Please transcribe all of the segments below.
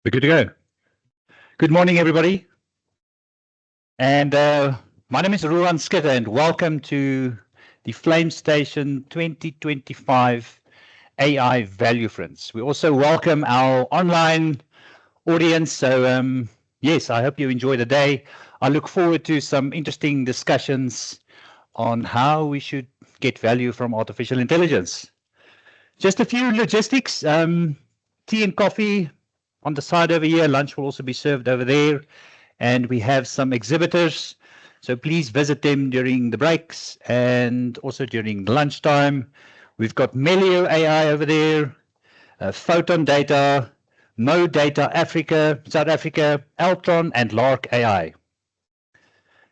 We're good to go. Good morning, everybody. And my name is Ruan Skitter, and welcome to the Flame Station 2025 AI Value Friends. We also welcome our online audience. So, yes, I hope you enjoy the day. I look forward to some interesting discussions on how we should get value from artificial intelligence. Just a few logistics. Tea and coffee on the side over here. Lunch will also be served over there. And we have some exhibitors. So please visit them during the breaks and also during lunchtime. We've got Melio AI over there, Photon Data, Mo Data Africa, South Africa, Altron, and Lark AI.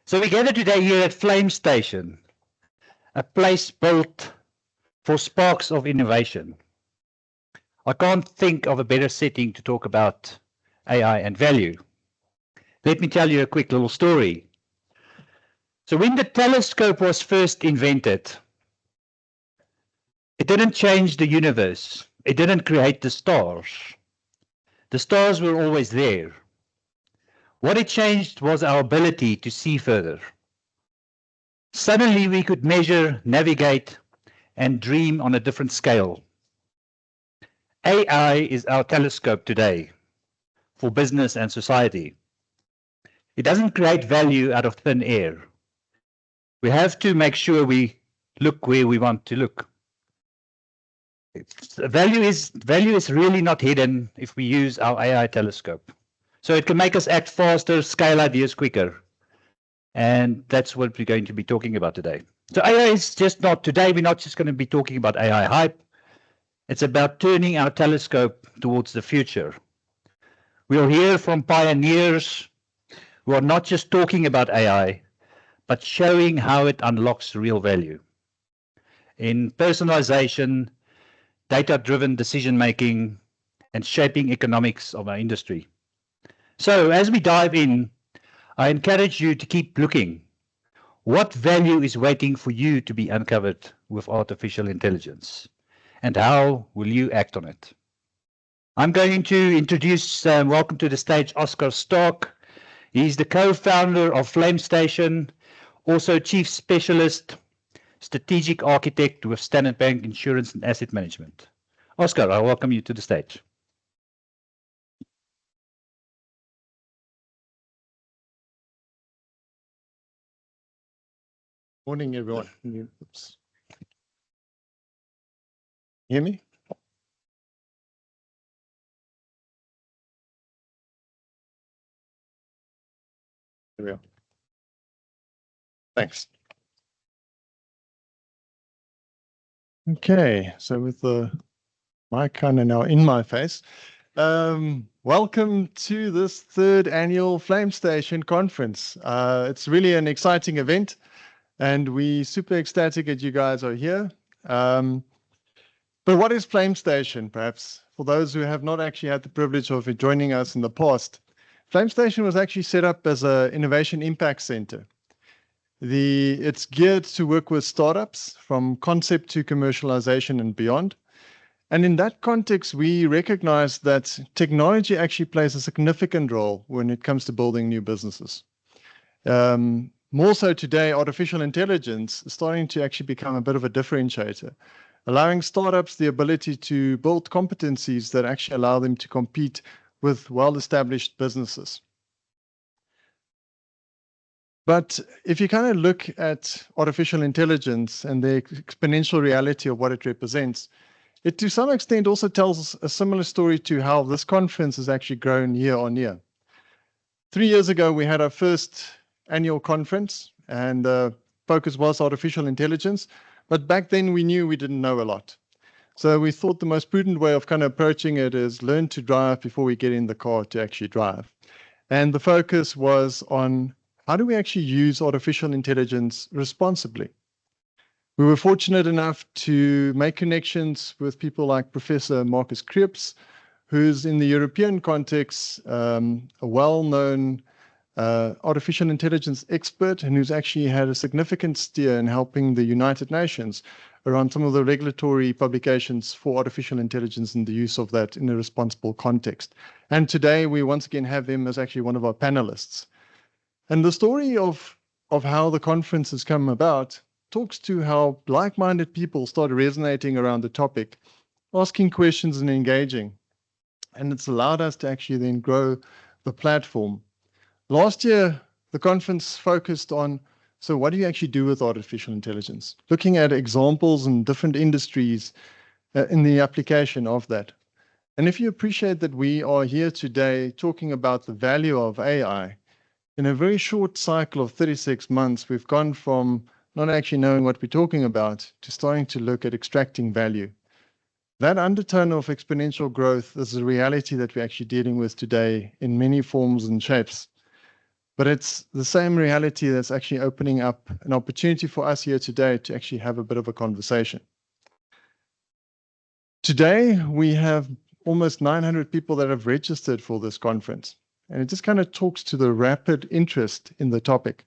So we gather today here at Flame Station, a place built for sparks of innovation. I can't think of a better setting to talk about AI and value. Let me tell you a quick little story. So when the telescope was first invented, it didn't change the universe. It didn't create the stars. The stars were always there. What it changed was our ability to see further. Suddenly we could measure, navigate, and dream on a different scale. AI is our telescope today for business and society. It doesn't create value out of thin air. We have to make sure we look where we want to look. Value is really not hidden if we use our AI telescope. So it can make us act faster, scale ideas quicker. And that's what we're going to be talking about today. So AI is just not, today we're not just going to be talking about AI hype. It's about turning our telescope towards the future. We'll hear from pioneers who are not just talking about AI, but showing how it unlocks real value in personalization, data-driven decision-making, and shaping economics of our industry. So as we dive in, I encourage you to keep looking. What value is waiting for you to be uncovered with artificial intelligence? And how will you act on it? I'm going to introduce, welcome to the stage, Oscar Stark. He's the co-founder of Flame Station, also chief specialist, strategic architect with Standard Bank Insurance and Asset Management. Oscar, I welcome you to the stage. Morning, everyone. Oops. Hear me? There we are. Thanks. Okay, so with the mic kind of now in my face, welcome to this third annual Flame Station conference. It's really an exciting event, and we're super ecstatic that you guys are here. But what is Flame Station, perhaps, for those who have not actually had the privilege of joining us in the past? Flame Station was actually set up as an innovation impact center. It's geared to work with startups from concept to commercialization and beyond. And in that context, we recognize that technology actually plays a significant role when it comes to building new businesses. More so today, artificial intelligence is starting to actually become a bit of a differentiator, allowing startups the ability to build competencies that actually allow them to compete with well-established businesses. But if you kind of look at artificial intelligence and the exponential reality of what it represents, it to some extent also tells a similar story to how this conference has actually grown year on year. 3 years ago, we had our first annual conference, and the focus was artificial intelligence. But back then, we knew we didn't know a lot. So we thought the most prudent way of kind of approaching it is learn to drive before we get in the car to actually drive. And the focus was on how do we actually use artificial intelligence responsibly? We were fortunate enough to make connections with people like Professor Marcus Krieps, who's in the European context, a well-known artificial intelligence expert, and who's actually had a significant steer in helping the United Nations around some of the regulatory publications for artificial intelligence and the use of that in a responsible context. And today we once again have him as actually one of our panelists. And the story of how the conference has come about talks to how like-minded people started resonating around the topic, asking questions and engaging. And it's allowed us to actually then grow the platform. Last year, the conference focused on, so what do you actually do with artificial intelligence? Looking at examples in different industries in the application of that. And if you appreciate that we are here today talking about the value of AI, in a very short cycle of 36 months, we've gone from not actually knowing what we're talking about to starting to look at extracting value. That undertone of exponential growth is a reality that we're actually dealing with today in many forms and shapes. But it's the same reality that's actually opening up an opportunity for us here today to actually have a bit of a conversation. Today, we have almost 900 people that have registered for this conference. And it just kind of talks to the rapid interest in the topic.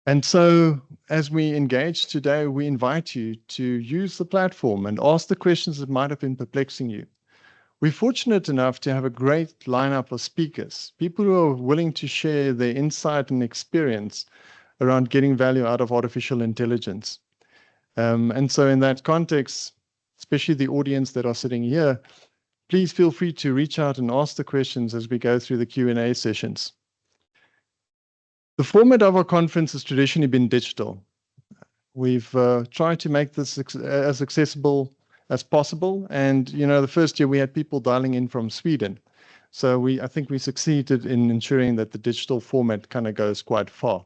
And so as we engage today, we invite you to use the platform and ask the questions that might have been perplexing you. We're fortunate enough to have a great lineup of speakers, people who are willing to share their insight and experience around getting value out of artificial intelligence. And so in that context, especially the audience that are sitting here, please feel free to reach out and ask the questions as we go through the Q&A sessions. The format of our conference has traditionally been digital. We've tried to make this as accessible as possible. And, you know, the first year we had people dialing in from Sweden. So I think we succeeded in ensuring that the digital format kind of goes quite far.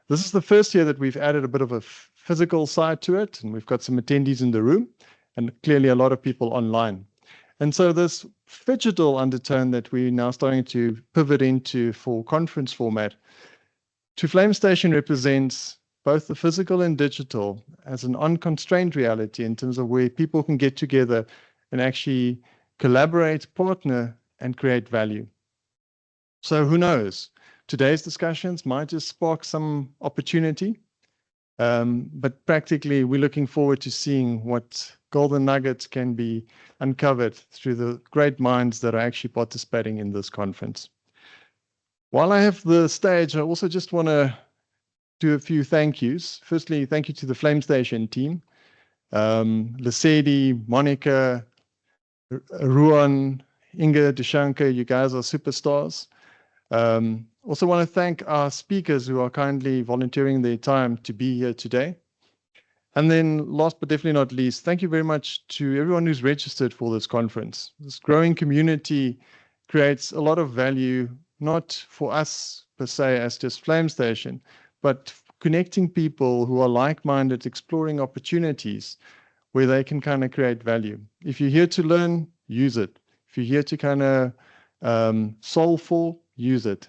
This is the first year that we've added a bit of a physical side to it. And we've got some attendees in the room and clearly a lot of people online. And so this phygital undertone that we're now starting to pivot into for conference format to FlameStation represents both the physical and digital as an unconstrained reality in terms of where people can get together and actually collaborate, partner, and create value. So who knows? Today's discussions might just spark some opportunity, but practically we're looking forward to seeing what golden nuggets can be uncovered through the great minds that are actually participating in this conference. While I have the stage, I also just want to do a few thank yous. Firstly, thank you to the FlameStation team. Lesedi, Monica, Ruan, Inga, Dushanka, you guys are superstars. Also want to thank our speakers who are kindly volunteering their time to be here today. And then last but definitely not least, thank you very much to everyone who's registered for this conference. This growing community creates a lot of value, not for us per se as just FlameStation, but connecting people who are like-minded, exploring opportunities where they can kind of create value. If you're here to learn, use it. If you're here to kind of solve for, use it.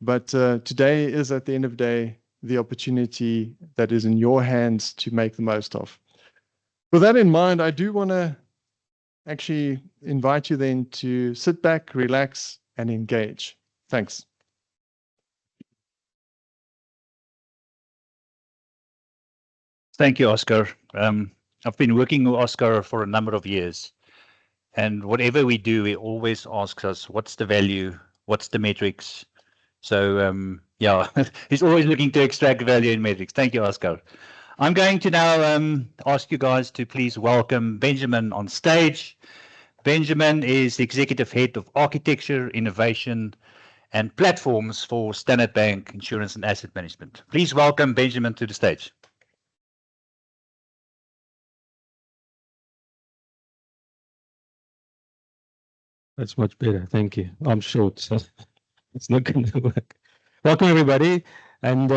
But today is, at the end of the day, the opportunity that is in your hands to make the most of. With that in mind, I do want to actually invite you then to sit back, relax, and engage. Thanks. Thank you, Oscar. I've been working with Oscar for a number of years. And whatever we do, he always asks us, what's the value? What's the metrics? So, yeah, he's always looking to extract value in metrics. Thank you, Oscar. I'm going to now ask you guys to please welcome Benjamin on stage. Benjamin is the Executive Head of Architecture, Innovation, and Platforms for Standard Bank Insurance and Asset Management. Please welcome Benjamin to the stage. That's much better. Thank you. I'm short, so it's not going to work. Welcome, everybody. And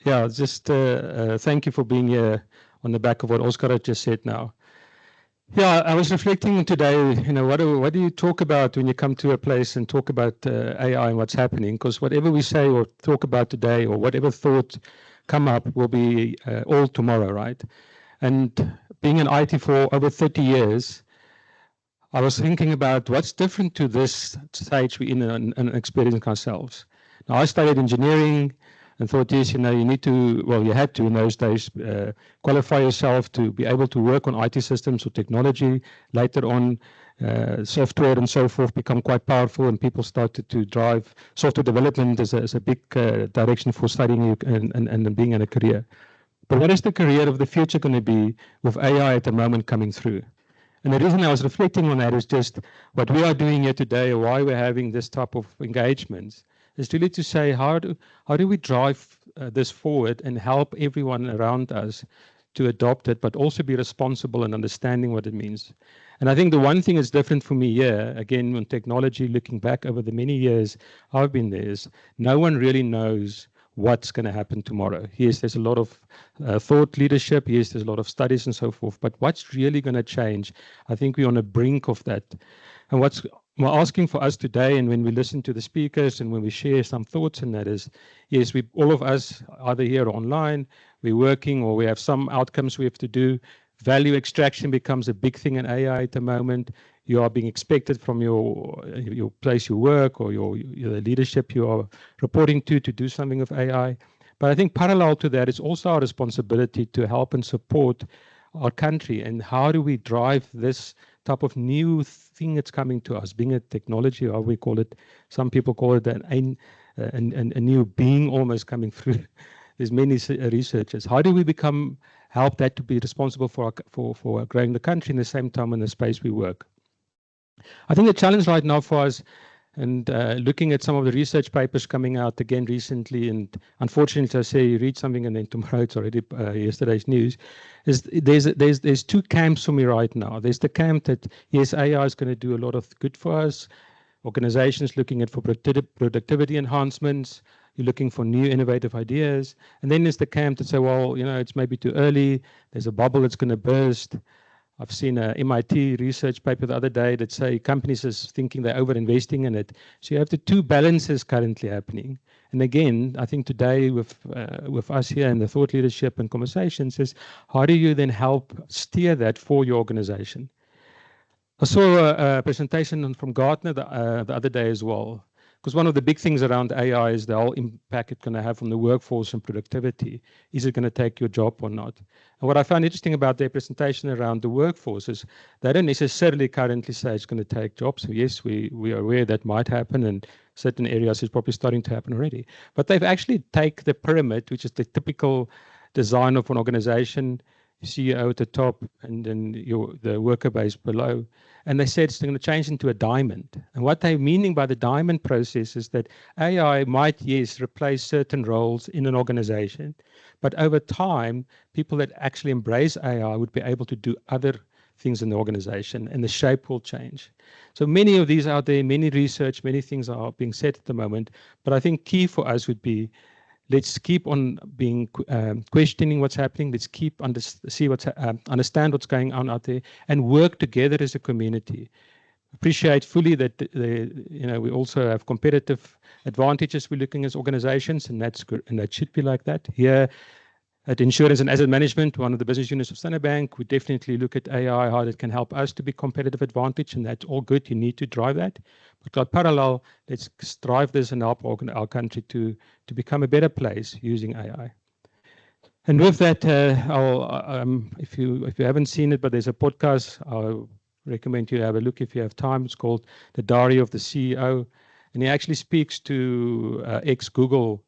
yeah, just thank you for being here on the back of what Oscar had just said now. Yeah, I was reflecting today, you know, what do you talk about when you come to a place and talk about AI and what's happening? Because whatever we say or talk about today or whatever thought come up will be all tomorrow, right? And being in IT for over 30 years, I was thinking about what's different to this stage we're in and experiencing ourselves. Now, I studied engineering and thought, yes, you need to, well, you had to in those days qualify yourself to be able to work on IT systems or technology. Later on, software and so forth become quite powerful, and people started to drive software development as a big direction for studying and being in a career. But what is the career of the future going to be with AI at the moment coming through? And the reason I was reflecting on that is just what we are doing here today, or why we're having this type of engagements, is really to say how do we drive this forward and help everyone around us to adopt it, but also be responsible and understanding what it means. And I think the one thing that's different for me here, again, on technology, looking back over the many years I've been there, is no one really knows what's going to happen tomorrow. Yes, there's a lot of thought leadership. Yes, there's a lot of studies and so forth. But what's really going to change? I think we're on the brink of that. And what's we're asking for us today, and when we listen to the speakers and when we share some thoughts in that is, yes, we all of us, either here or online, we're working or we have some outcomes we have to do. Value extraction becomes a big thing in AI at the moment. You are being expected from your place you work or the leadership you are reporting to do something with AI. But I think parallel to that, it's also our responsibility to help and support our country. And how do we drive this type of new thing that's coming to us, being a technology, or we call it, some people call it a new being almost coming through. There's many researchers. How do we help that to be responsible for growing the country in the same time in the space we work? I think the challenge right now for us, and looking at some of the research papers coming out again recently, and unfortunately I say you read something and then tomorrow it's already yesterday's news, is there's two camps for me right now. There's the camp that, yes, AI is going to do a lot of good for us, organizations looking at for productivity enhancements, you're looking for new innovative ideas, and then there's the camp that say, well, it's maybe too early, there's a bubble that's going to burst. I've seen a MIT research paper the other day that say companies is thinking they're over-investing in it. So you have the two balances currently happening. And again, I think today with us here in the thought leadership and conversations is how do you then help steer that for your organization? I saw a presentation from Gartner the other day as well. Because one of the big things around AI is the whole impact it's going to have on the workforce and productivity. Is it going to take your job or not? And what I found interesting about their presentation around the workforce is they don't necessarily currently say it's going to take jobs. So yes, we are aware that might happen, and certain areas is probably starting to happen already. But they've actually taken the pyramid, which is the typical design of an organization, CEO at the top, and then the worker base below. And they said it's going to change into a diamond. And what they're meaning by the diamond process is that AI might, yes, replace certain roles in an organization, but over time, people that actually embrace AI would be able to do other things in the organization, and the shape will change. So many of these out there, many research, many things are being said at the moment, but I think key for us would be let's keep on being questioning what's happening. Let's keep understand what's going on out there, and work together as a community. Appreciate fully that we also have competitive advantages we're looking as organizations, and that's good, and that should be like that. Here at Insurance and Asset Management, one of the business units of Standard Bank, we definitely look at AI, how it can help us to be competitive advantage, and that's all good. You need to drive that. But like parallel, let's drive this and help our country to become a better place using AI. And with that, if you haven't seen it, but there's a podcast, I'll recommend you have a look if you have time. It's called The Diary of the CEO. And he actually speaks to ex-Google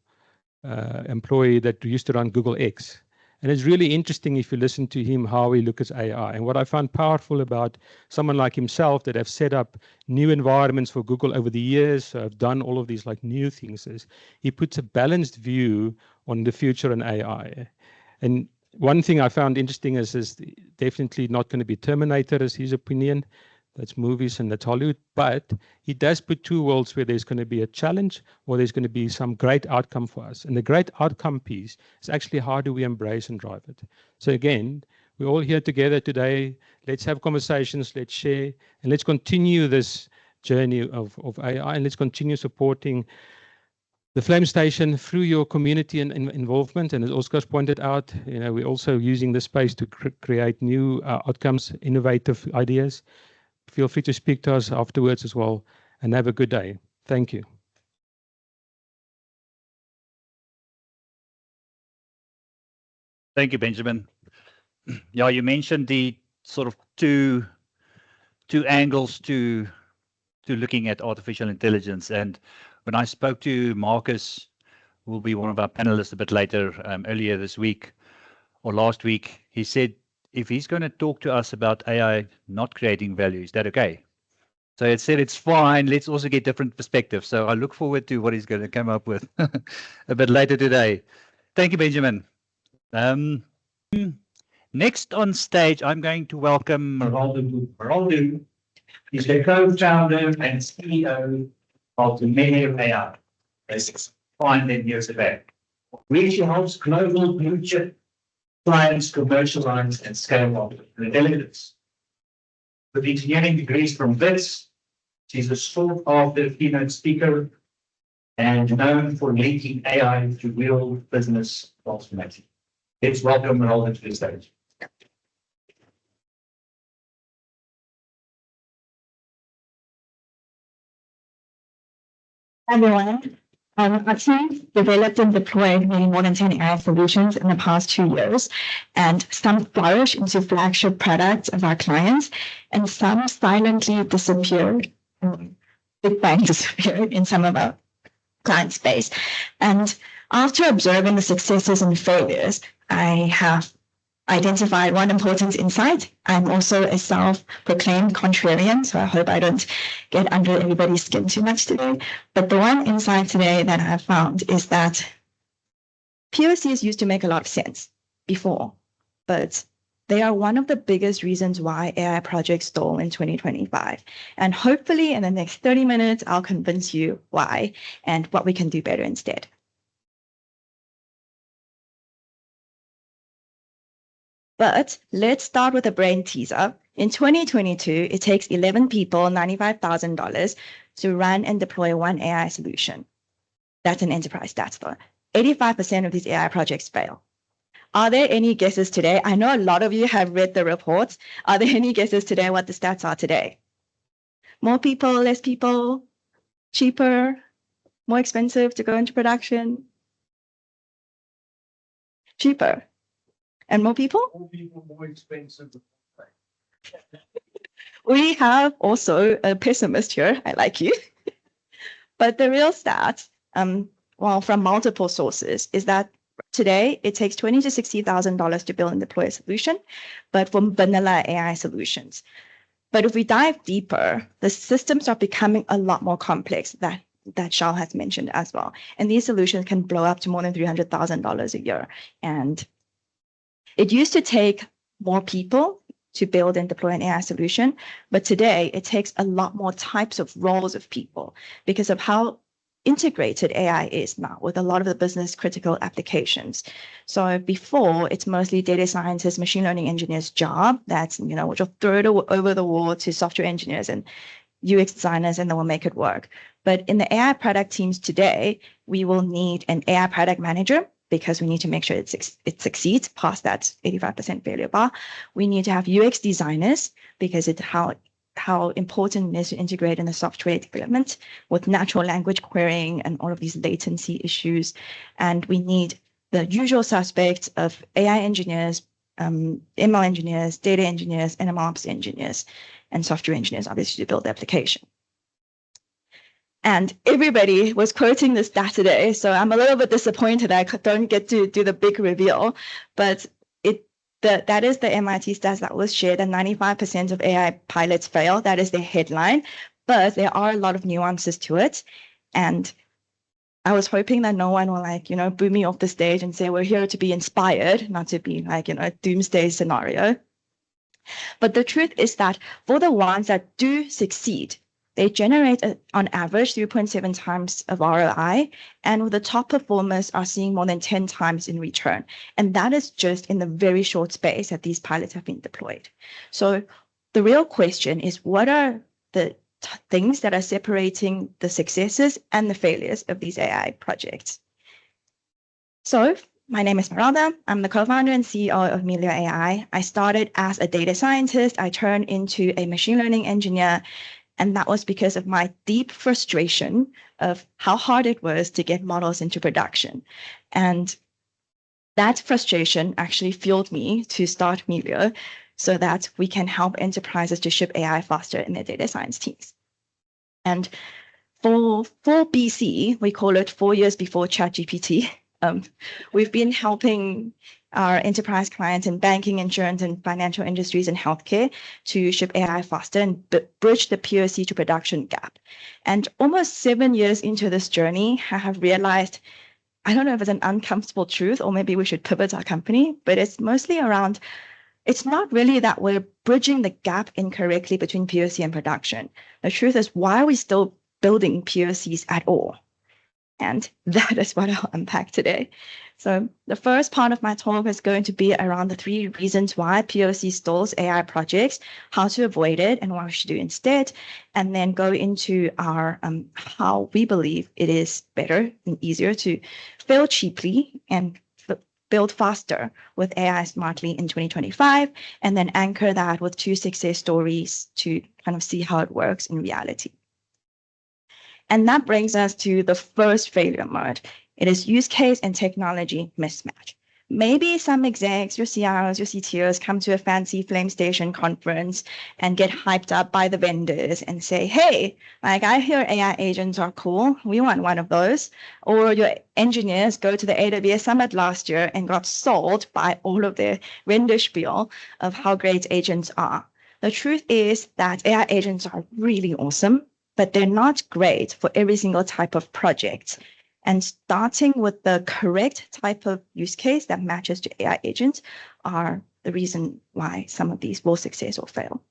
employee that used to run Google X. And it's really interesting if you listen to him, how he looks at AI. And what I found powerful about someone like himself that have set up new environments for Google over the years, so have done all of these like new things, is he puts a balanced view on the future in AI. And one thing I found interesting is definitely not going to be Terminator, as his opinion. That's movies and that's Hollywood. But he does put two worlds where there's going to be a challenge or there's going to be some great outcome for us. And the great outcome piece is actually how do we embrace and drive it. So again, we're all here together today. Let's have conversations, let's share, and let's continue this journey of AI, and let's continue supporting the Flame Station through your community and involvement. And as Oscar's pointed out, we're also using this space to create new outcomes, innovative ideas. Feel free to speak to us afterwards as well, and have a good day. Thank you. Thank you, Benjamin. Yeah, you mentioned the sort of two angles to looking at artificial intelligence. And when I spoke to Marcus, who will be one of our panelists a bit later, earlier this week or last week, he said if he's going to talk to us about AI not creating value, is that okay? So it said it's fine. Let's also get different perspectives. So I look forward to what he's going to come up with a bit later today. Thank you, Benjamin. Next on stage, I'm going to welcome Meraldo. Meraldo is the co-founder and CEO of the Many of AI. That's 5 years back. Which helps global blue chip clients commercialize and scale up their intelligence. With engineering degrees from WITS, she's a sought-after keynote speaker and known for linking AI to real business transformation. Let's welcome Meraldo to the stage. Everyone. Our team developed and deployed many more than 10 AI solutions in the past 2 years, and some flourish into flagship products of our clients, and some silently disappeared, big bang disappeared in some of our client space. And after observing the successes and failures, I have identified one important insight. I'm also a self-proclaimed contrarian, so I hope I don't get under everybody's skin too much today. But the one insight today that I've found is that POCs used to make a lot of sense before, but they are one of the biggest reasons why AI projects stall in 2025. And hopefully in the next 30 minutes, I'll convince you why and what we can do better instead. But let's start with a brain teaser. In 2022, it takes 11 people $95,000 to run and deploy one AI solution. That's an enterprise stats though. 85% of these AI projects fail. Are there any guesses today? I know a lot of you have read the reports. Are there any guesses today what the stats are today? More people, less people, cheaper, more expensive to go into production? Cheaper. And more people? More people, more expensive. We have also a pessimist here. I like you. But the real stats, well, from multiple sources, is that today it takes $20,000 to $60,000 to build and deploy a solution, but for vanilla AI solutions. But if we dive deeper, the systems are becoming a lot more complex. That Shao has mentioned as well. And these solutions can blow up to more than $300,000 a year. And it used to take more people to build and deploy an AI solution, but today it takes a lot more types of roles of people because of how integrated AI is now with a lot of the business critical applications. So before, it's mostly data scientists, machine learning engineers' job. That's, which will throw it over the wall to software engineers and UX designers, and they will make it work. But in the AI product teams today, we will need an AI product manager, because we need to make sure it succeeds past that 85% failure bar. We need to have UX designers because it's how important it is to integrate in the software development with natural language querying and all of these latency issues. And we need the usual suspects of AI engineers, ML engineers, data engineers, and MLOps engineers, and software engineers, obviously, to build the application. And everybody was quoting this stat today, so I'm a little bit disappointed I don't get to do the big reveal. But that is the MIT stats that was shared, and 95% of AI pilots fail. That is the headline, but there are a lot of nuances to it. And I was hoping that no one will boo me off the stage and say we're here to be inspired, not to be a doomsday scenario. But the truth is that for the ones that do succeed, they generate, on average, 3.7 times of ROI, and with the top performers are seeing more than 10 times in return. And that is just in the very short space that these pilots have been deployed. So the real question is, what are the things that are separating the successes and the failures of these AI projects? So my name is Meraldo. I'm the co-founder and CEO of Melio AI. I started as a data scientist. I turned into a machine learning engineer. And that was because of my deep frustration of how hard it was to get models into production. And That frustration actually fueled me to start Melio so that we can help enterprises to ship AI faster in their data science teams. And for BC, we call it 4 years before ChatGPT. We've been helping our enterprise clients in banking, insurance, and financial industries and healthcare to ship AI faster and bridge the POC to production gap. And almost 7 years into this journey, I have realized, I don't know if it's an uncomfortable truth or maybe we should pivot our company, but it's mostly around, it's not really that we're bridging the gap incorrectly between POC and production. The truth is, why are we still building POCs at all? And that is what I'll unpack today. So the first part of my talk is going to be around the 3 reasons why POC stalls AI projects, how to avoid it, and what we should do instead, and then go into our how we believe it is better and easier to fail cheaply and build faster with AI smartly in 2025, and then anchor that with 2 success stories to kind of see how it works in reality. And that brings us to the first failure mode. It is use case and technology mismatch. Maybe some execs, your CROs, your CTOs come to a fancy FlameStation conference and get hyped up by the vendors and say, hey, like I hear AI agents are cool. We want one of those. Or your engineers go to the AWS Summit last year and got sold by all of their vendor spiel of how great agents are. The truth is that AI agents are really awesome, but they're not great for every single type of project. And starting with the correct type of use case that matches to AI agents are the reason why some of these will succeed or fail.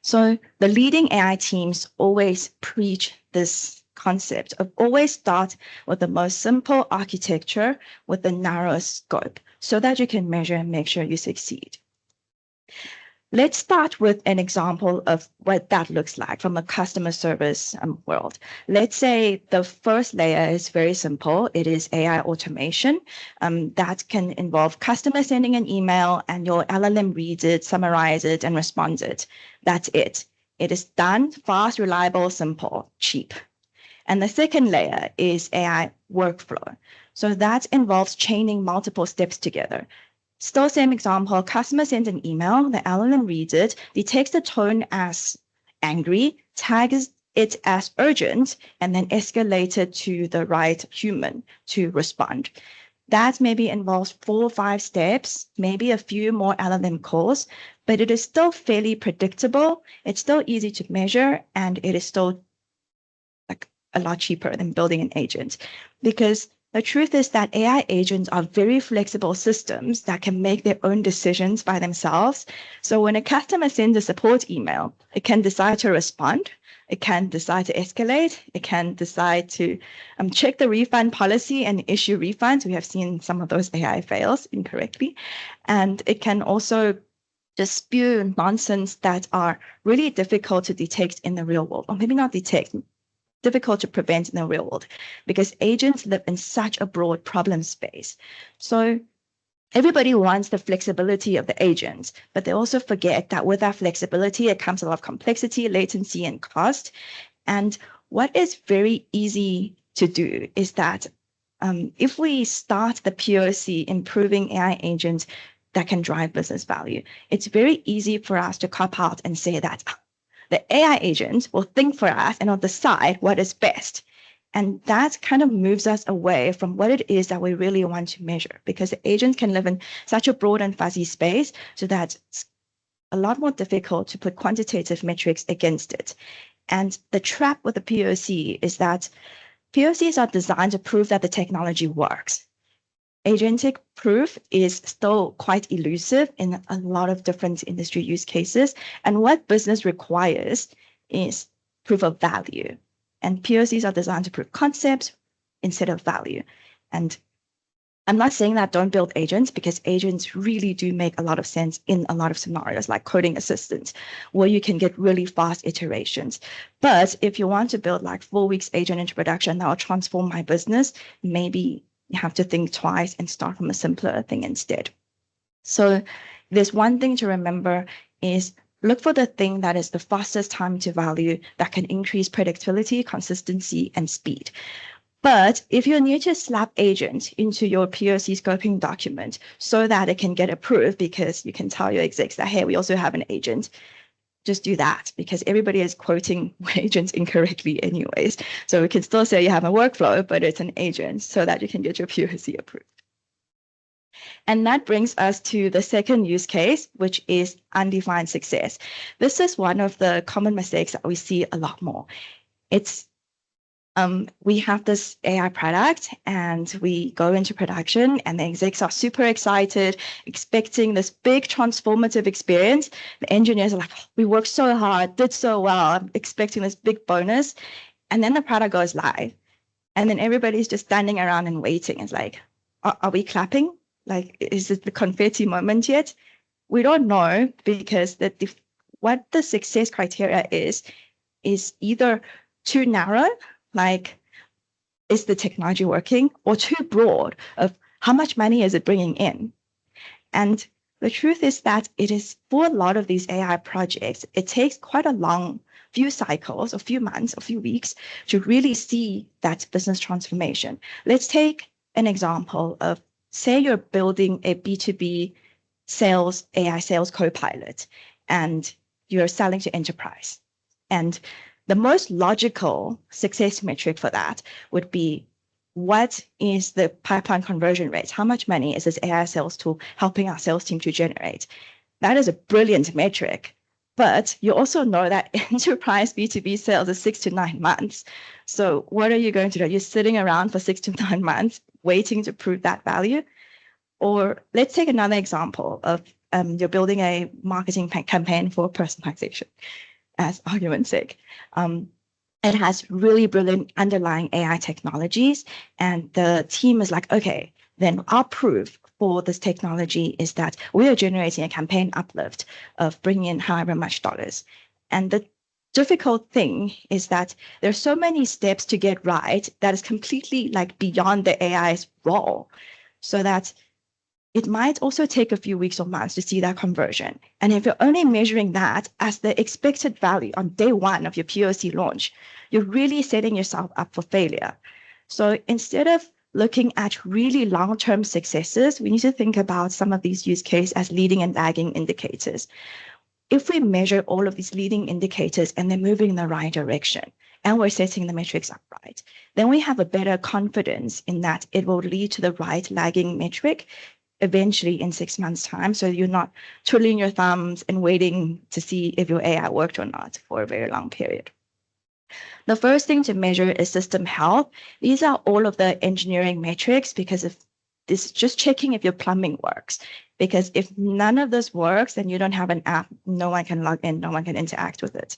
So the leading AI teams always preach this concept of always start with the most simple architecture with the narrowest scope so that you can measure and make sure you succeed. Let's start with an example of what that looks like from a customer service world. Let's say the first layer is very simple. It is AI automation that can involve customer sending an email and your LLM reads it, summarizes it, and responds it. That's it. It is done, fast, reliable, simple, cheap. And the second layer is AI workflow. So that involves chaining multiple steps together. Still same example, customer sends an email, the LLM reads it, detects the tone as angry, tags it as urgent, and then escalates it to the right human to respond. That maybe involves 4 or 5 steps, maybe a few more LLM calls, but it is still fairly predictable. It's still easy to measure, and it is still like a lot cheaper than building an agent, because the truth is that AI agents are very flexible systems that can make their own decisions by themselves. So when a customer sends a support email, it can decide to respond, it can decide to escalate, it can decide to check the refund policy and issue refunds. We have seen some of those AI fails incorrectly. And it can also just spew nonsense that are really difficult to detect in the real world, or maybe not detect, difficult to prevent in the real world, because agents live in such a broad problem space. So everybody wants the flexibility of the agents, but they also forget that with that flexibility, it comes a lot of complexity, latency, and cost. And what is very easy to do is that if we start the POC improving AI agents that can drive business value, it's very easy for us to cop out and say that the AI agent will think for us and will decide what is best. And that kind of moves us away from what it is that we really want to measure, because the agents can live in such a broad and fuzzy space, so that it's a lot more difficult to put quantitative metrics against it. And the trap with the POC is that POCs are designed to prove that the technology works. Agentic proof is still quite elusive in a lot of different industry use cases. And what business requires is proof of value. And POCs are designed to prove concepts instead of value. And I'm not saying that don't build agents, because agents really do make a lot of sense in a lot of scenarios, like coding assistants, where you can get really fast iterations. But if you want to build like 4 weeks agent into production that will transform my business, maybe you have to think twice and start from a simpler thing instead. So there's one thing to remember is look for the thing that is the fastest time to value, that can increase predictability, consistency, and speed. But if you need to slap agent into your POC scoping document so that it can get approved, because you can tell your execs that, hey, we also have an agent, just do that, because everybody is quoting agents incorrectly anyways. So we can still say you have a workflow, but it's an agent so that you can get your POC approved. And that brings us to the second use case, which is undefined success. This is one of the common mistakes that we see a lot more. It's we have this AI product and we go into production and the execs are super excited, expecting this big transformative experience. The engineers are like, we worked so hard, did so well, I'm expecting this big bonus. And then the product goes live. And then everybody's just standing around and waiting. It's like, are we clapping? Like, is it the confetti moment yet? We don't know, because what the success criteria is either too narrow, like, is the technology working, or too broad of how much money is it bringing in? And the truth is that it is, for a lot of these AI projects, it takes quite a long few cycles, a few months, a few weeks to really see that business transformation. Let's take an example of, say you're building a B2B sales, AI sales co-pilot, and you're selling to enterprise. And the most logical success metric for that would be, what is the pipeline conversion rate? How much money is this AI sales tool helping our sales team to generate? That is a brilliant metric. But you also know that enterprise B2B sales is 6 to 9 months. So what are you going to do? You're sitting around for 6 to 9 months waiting to prove that value? Or let's take another example of you're building a marketing campaign for personalization, as argument's sake. It has really brilliant underlying AI technologies, and the team is like, okay, then our proof for this technology is that we are generating a campaign uplift of bringing in however much dollars. And the difficult thing is that there's so many steps to get right that is completely like beyond the AI's role, so that it might also take a few weeks or months to see that conversion. And if you're only measuring that as the expected value on day one of your POC launch, you're really setting yourself up for failure. So instead of looking at really long-term successes, we need to think about some of these use cases as leading and lagging indicators. If we measure all of these leading indicators and they're moving in the right direction, and we're setting the metrics up right, then we have a better confidence in that it will lead to the right lagging metric eventually in 6 months' time. So you're not twiddling your thumbs and waiting to see if your AI worked or not for a very long period. The first thing to measure is system health. These are all of the engineering metrics, because if this is just checking if your plumbing works. Because if none of this works, then you don't have an app, no one can log in, no one can interact with it.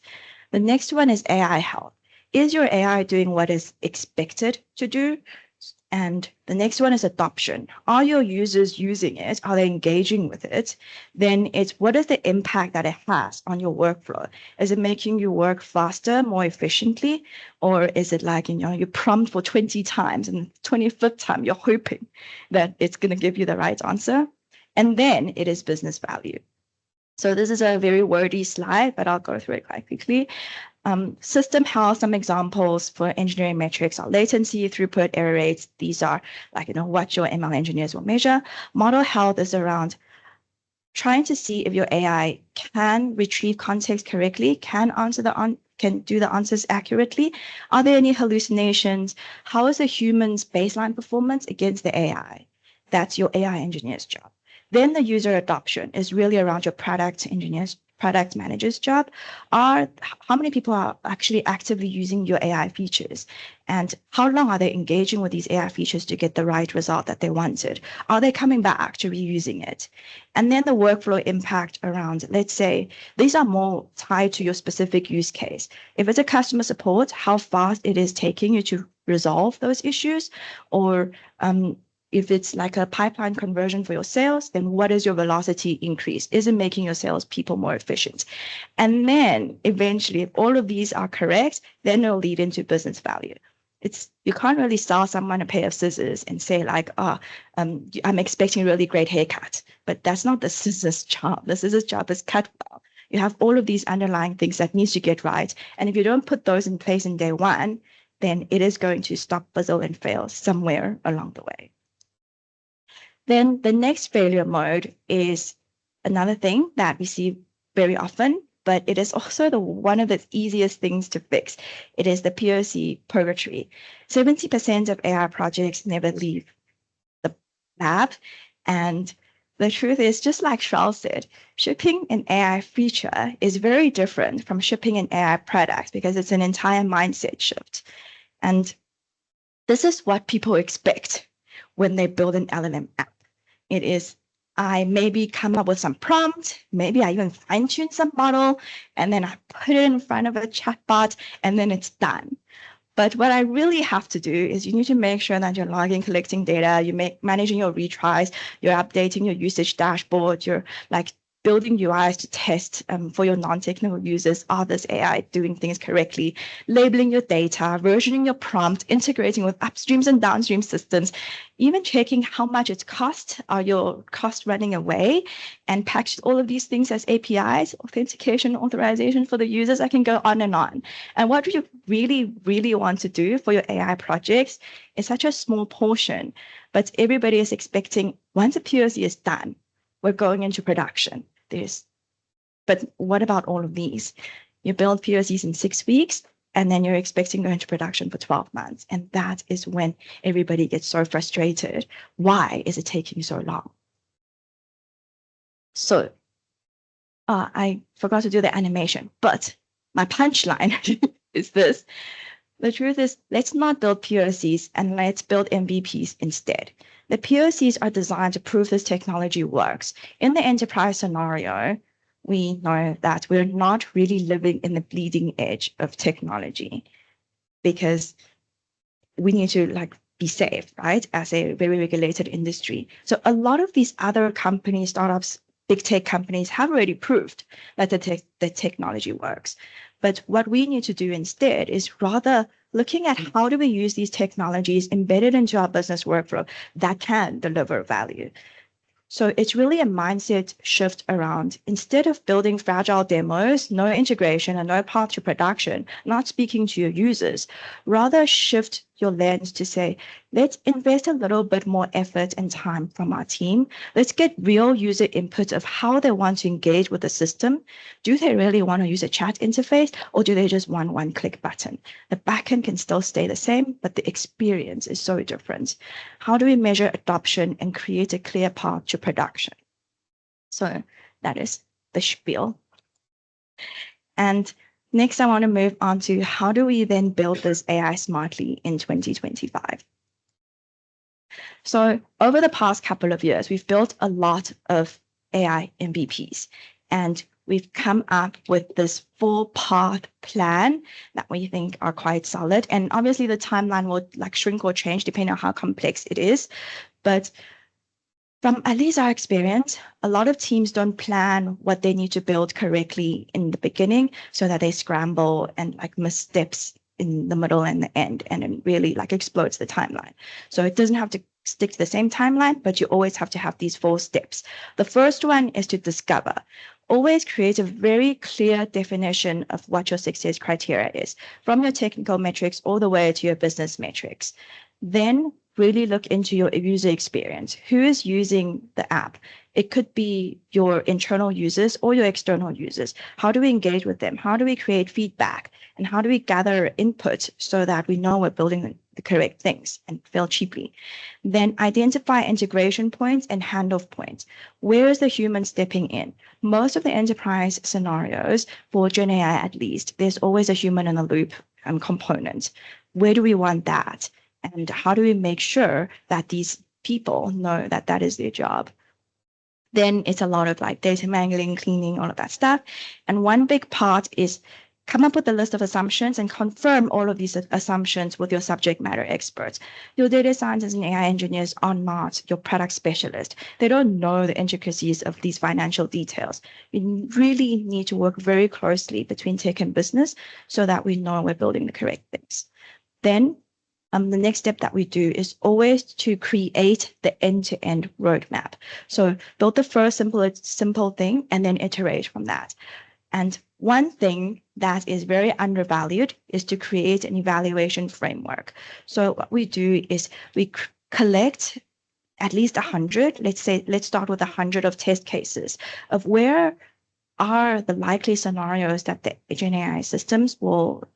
The next one is AI health. Is your AI doing what is expected to do? And the next one is adoption. Are your users using it? Are they engaging with it? Then it's, what is the impact that it has on your workflow? Is it making you work faster, more efficiently? Or is it like, you prompt for 20 times and 25th time, you're hoping that it's going to give you the right answer? And then it is business value. So this is a very wordy slide, but I'll go through it quite quickly. System health, some examples for engineering metrics are latency, throughput, error rates. These are like, what your ML engineers will measure. Model health is around trying to see if your AI can retrieve context correctly, can do the answers accurately. Are there any hallucinations? How is a human's baseline performance against the AI? That's your AI engineer's job. Then the user adoption is really around your product manager's job. How many people are actually actively using your AI features? And how long are they engaging with these AI features to get the right result that they wanted? Are they coming back to reusing it? And then the workflow impact around, let's say, these are more tied to your specific use case. If it's a customer support, how fast it is taking you to resolve those issues, or if it's like a pipeline conversion for your sales, then what is your velocity increase? Is it making your sales people more efficient? And then eventually, if all of these are correct, then it'll lead into business value. You can't really sell someone a pair of scissors and say like, I'm expecting a really great haircut, but that's not the scissors job. The scissors job is cut well. You have all of these underlying things that needs to get right. And if you don't put those in place in day one, then it is going to stop, fizzle, and fail somewhere along the way. Then the next failure mode is another thing that we see very often, but it is also one of the easiest things to fix. It is the POC purgatory. 70% of AI projects never leave the lab. And the truth is, just like Charles said, shipping an AI feature is very different from shipping an AI product because it's an entire mindset shift. And this is what people expect when they build an LLM app. It is, I maybe come up with some prompt, maybe I even fine-tune some model, and then I put it in front of a chatbot, and then it's done. But what I really have to do is you need to make sure that you're logging, collecting data, you're managing your retries, you're updating your usage dashboard, you're like building UIs to test for your non-technical users, are this AI doing things correctly, labeling your data, versioning your prompt, integrating with upstreams and downstream systems, even checking how much it costs, are your costs running away, and package all of these things as APIs, authentication, authorization for the users. I can go on. And what you really, really want to do for your AI projects is such a small portion, but everybody is expecting once a POC is done, we're going into production. But what about all of these? You build POCs in 6 weeks, and then you're expecting to go into production for 12 months. And that is when everybody gets so frustrated. Why is it taking so long? So I forgot to do the animation, but my punchline is this. The truth is, let's not build POCs and let's build MVPs instead. The POCs are designed to prove this technology works. In the enterprise scenario, we know that we're not really living in the bleeding edge of technology because we need to be safe, right? As a very regulated industry. So a lot of these other companies, startups, big tech companies have already proved that the technology works. But what we need to do instead is rather looking at how do we use these technologies embedded into our business workflow that can deliver value. So it's really a mindset shift around, instead of building fragile demos, no integration and no path to production, not speaking to your users, rather shift your lens to say, let's invest a little bit more effort and time from our team. Let's get real user input of how they want to engage with the system. Do they really want to use a chat interface, or do they just want one click button? The backend can still stay the same, but the experience is so different. How do we measure adoption and create a clear path to production? So that is the spiel. And next, I want to move on to how do we then build this AI smartly in 2025? So over the past couple of years, we've built a lot of AI MVPs, and we've come up with this 4-part plan that we think are quite solid. And obviously the timeline will shrink or change depending on how complex it is. But from at least our experience, a lot of teams don't plan what they need to build correctly in the beginning, so that they scramble and miss steps in the middle and the end, and it really explodes the timeline. So it doesn't have to stick to the same timeline, but you always have to have these 4 steps. The first one is to discover. Always create a very clear definition of what your success criteria is, from your technical metrics all the way to your business metrics. Then really look into your user experience. Who is using the app? It could be your internal users or your external users. How do we engage with them? How do we create feedback? And how do we gather input so that we know we're building the correct things and fail cheaply? Then identify integration points and handoff points. Where is the human stepping in? Most of the enterprise scenarios, for GenAI at least, there's always a human in the loop component. Where do we want that? And how do we make sure that these people know that that is their job? Then it's a lot of data mangling, cleaning, all of that stuff. And one big part is come up with a list of assumptions and confirm all of these assumptions with your subject matter experts. Your data scientists and AI engineers are not your product specialist. They don't know the intricacies of these financial details. You really need to work very closely between tech and business so that we know we're building the correct things. Then the next step that we do is always to create the end-to-end roadmap. So build the first simple thing and then iterate from that. And one thing that is very undervalued is to create an evaluation framework. So what we do is we collect at least 100, let's start with 100 of test cases of where are the likely scenarios that the Gen AI systems will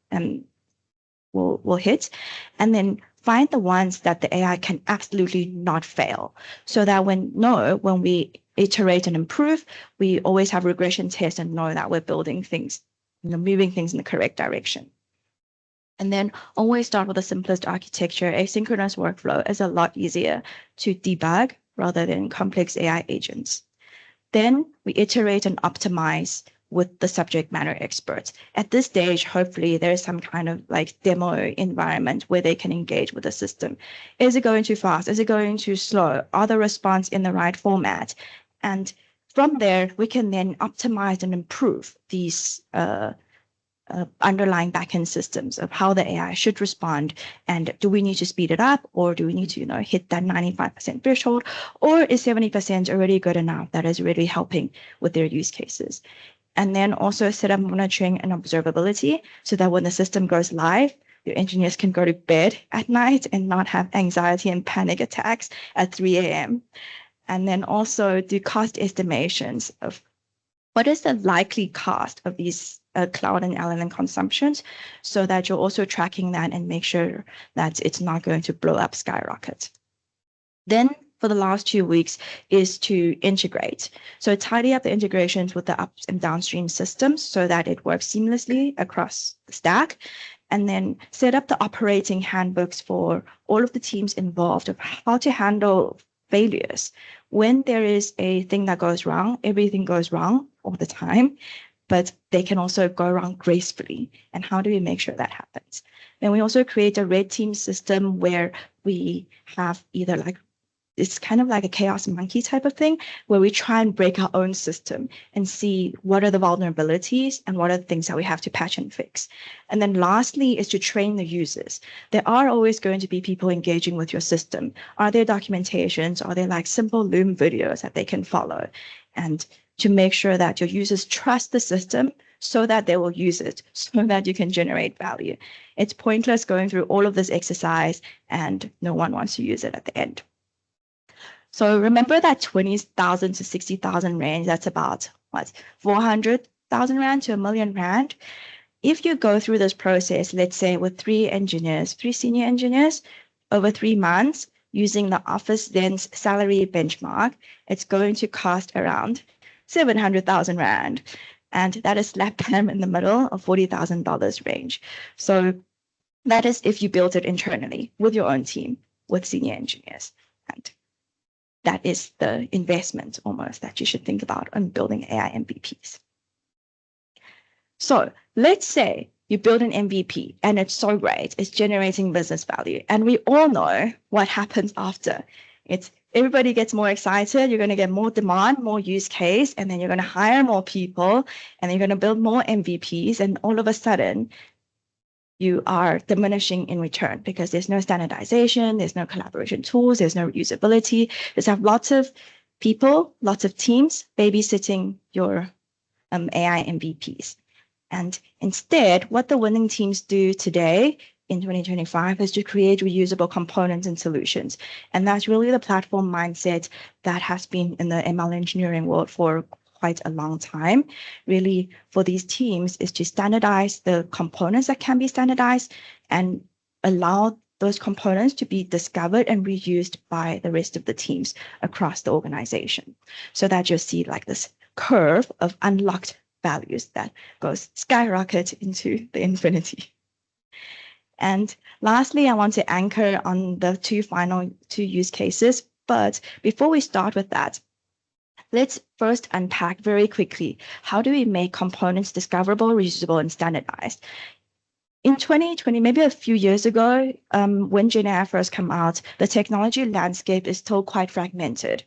hit, and then find the ones that the AI can absolutely not fail, so that when we iterate and improve, we always have regression tests and know that we're building things, moving things in the correct direction. And then always start with the simplest architecture. Asynchronous workflow is a lot easier to debug rather than complex AI agents. Then we iterate and optimize with the subject matter experts. At this stage, hopefully there's some kind of like demo environment where they can engage with the system. Is it going too fast? Is it going too slow? Are the response in the right format? And from there, we can then optimize and improve these underlying backend systems of how the AI should respond. And do we need to speed it up, or do we need to, hit that 95% threshold, or is 70% already good enough that is really helping with their use cases? And then also set up monitoring and observability so that when the system goes live, your engineers can go to bed at night and not have anxiety and panic attacks at 3 a.m. And then also do cost estimations of what is the likely cost of these cloud and LLM consumptions, so that you're also tracking that and make sure that it's not going to blow up skyrocket. Then for the last 2 weeks is to integrate. So tidy up the integrations with the up and downstream systems so that it works seamlessly across the stack. And then set up the operating handbooks for all of the teams involved of how to handle failures. When there is a thing that goes wrong, everything goes wrong all the time, but they can also go wrong gracefully. And how do we make sure that happens? Then we also create a red team system where we have either it's kind of like a chaos monkey type of thing, where we try and break our own system and see what are the vulnerabilities and what are the things that we have to patch and fix. And then lastly is to train the users. There are always going to be people engaging with your system. Are there documentations? Are there like simple Loom videos that they can follow? And to make sure that your users trust the system so that they will use it, so that you can generate value. It's pointless going through all of this exercise and no one wants to use it at the end. So remember that 20,000 to 60,000 range, that's about what, 400,000 Rand to R1,000,000. If you go through this process, let's say with 3 senior engineers over 3 months, using the Office Lens salary benchmark, it's going to cost around 700,000 Rand. And that is slap bam in the middle of $40,000 range. So that is if you built it internally with your own team, with senior engineers. And that is the investment almost that you should think about on building AI MVPs. So let's say you build an MVP and it's so great, it's generating business value. And we all know what happens after. It's everybody gets more excited, you're going to get more demand, more use case, and then you're going to hire more people, and then you're going to build more MVPs, and all of a sudden, you are diminishing in return because there's no standardization, there's no collaboration tools, there's no reusability. There's have lots of people, lots of teams babysitting your AI MVPs. And instead, what the winning teams do today in 2025 is to create reusable components and solutions. And that's really the platform mindset that has been in the ML engineering world for quite a long time. Really, for these teams is to standardize the components that can be standardized and allow those components to be discovered and reused by the rest of the teams across the organization, so that you'll see like this curve of unlocked values that goes skyrocket into the infinity. And lastly, I want to anchor on the final two use cases. But before we start with that, let's first unpack very quickly, how do we make components discoverable, reusable, and standardized? In 2020, maybe a few years ago, when Gen AI first came out, the technology landscape is still quite fragmented.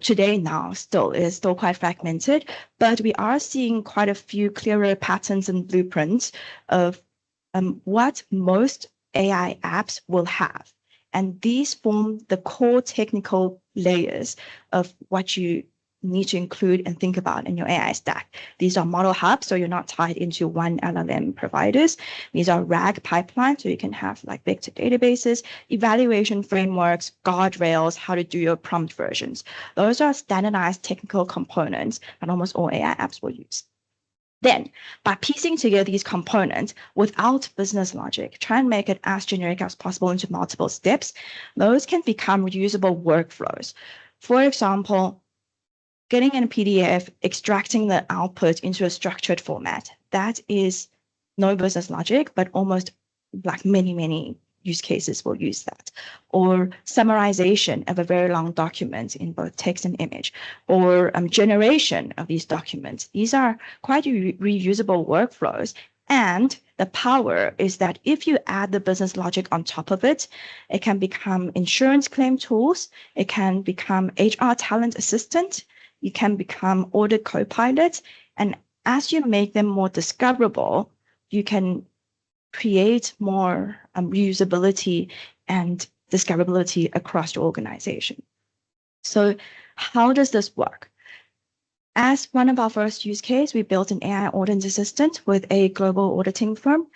Today now still is still quite fragmented, but we are seeing quite a few clearer patterns and blueprints of what most AI apps will have. And these form the core technical layers of what you need to include and think about in your AI stack. These are model hubs, so you're not tied into one LLM providers. These are RAG pipelines, so you can have like vector databases, evaluation frameworks, guardrails, how to do your prompt versions. Those are standardized technical components that almost all AI apps will use. Then, by piecing together these components without business logic, try and make it as generic as possible into multiple steps, those can become reusable workflows. For example, getting in a PDF, extracting the output into a structured format. That is no business logic, but almost like many use cases will use that. Or summarization of a very long document in both text and image, or generation of these documents. These are quite reusable workflows. And the power is that if you add the business logic on top of it, it can become insurance claim tools. It can become HR talent assistant. You can become audit co-pilot. And as you make them more discoverable, you can create more reusability and discoverability across your organization. So how does this work? As one of our first use case, we built an AI audit assistant with a global auditing firm.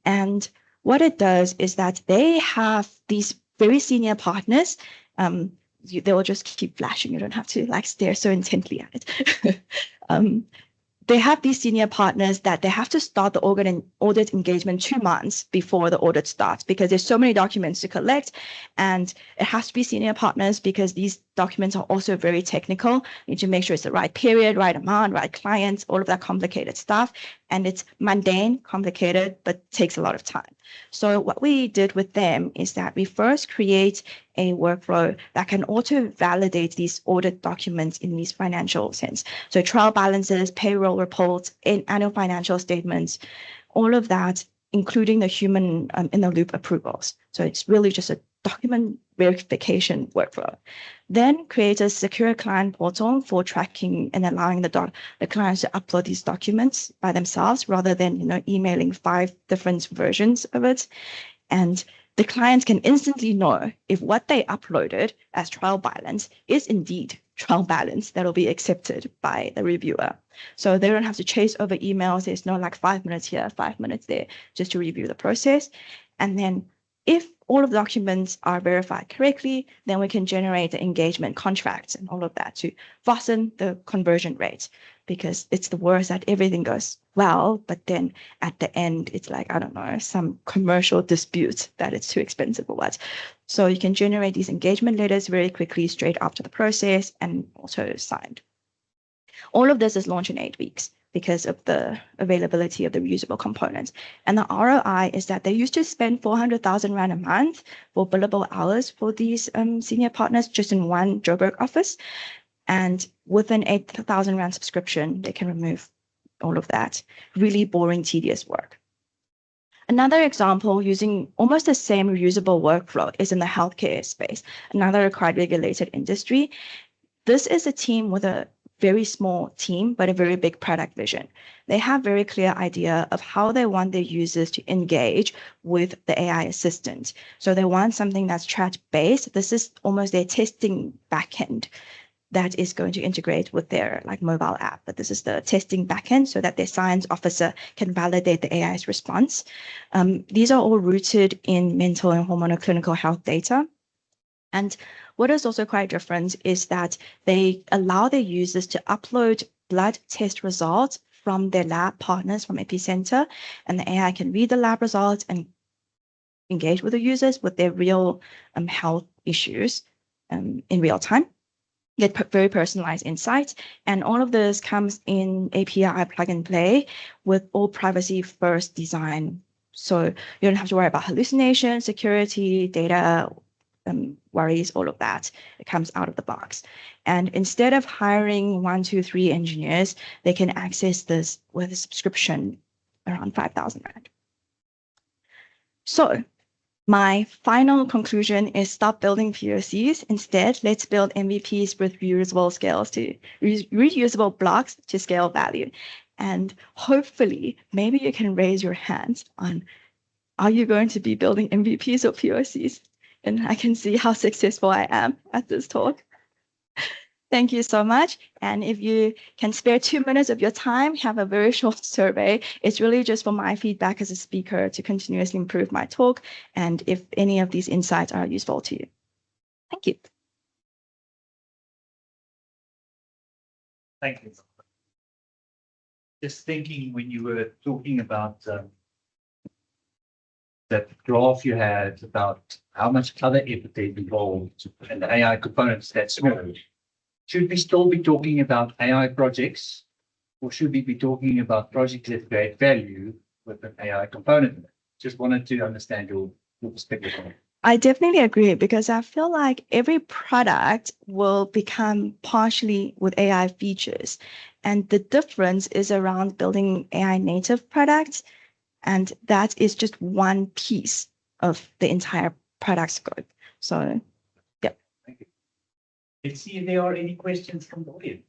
And what it does is that they have these very senior partners. They will just keep flashing. You don't have to like stare so intently at it. They have these senior partners that they have to start the audit engagement 2 months before the audit starts because there's so many documents to collect, and it has to be senior partners because these documents are also very technical. You need to make sure it's the right period, right amount, right clients, all of that complicated stuff. And it's mundane, complicated, but takes a lot of time. So what we did with them is that we first create a workflow that can auto-validate these audit documents in these financial sense. So trial balances, payroll reports, annual financial statements, all of that, including the human in the loop approvals. So it's really just a document verification workflow. Then create a secure client portal for tracking and allowing the clients to upload these documents by themselves rather than emailing 5 different versions of it. And the clients can instantly know if what they uploaded as trial balance is indeed trial balance that will be accepted by the reviewer. So they don't have to chase over emails. There's no like 5 minutes here, 5 minutes there, just to review the process. And then if all of the documents are verified correctly, then we can generate the engagement contracts and all of that to fasten the conversion rate, because it's the worst that everything goes well, but then at the end, it's like, I don't know, some commercial dispute that it's too expensive or what. So you can generate these engagement letters very quickly, straight after the process, and also signed. All of this is launched in 8 weeks because of the availability of the reusable components. And the ROI is that they used to spend 400,000 Rand a month for billable hours for these senior partners just in one Joburg office. And with an 8,000 Rand subscription, they can remove all of that really boring, tedious work. Another example using almost the same reusable workflow is in the healthcare space, another quite regulated industry. This is a team with a very small team, but a very big product vision. They have very clear idea of how they want their users to engage with the AI assistant. So they want something that's chat-based. This is almost their testing backend that is going to integrate with their like mobile app. But this is the testing backend so that their science officer can validate the AI's response. These are all rooted in mental and hormonal clinical health data. And what is also quite different is that they allow their users to upload blood test results from their lab partners from Epicenter, and the AI can read the lab results and engage with the users with their real health issues in real time, get very personalized insights. And all of this comes in API plug and play with all privacy first design. So you don't have to worry about hallucination, security, data, worries, all of that. It comes out of the box. And instead of hiring 1, 2, 3 engineers, they can access this with a subscription around 5,000 Rand. So my final conclusion is stop building POCs. Instead, let's build MVPs with reusable scales to reusable blocks to scale value. And hopefully, maybe you can raise your hands on, are you going to be building MVPs or POCs? And I can see how successful I am at this talk. Thank you so much. And if you can spare 2 minutes of your time, have a very short survey. It's really just for my feedback as a speaker to continuously improve my talk and if any of these insights are useful to you. Thank you. Thank you. Just thinking when you were talking about that graph you had about how much other effort is involved and the AI components that small. Should we still be talking about AI projects, or should we be talking about projects that create value with an AI component? Just wanted to understand your perspective on it. I definitely agree because I feel like every product will become partially with AI features. And the difference is around building AI native products. And that is just one piece of the entire product scope. So, yeah. Thank you. Let's see if there are any questions from the audience.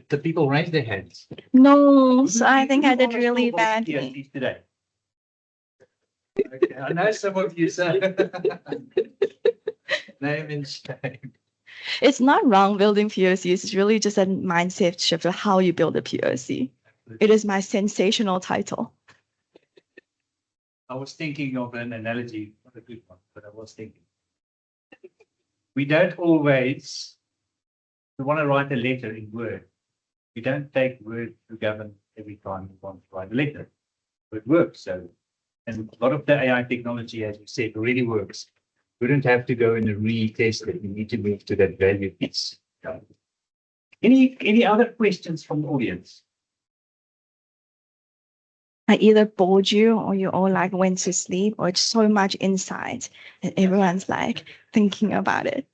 The people raise their hands. No, so I think I did really badly. Today. Okay, I know some of you say name and shame. It's not wrong building POCs. It's really just a mindset shift of how you build a POC. It is my sensational title. I was thinking of an analogy, not a good one, but I was thinking. We don't always, we want to write a letter in Word. We don't take Word to govern every time we want to write a letter. It works. So, and a lot of the AI technology, as you said, really works. We don't have to go and retest it. We need to move to that value piece. Any other questions from the audience? I either bored you or you all like went to sleep or it's so much insight and everyone's like thinking about it.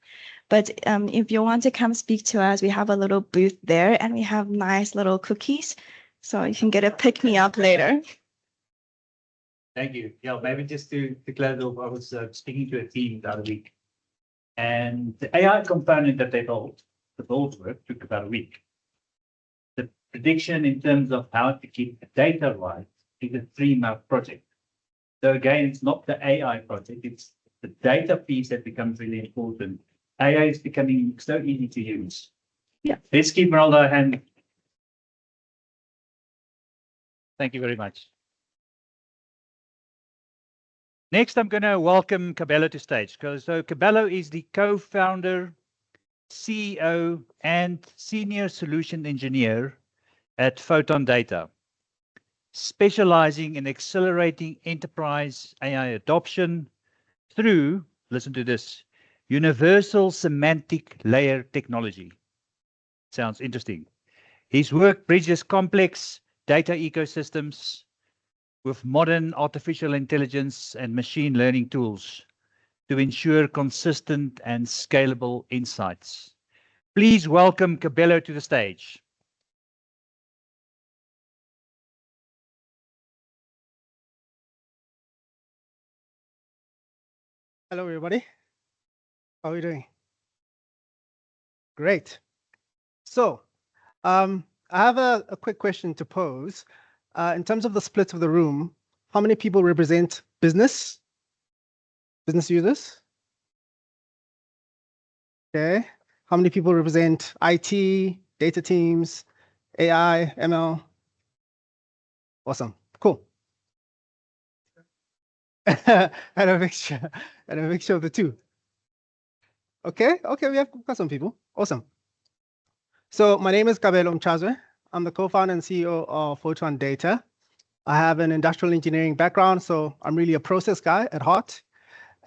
But if you want to come speak to us, we have a little booth there and we have nice little cookies. So you can get a pick me up later. Thank you. Yeah, maybe just to close off, I was speaking to a team the other week, and the AI component that they built, the build work took about a week. The prediction in terms of how to keep the data right is a 3-month project. So again, it's not the AI project, it's the data piece that becomes really important. AI is becoming so easy to use. Yeah. Let's give Meralda a hand. Thank you very much. Next, I'm going to welcome Cabello to stage. So Cabello is the co-founder, CEO, and senior solution engineer at Photon Data, specializing in accelerating enterprise AI adoption through, listen to this, universal semantic layer technology. Sounds interesting. His work bridges complex data ecosystems with modern artificial intelligence and machine learning tools to ensure consistent and scalable insights. Please welcome Cabello to the stage. Hello, everybody. How are you doing? Great. So I have a quick question to pose. In terms of the split of the room, how many people represent business users? Okay. How many people represent IT, data teams, AI, ML? Awesome. Cool. And a mixture of the two. Okay, we have got some people. Awesome. So my name is Kabelo Mchazwe. I'm the co-founder and CEO of Photon Data. I have an industrial engineering background, so I'm really a process guy at heart,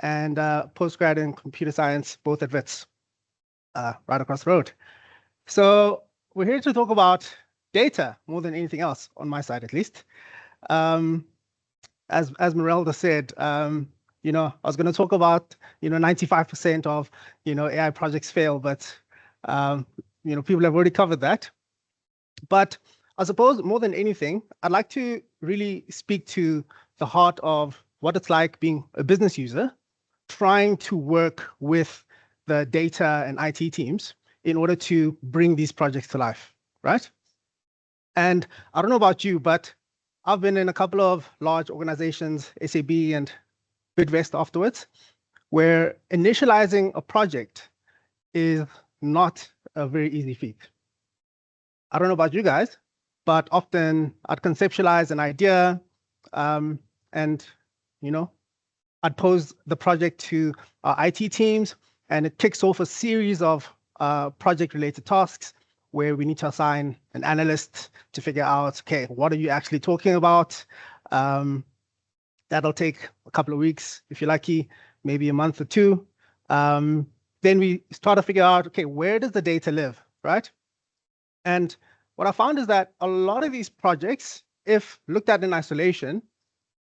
and postgrad in computer science, both at Wits, right across the road. So we're here to talk about data more than anything else, on my side at least. As Meralda said, I was going to talk about 95% of AI projects fail, but people have already covered that. But I suppose more than anything, I'd like to really speak to the heart of what it's like being a business user, trying to work with the data and IT teams in order to bring these projects to life, right? And I don't know about you, but I've been in a couple of large organizations, SAB and Bidvest afterwards, where initializing a project is not a very easy feat. I don't know about you guys, but often I'd conceptualize an idea, and I'd pose the project to our IT teams, and it kicks off a series of project-related tasks where we need to assign an analyst to figure out, okay, what are you actually talking about? That'll take a couple of weeks, if you're lucky, maybe a month or two. Then we start to figure out, okay, where does the data live, right? And what I found is that a lot of these projects, if looked at in isolation,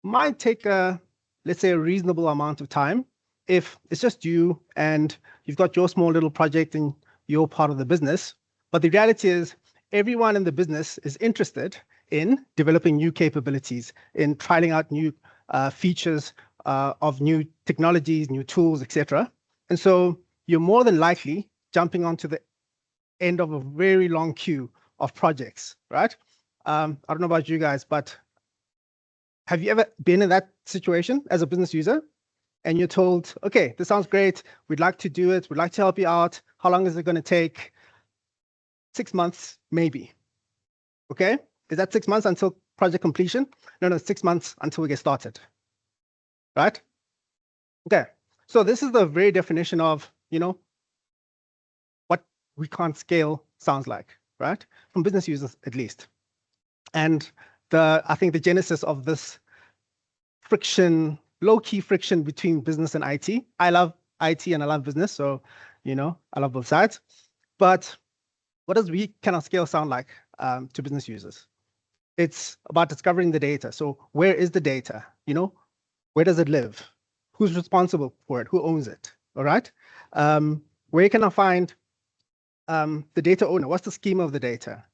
might take let's say a reasonable amount of time if it's just you and you've got your small little project and you're part of the business. But the reality is everyone in the business is interested in developing new capabilities, in trialing out new features of new technologies, new tools, etc. And so you're more than likely jumping onto the end of a very long queue of projects, right? I don't know about you guys, but have you ever been in that situation as a business user and you're told, okay, this sounds great. We'd like to do it. We'd like to help you out. How long is it going to take? 6 months, maybe. Okay. Is that 6 months until project completion? No, 6 months until we get started. Right? Okay. So this is the very definition of, what we can't scale sounds like, right? From business users, at least. And I think the genesis of this friction, low-key friction between business and IT. I love IT and I love business, so I love both sides. But what does we cannot scale sound like to business users? It's about discovering the data. So where is the data? Where does it live? Who's responsible for it? Who owns it? All right. Where can I find the data owner? What's the schema of the data?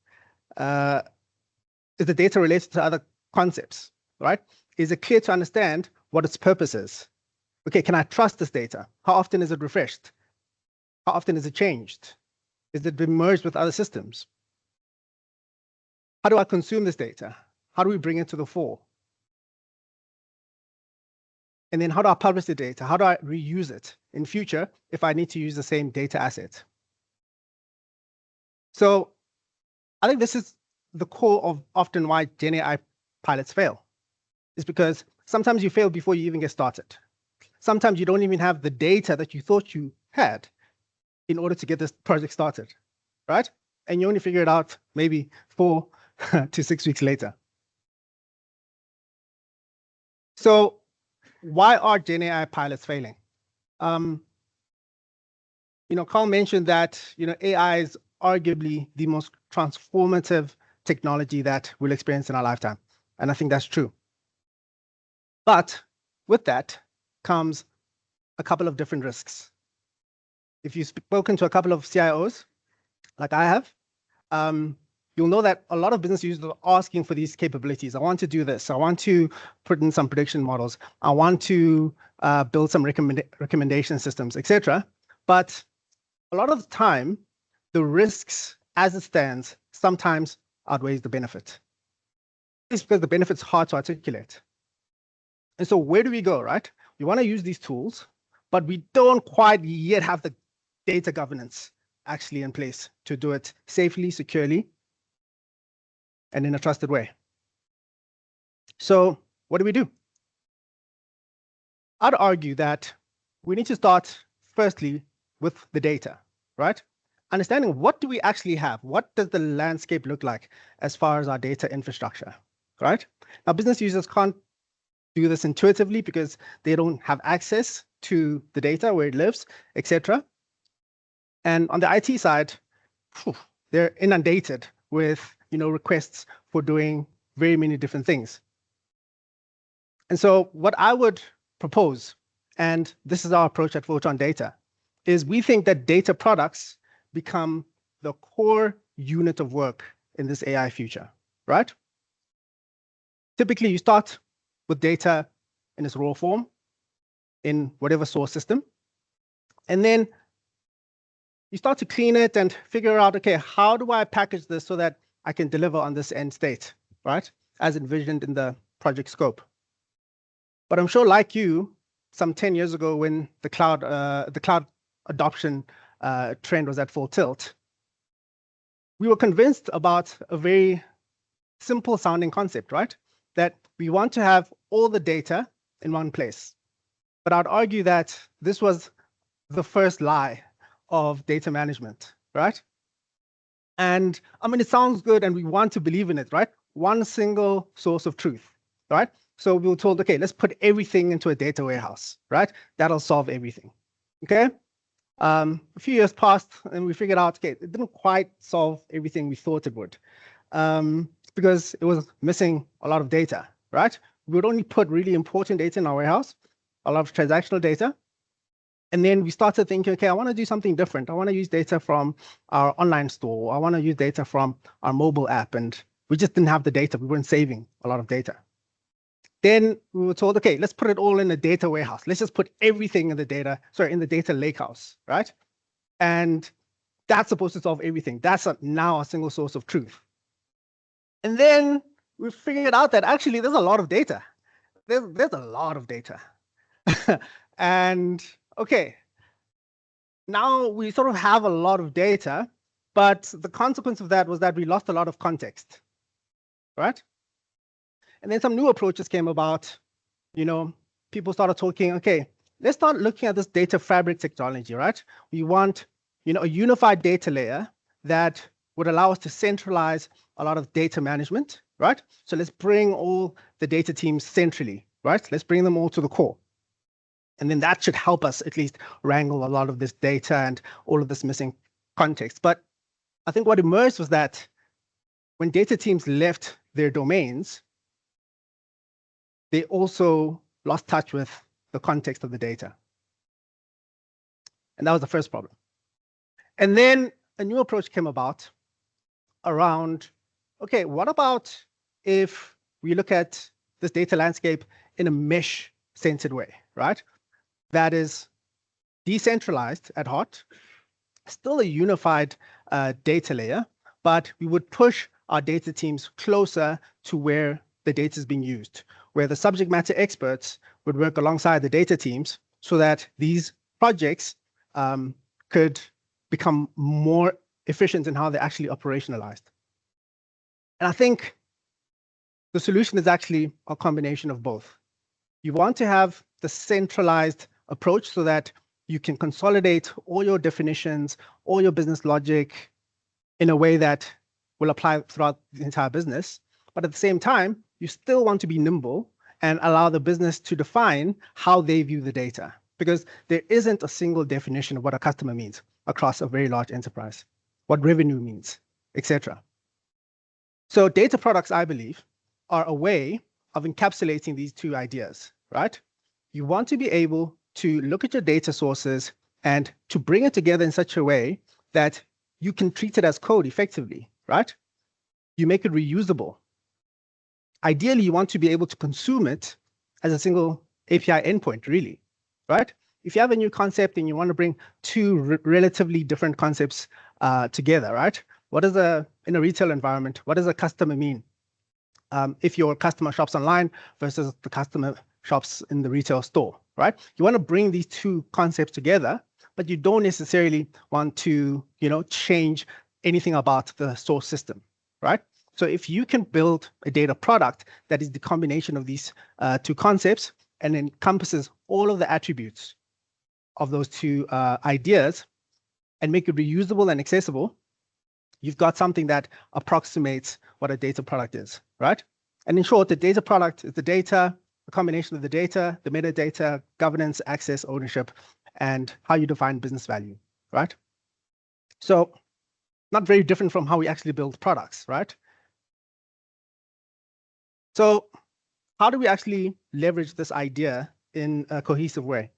Is the data related to other concepts, right? Is it clear to understand what its purpose is? Okay, can I trust this data? How often is it refreshed? How often is it changed? Is it been merged with other systems? How do I consume this data? How do we bring it to the fore? And then how do I publish the data? How do I reuse it in future if I need to use the same data asset? So I think this is the core of often why GenAI pilots fail. Is because sometimes you fail before you even get started. Sometimes you don't even have the data that you thought you had in order to get this project started, right? And you only figure it out maybe 4 to 6 weeks later. So why are GenAI pilots failing? Carl mentioned that AI is arguably the most transformative technology that we'll experience in our lifetime. And I think that's true. But with that comes a couple of different risks. If you've spoken to a couple of CIOs, like I have, you'll know that a lot of business users are asking for these capabilities. I want to do this. I want to put in some prediction models. I want to build some recommendation systems, etc. But a lot of the time, the risks as it stands sometimes outweighs the benefit. It's because the benefit's hard to articulate. And so where do we go, right? We want to use these tools, but we don't quite yet have the data governance actually in place to do it safely, securely, and in a trusted way. So what do? I'd argue that we need to start firstly with the data, right? Understanding what do we actually have? What does the landscape look like as far as our data infrastructure, right? Now, business users can't do this intuitively because they don't have access to the data, where it lives, etc. And on the IT side, they're inundated with requests for doing very many different things. And so what I would propose, and this is our approach at Photon Data, is we think that data products become the core unit of work in this AI future, right? Typically, you start with data in its raw form, in whatever source system, and then you start to clean it and figure out, okay, how do I package this so that I can deliver on this end state, right? As envisioned in the project scope. But I'm sure, like you, some 10 years ago when the cloud adoption trend was at full tilt, we were convinced about a very simple sounding concept, right? That we want to have all the data in one place. But I'd argue that this was the first lie of data management, right? And I mean, it sounds good and we want to believe in it, right? One single source of truth, right? So we were told, okay, let's put everything into a data warehouse, right? That'll solve everything, okay? A few years passed and we figured out, okay, it didn't quite solve everything we thought it would, because it was missing a lot of data, right? We would only put really important data in our warehouse, a lot of transactional data. And then we started thinking, okay, I want to do something different. I want to use data from our online store. I want to use data from our mobile app. And we just didn't have the data. We weren't saving a lot of data. Then we were told, okay, let's put it all in a data warehouse. Let's just put everything in the data, in the data lakehouse, right? And that's supposed to solve everything. That's now a single source of truth. And then we figured out that actually there's a lot of data. There's a lot of data. And okay, now we sort of have a lot of data, but the consequence of that was that we lost a lot of context, right? And then some new approaches came about. You know, people started talking, okay, let's start looking at this data fabric technology, right? We want, you know, a unified data layer that would allow us to centralize a lot of data management, right? So let's bring all the data teams centrally, right? Let's bring them all to the core. And then that should help us at least wrangle a lot of this data and all of this missing context. But I think what emerged was that when data teams left their domains, they also lost touch with the context of the data. And that was the first problem. And then a new approach came about around, okay, what about if we look at this data landscape in a mesh-centered way, right? That is decentralized at heart, still a unified data layer, but we would push our data teams closer to where the data is being used, where the subject matter experts would work alongside the data teams so that these projects could become more efficient in how they're actually operationalized. And I think the solution is actually a combination of both. You want to have the centralized approach so that you can consolidate all your definitions, all your business logic in a way that will apply throughout the entire business. But at the same time, you still want to be nimble and allow the business to define how they view the data, because there isn't a single definition of what a customer means across a very large enterprise, what revenue means, etc. So data products, I believe, are a way of encapsulating these two ideas, right? You want to be able to look at your data sources and to bring it together in such a way that you can treat it as code effectively, right? You make it reusable. Ideally, you want to be able to consume it as a single API endpoint, really, right? If you have a new concept and you want to bring two relatively different concepts together, right? What is in a retail environment, what does a customer mean? If your customer shops online versus the customer shops in the retail store, right? You want to bring these two concepts together, but you don't necessarily want to, change anything about the source system, right? So if you can build a data product that is the combination of these two concepts and encompasses all of the attributes of those two ideas and make it reusable and accessible, you've got something that approximates what a data product is, right? And in short, the data product is the data, a combination of the data, the metadata, governance, access, ownership, and how you define business value, right? So not very different from how we actually build products, right? So how do we actually leverage this idea in a cohesive way?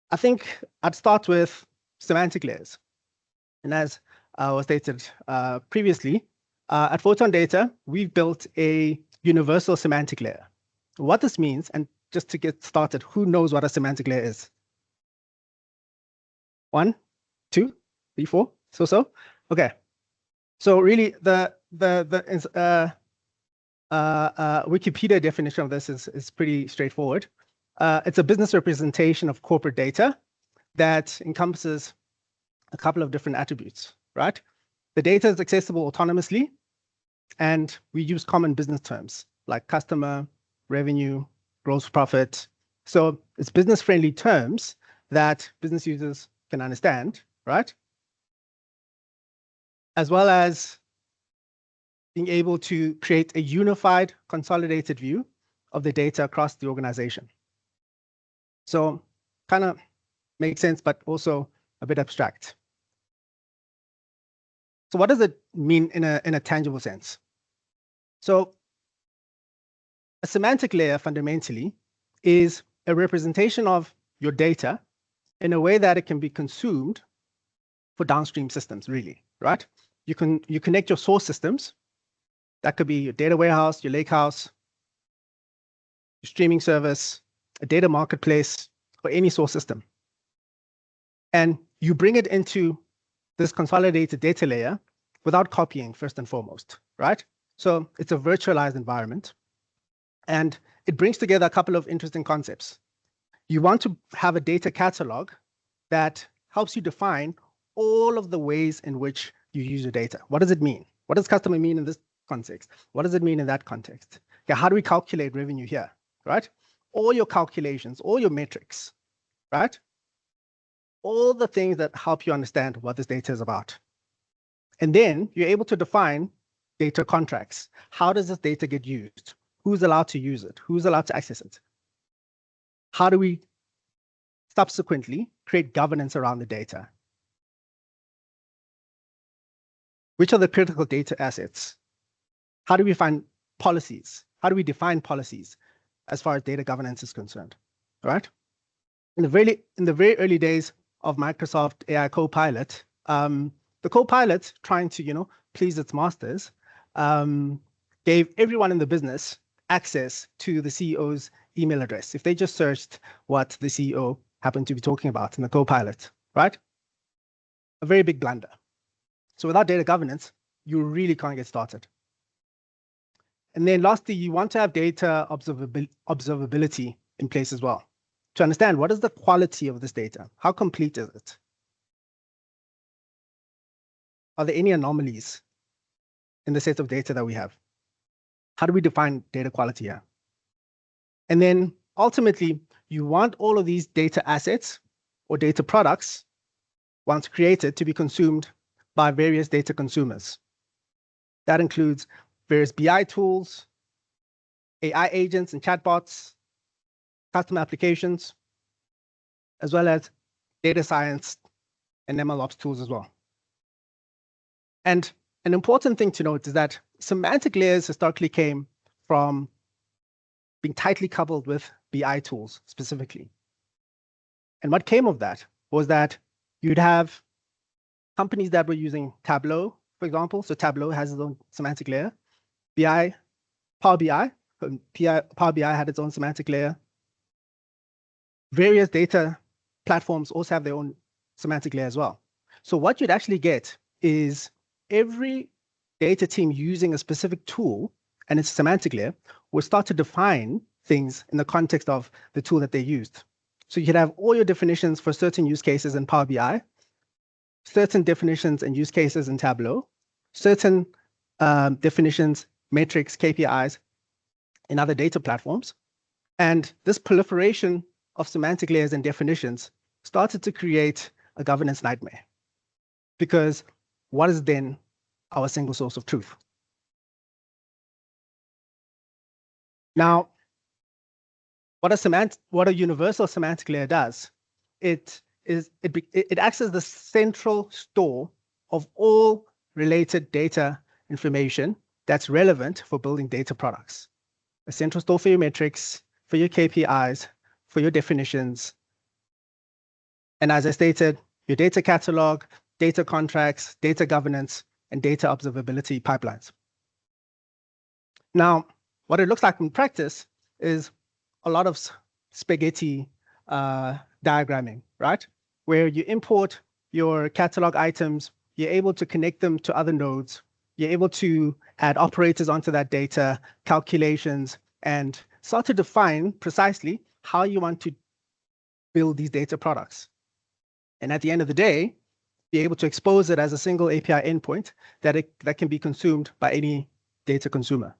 I think I'd start with semantic layers. And as was stated previously, at Photon Data, we've built a universal semantic layer. What this means, and just to get started, who knows what a semantic layer is? 1, 2, 3, 4, so. Okay. So really, the Wikipedia definition of this is pretty straightforward. It's a business representation of corporate data that encompasses a couple of different attributes, right? The data is accessible autonomously, and we use common business terms like customer, revenue, gross profit. So it's business-friendly terms that business users can understand, right? As well as being able to create a unified, consolidated view of the data across the organization. So kind of makes sense, but also a bit abstract. So what does it mean in a tangible sense? So a semantic layer fundamentally is a representation of your data in a way that it can be consumed for downstream systems, really, right? You connect your source systems. That could be your data warehouse, your lakehouse, your streaming service, a data marketplace, or any source system. And you bring it into this consolidated data layer without copying, first and foremost, right? So it's a virtualized environment. And it brings together a couple of interesting concepts. You want to have a data catalog that helps you define all of the ways in which you use your data. What does it mean? What does customer mean in this context? What does it mean in that context? Okay, how do we calculate revenue here, right? All your calculations, all your metrics, right? All the things that help you understand what this data is about. And then you're able to define data contracts. How does this data get used? Who's allowed to use it? Who's allowed to access it? How do we subsequently create governance around the data? Which are the critical data assets? How do we find policies? How do we define policies as far as data governance is concerned? All right. In the very early days of Microsoft AI Copilot, the Copilot, trying to please its masters, gave everyone in the business access to the CEO's email address if they just searched what the CEO happened to be talking about in the Copilot, right? A very big blunder. So without data governance, you really can't get started. And then lastly, you want to have data observability in place as well to understand what is the quality of this data? How complete is it? Are there any anomalies in the set of data that we have? How do we define data quality here? And then ultimately, you want all of these data assets or data products, once created, to be consumed by various data consumers. That includes various BI tools, AI agents and chatbots, custom applications, as well as data science and MLOps tools as well. And an important thing to note is that semantic layers historically came from being tightly coupled with BI tools specifically. And what came of that was that you'd have companies that were using Tableau, for example. So Tableau has its own semantic layer. Power BI had its own semantic layer. Various data platforms also have their own semantic layer as well. So what you'd actually get is every data team using a specific tool and its semantic layer will start to define things in the context of the tool that they used. So you could have all your definitions for certain use cases in Power BI, certain definitions and use cases in Tableau, certain definitions, metrics, KPIs in other data platforms. And this proliferation of semantic layers and definitions started to create a governance nightmare. Because what is then our single source of truth? Now, what a universal semantic layer does, it acts as the central store of all related data information that's relevant for building data products. A central store for your metrics, for your KPIs, for your definitions. And as I stated, your data catalog, data contracts, data governance, and data observability pipelines. Now, what it looks like in practice is a lot of spaghetti diagramming, right? Where you import your catalog items, you're able to connect them to other nodes, you're able to add operators onto that data, calculations, and start to define precisely how you want to build these data products. And at the end of the day, be able to expose it as a single API endpoint that can be consumed by any data consumer.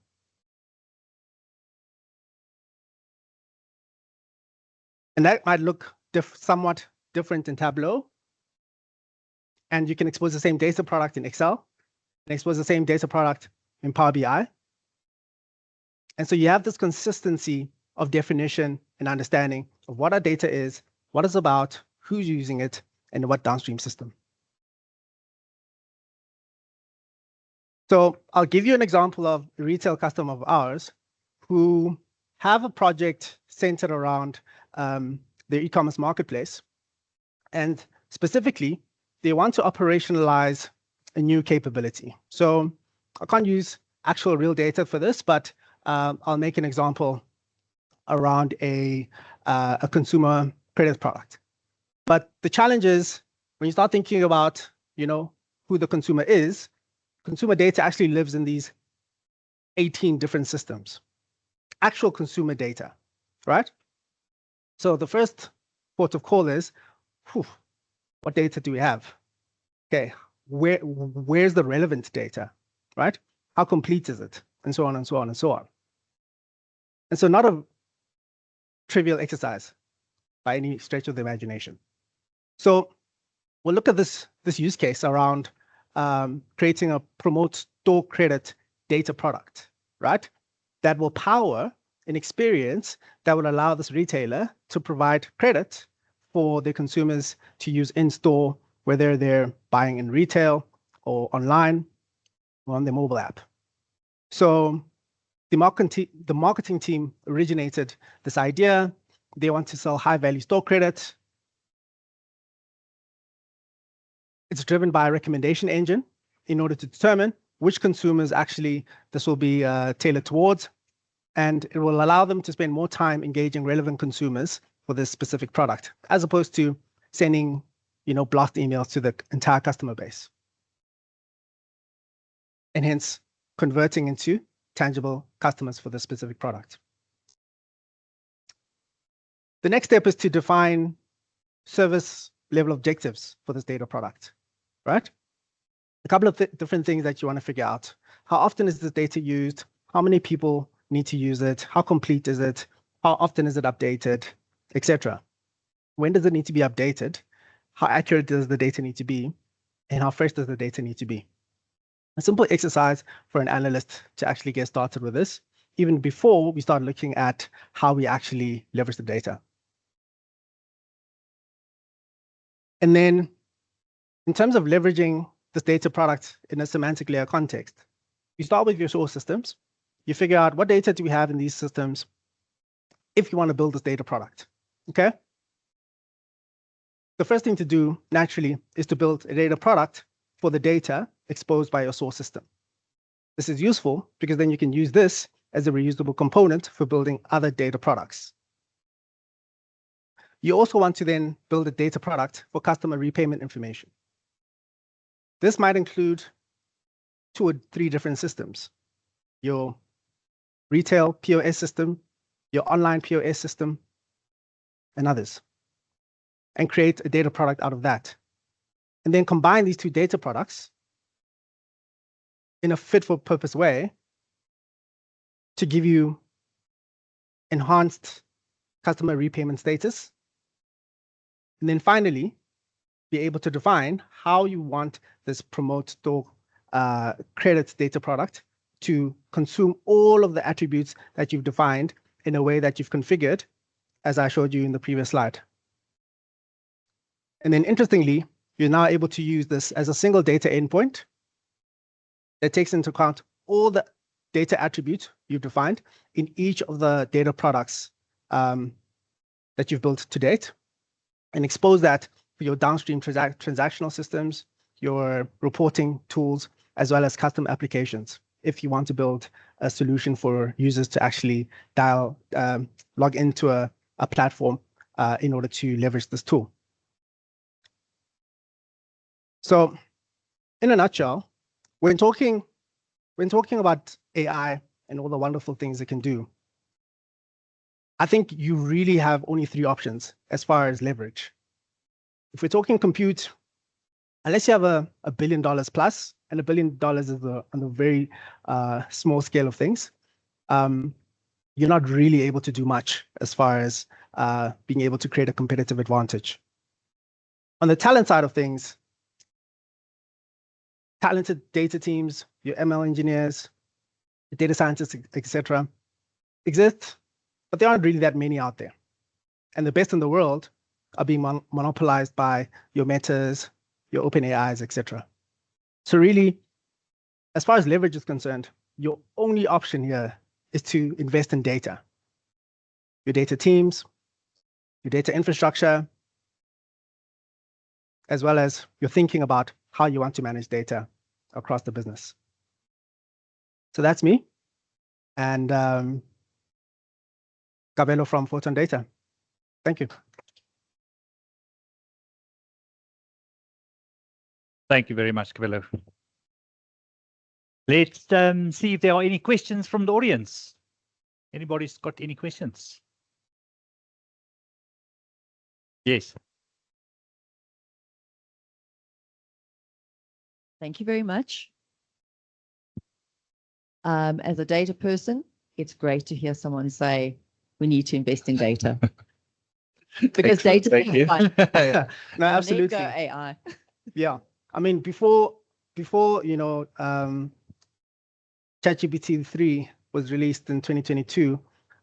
And that might look somewhat different in Tableau. And you can expose the same data product in Excel and expose the same data product in Power BI. And so you have this consistency of definition and understanding of what our data is, what it's about, who's using it, and what downstream system. So I'll give you an example of a retail customer of ours who have a project centered around their e-commerce marketplace. And specifically, they want to operationalize a new capability. So I can't use actual real data for this, but I'll make an example around a consumer credit product. But the challenge is when you start thinking about, who the consumer is, consumer data actually lives in these 18 different systems, actual consumer data, right? So the first port of call is, what data do we have? Okay, where's the relevant data, right? How complete is it? And so on and so on and so on. And so not a trivial exercise by any stretch of the imagination. So we'll look at this use case around creating a promote store credit data product, right? That will power an experience that will allow this retailer to provide credit for their consumers to use in-store, whether they're buying in retail or online or on their mobile app. So the marketing team originated this idea. They want to sell high-value store credit. It's driven by a recommendation engine in order to determine which consumers actually this will be tailored towards. And it will allow them to spend more time engaging relevant consumers for this specific product, as opposed to sending, blast emails to the entire customer base. And hence converting into tangible customers for this specific product. The next step is to define service level objectives for this data product, right? A couple of different things that you want to figure out. How often is this data used? How many people need to use it? How complete is it? How often is it updated, etc.? When does it need to be updated? How accurate does the data need to be? And how fresh does the data need to be? A simple exercise for an analyst to actually get started with this, even before we start looking at how we actually leverage the data. And then in terms of leveraging this data product in a semantic layer context, you start with your source systems. You figure out what data do we have in these systems if you want to build this data product, okay? The first thing to do naturally is to build a data product for the data exposed by your source system. This is useful because then you can use this as a reusable component for building other data products. You also want to then build a data product for customer repayment information. This might include 2 or 3 different systems: your retail POS system, your online POS system, and others, and create a data product out of that. And then combine these 2 data products in a fit-for-purpose way to give you enhanced customer repayment status. And then finally, be able to define how you want this promote store credit data product to consume all of the attributes that you've defined in a way that you've configured, as I showed you in the previous slide. And then interestingly, you're now able to use this as a single data endpoint that takes into account all the data attributes you've defined in each of the data products that you've built to date, and expose that for your downstream transactional systems, your reporting tools, as well as custom applications, if you want to build a solution for users to actually log into a platform in order to leverage this tool. So in a nutshell, when talking about AI and all the wonderful things it can do, I think you really have only three options as far as leverage. If we're talking compute, unless you have $1 billion plus, and $1 billion is on a very small scale of things, you're not really able to do much as far as being able to create a competitive advantage. On the talent side of things, talented data teams, your ML engineers, data scientists, etc., exist, but there aren't really that many out there. And the best in the world are being monopolized by your Metas, your OpenAIs, etc. So really, as far as leverage is concerned, your only option here is to invest in data. Your data teams, your data infrastructure, as well as you're thinking about how you want to manage data across the business. So that's me. And Gabelo from Photon Data. Thank you. Thank you very much, Gabelo. Let's see if there are any questions from the audience. Anybody's got any questions? Yes. Thank you very much. As a data person, it's great to hear someone say, we need to invest in data. Because data is fun. No, absolutely. Go AI. Yeah. I mean, before ChatGPT 3 was released in 2022,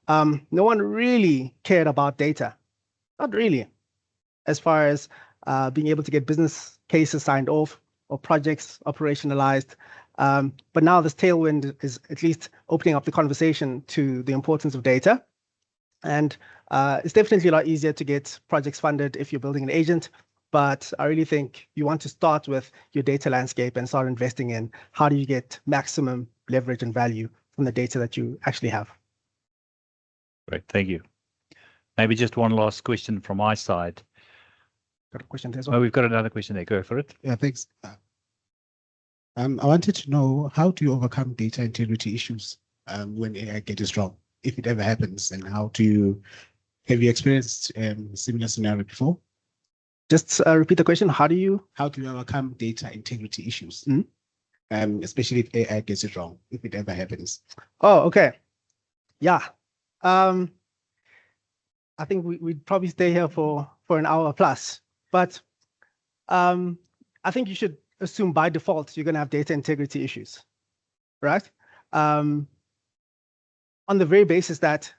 no one really cared about data. Not really, as far as being able to get business cases signed off or projects operationalized. But now this tailwind is at least opening up the conversation to the importance of data. And it's definitely a lot easier to get projects funded if you're building an agent. But I really think you want to start with your data landscape and start investing in how do you get maximum leverage and value from the data that you actually have. Great, thank you. Maybe just one last question from my side. Got a question there as well. Oh, we've got another question there. Go for it. Yeah, thanks. I wanted to know, how do you overcome data integrity issues when AI gets wrong, if it ever happens, and have you experienced a similar scenario before? Just repeat the question. How do you overcome data integrity issues, especially if AI gets it wrong, if it ever happens? Oh, okay. Yeah. I think we'd probably stay here for an hour plus. But I think you should assume by default you're going to have data integrity issues, right? On the very basis that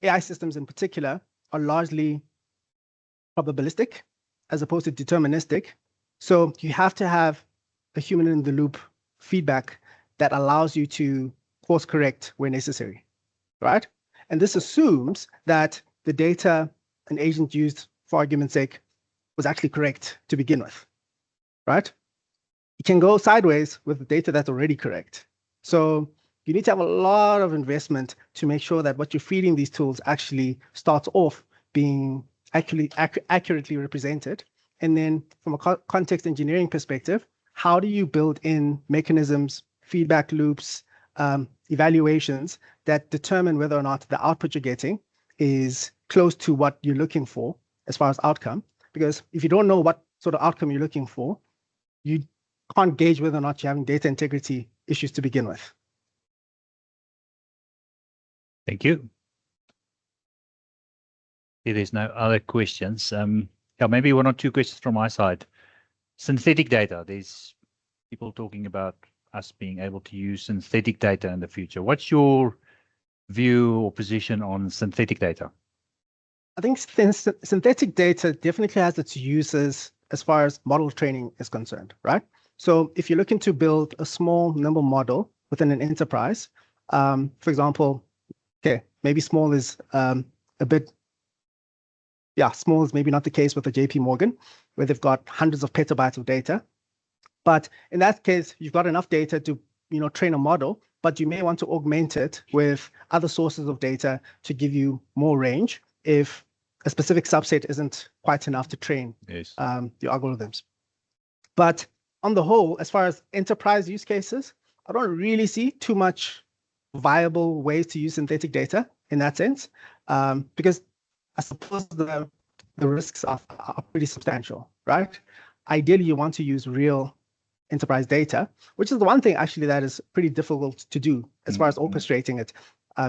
AI systems in particular are largely probabilistic as opposed to deterministic. So you have to have a human in the loop feedback that allows you to course correct where necessary, right? And this assumes that the data an agent used, for argument's sake, was actually correct to begin with, right? You can go sideways with the data that's already correct. So you need to have a lot of investment to make sure that what you're feeding these tools actually starts off being accurately represented. And then from a context engineering perspective, how do you build in mechanisms, feedback loops, evaluations that determine whether or not the output you're getting is close to what you're looking for as far as outcome? Because if you don't know what sort of outcome you're looking for, you can't gauge whether or not you're having data integrity issues to begin with. Thank you. If there's no other questions, yeah, maybe one or two questions from my side. Synthetic data, there's people talking about us being able to use synthetic data in the future. What's your view or position on synthetic data? I think synthetic data definitely has its uses as far as model training is concerned, right? So if you're looking to build a small, nimble model within an enterprise, for example, okay, maybe small is a bit, yeah, small is maybe not the case with the JP Morgan, where they've got hundreds of petabytes of data. But in that case, you've got enough data to, train a model, but you may want to augment it with other sources of data to give you more range if a specific subset isn't quite enough to train your algorithms. But on the whole, as far as enterprise use cases, I don't really see too much viable ways to use synthetic data in that sense. because I suppose the risks are pretty substantial, right? Ideally, you want to use real enterprise data, which is the one thing actually that is pretty difficult to do as far as orchestrating it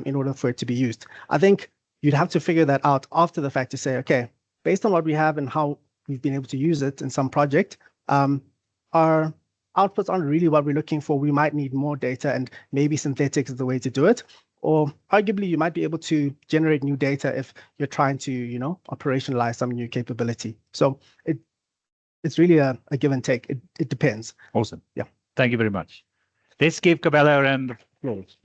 in order for it to be used. I think you'd have to figure that out after the fact to say, okay, based on what we have and how we've been able to use it in some project, our outputs aren't really what we're looking for. We might need more data, and maybe synthetic is the way to do it. Or arguably, you might be able to generate new data if you're trying to, operationalize some new capability. So it's really a give and take. It depends. Awesome. Yeah. Thank you very much. Let's give Cabela a round of applause.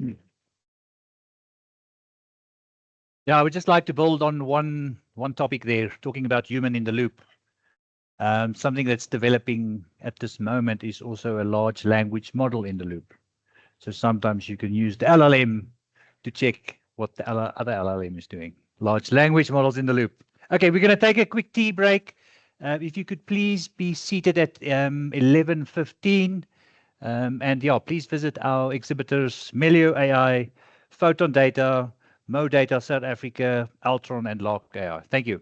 Yeah, I would just like to build on one topic there, talking about human in the loop. Something that's developing at this moment is also a large language model in the loop. So sometimes you can use the LLM to check what the other LLM is doing. Large language models in the loop. Okay, we're going to take a quick tea break. If you could please be seated at 11:15. And yeah, please visit our exhibitors, Melio AI, Photon Data, Mo Data South Africa, Altron, and Lark AI. Thank you.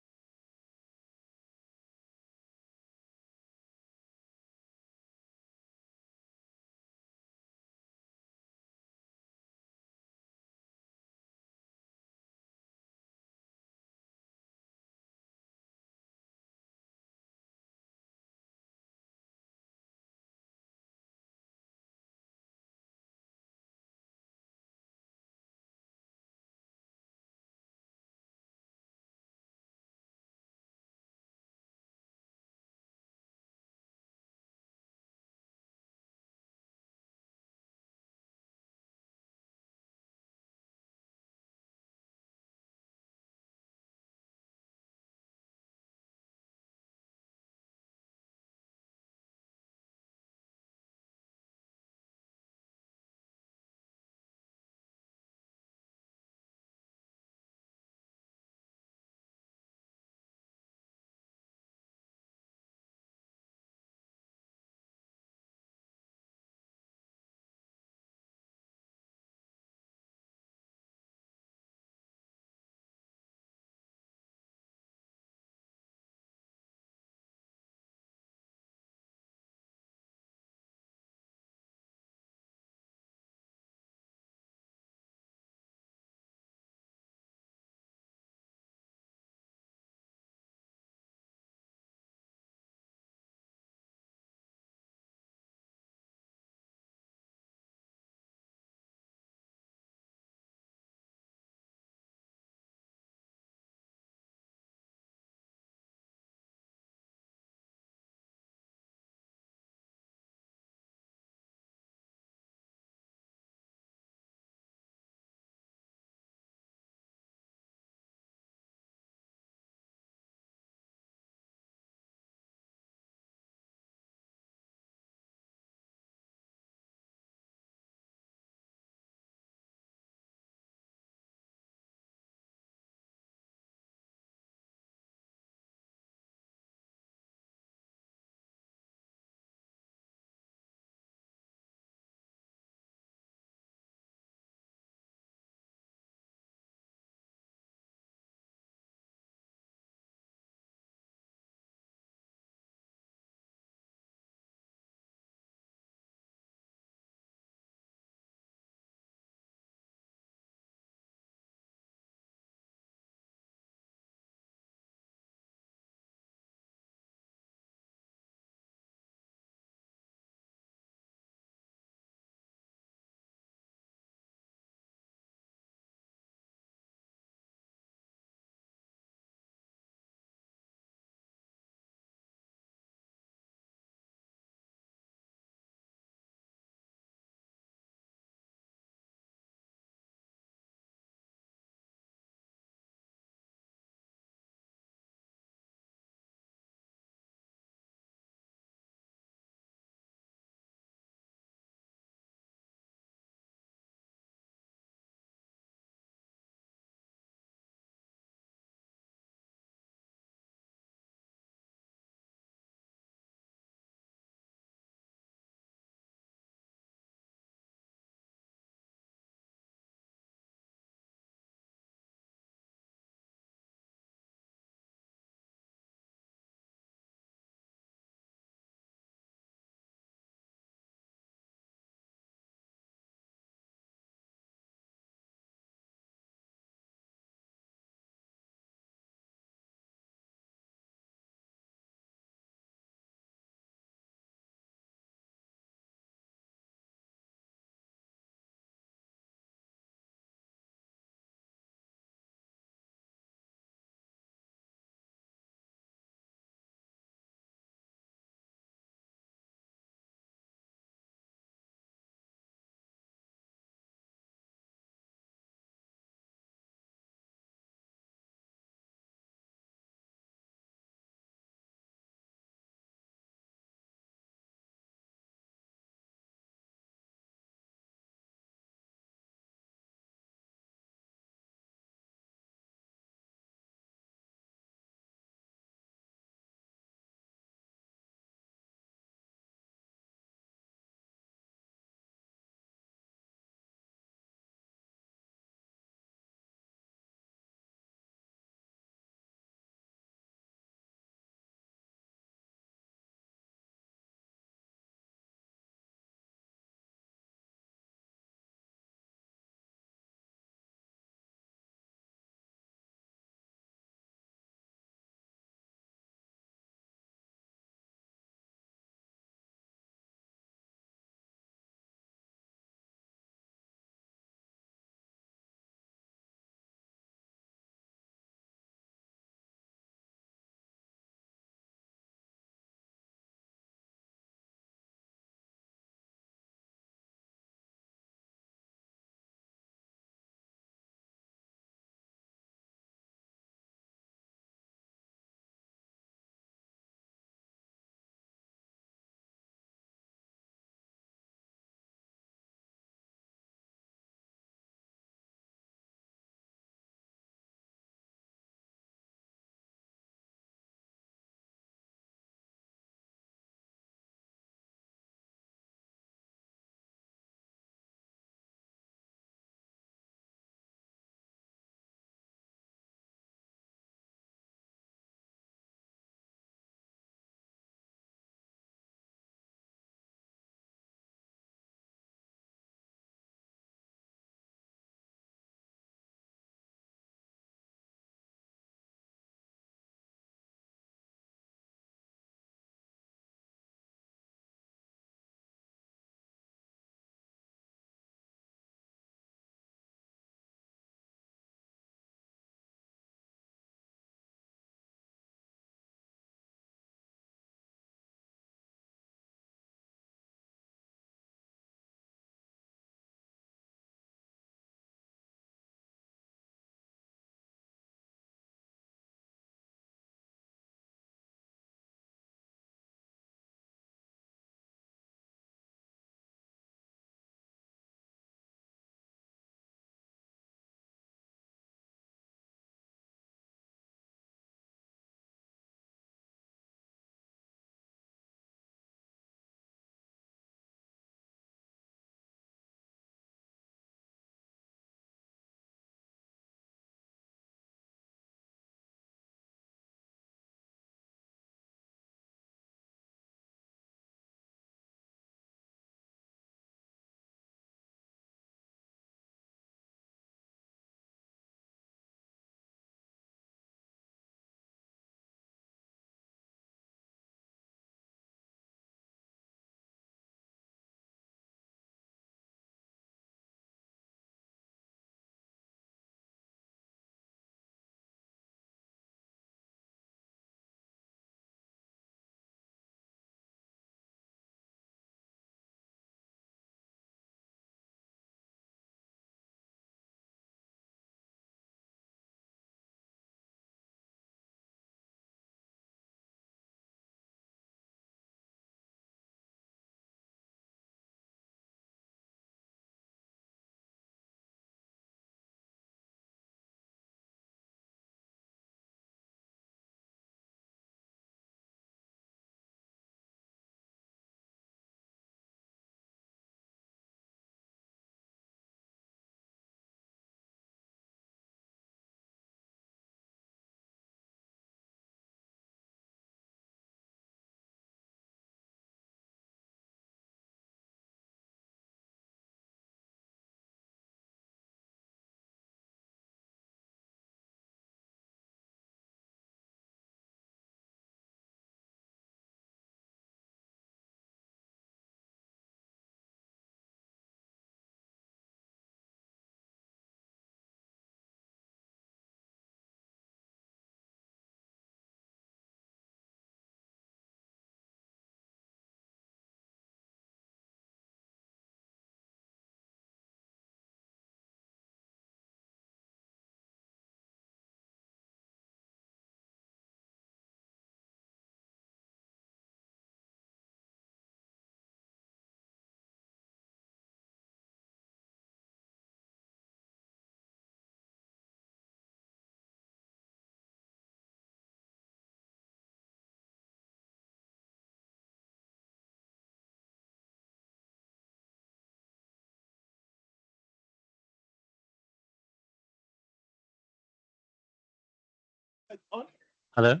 Hello?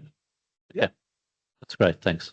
Yeah, that's great. Thanks.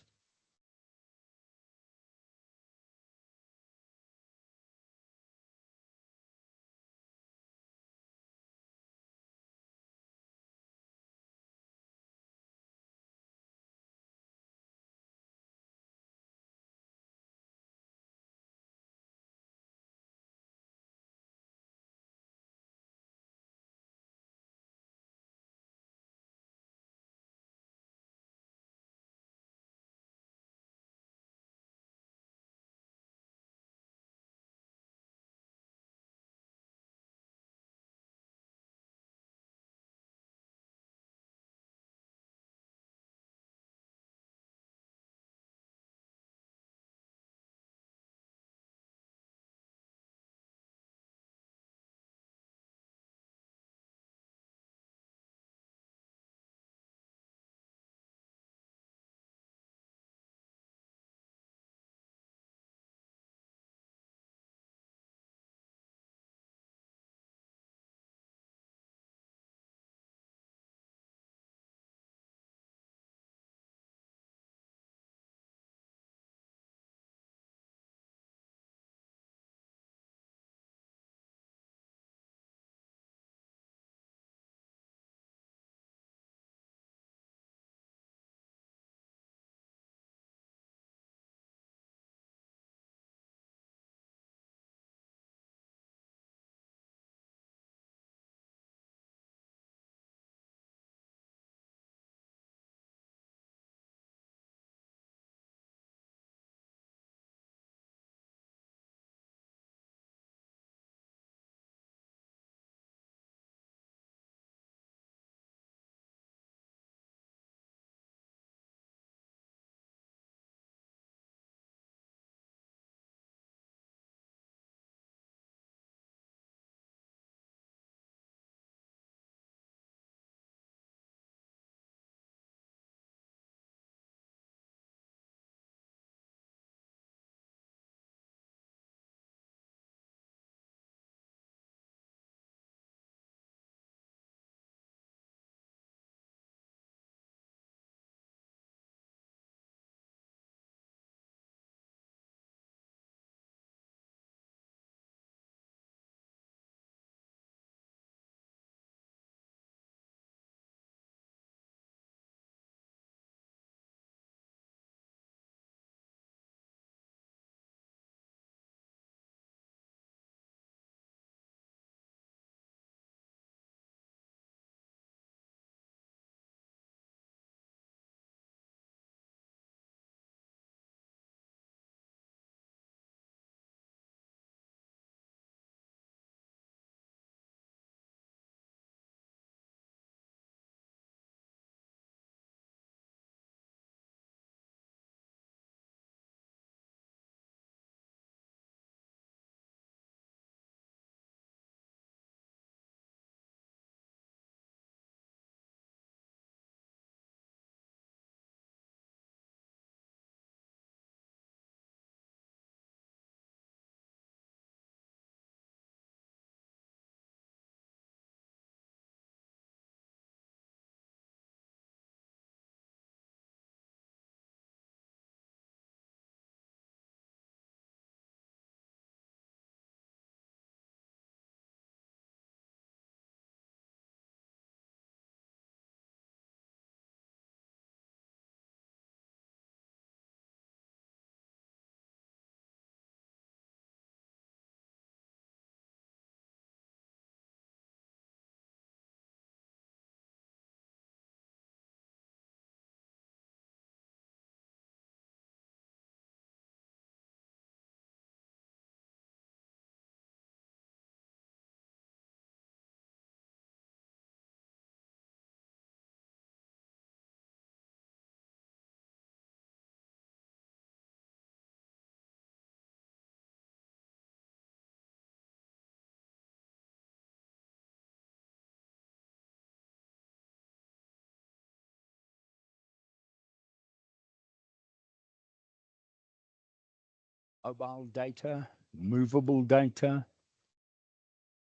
Mobile data, movable data.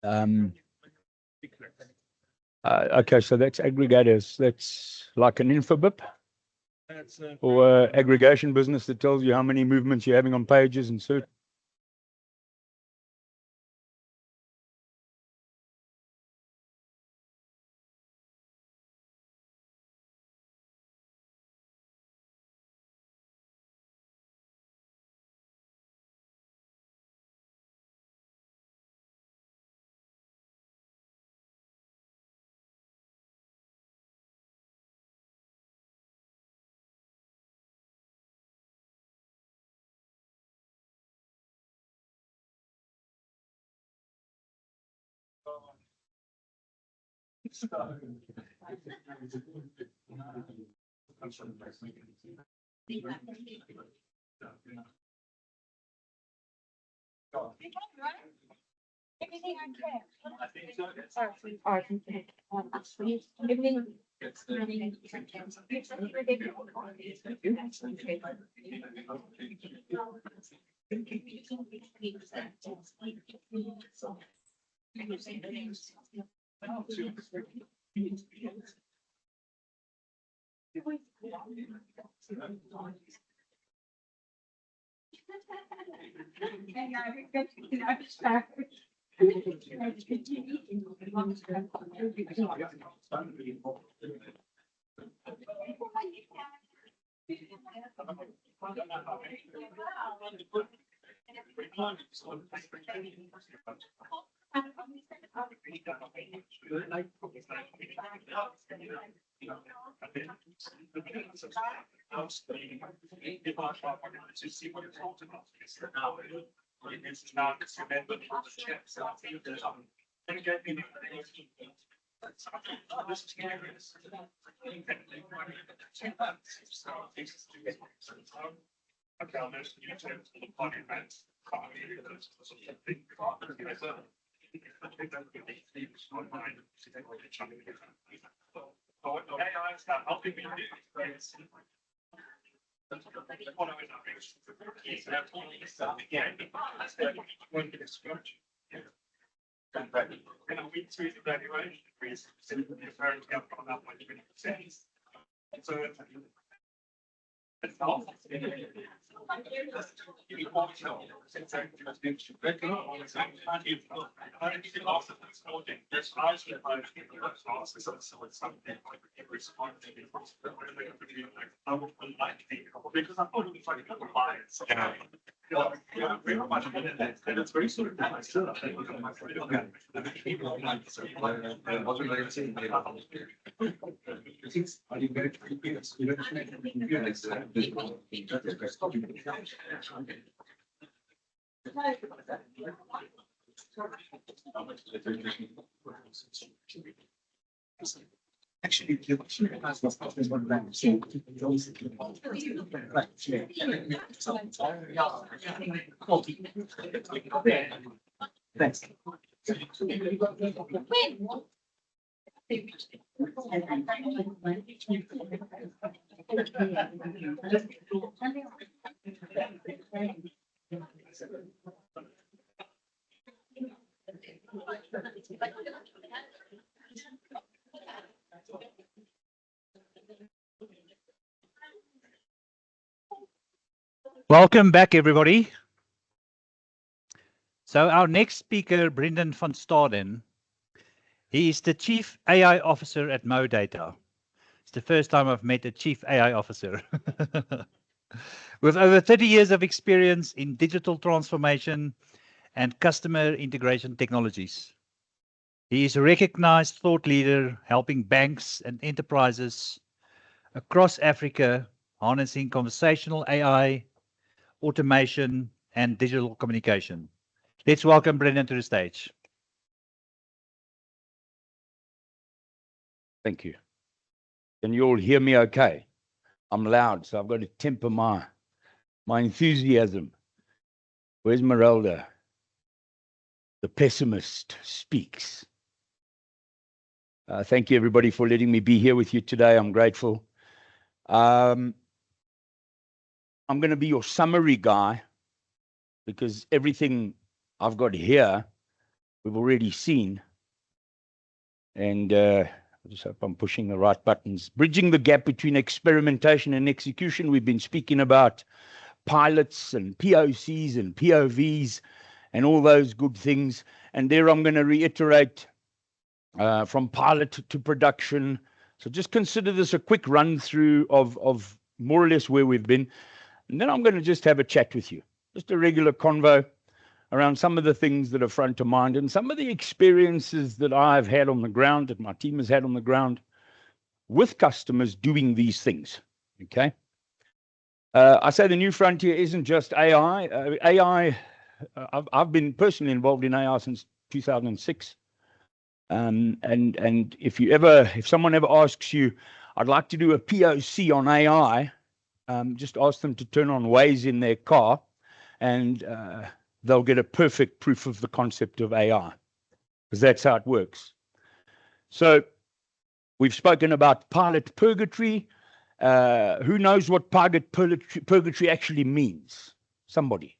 Um, Okay, so that's aggregators. That's like an infobip or aggregation business that tells you how many movements you're having on pages and so. Welcome back, everybody. So our next speaker, Brendan van Staden, he is the Chief AI Officer at MoData. It's the first time I've met a Chief AI Officer. With over 30 years of experience in digital transformation and customer integration technologies. He is a recognized thought leader helping banks and enterprises across Africa harnessing conversational AI, automation, and digital communication. Let's welcome Brendan to the stage. Thank you. Can you all hear me okay? I'm loud, so I've got to temper my enthusiasm. Where's Merelda? The pessimist speaks. Thank you, everybody, for letting me be here with you today. I'm grateful. I'm going to be your summary guy because everything I've got here, we've already seen. And I just hope I'm pushing the right buttons. Bridging the gap between experimentation and execution. We've been speaking about pilots and POCs and POVs and all those good things. And there I'm going to reiterate from pilot to production. So just consider this a quick run through of more or less where we've been. And then I'm going to just have a chat with you, just a regular convo around some of the things that are front of mind and some of the experiences that I've had on the ground, that my team has had on the ground with customers doing these things. Okay. I say the new frontier isn't just AI. I've been personally involved in AI since 2006. And if someone ever asks you, I'd like to do a POC on AI, just ask them to turn on Waze in their car, and they'll get a perfect proof of the concept of AI, because that's how it works. So we've spoken about pilot purgatory. Who knows what pilot purgatory actually means? Somebody.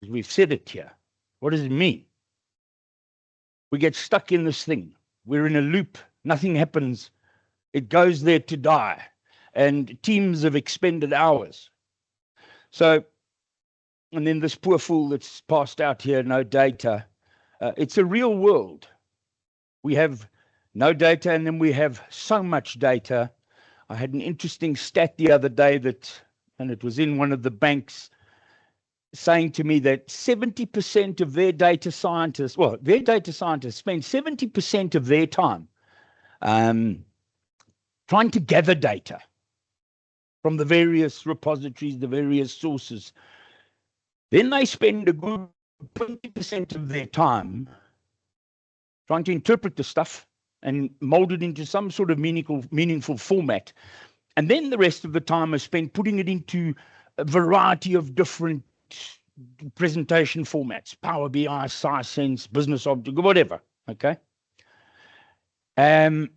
We've said it here. What does it mean? We get stuck in this thing. We're in a loop. Nothing happens. It goes there to die. And teams have expended hours. So, and then this poor fool that's passed out here, no data. It's a real world. We have no data, and then we have so much data. I had an interesting stat the other day and it was in one of the banks, saying to me that 70% of their data scientists spend 70% of their time trying to gather data from the various repositories, the various sources. Then they spend a good 20% of their time trying to interpret the stuff and mold it into some sort of meaningful format. And then the rest of the time is spent putting it into a variety of different presentation formats, Power BI, Sisense, Business Object, whatever, okay? And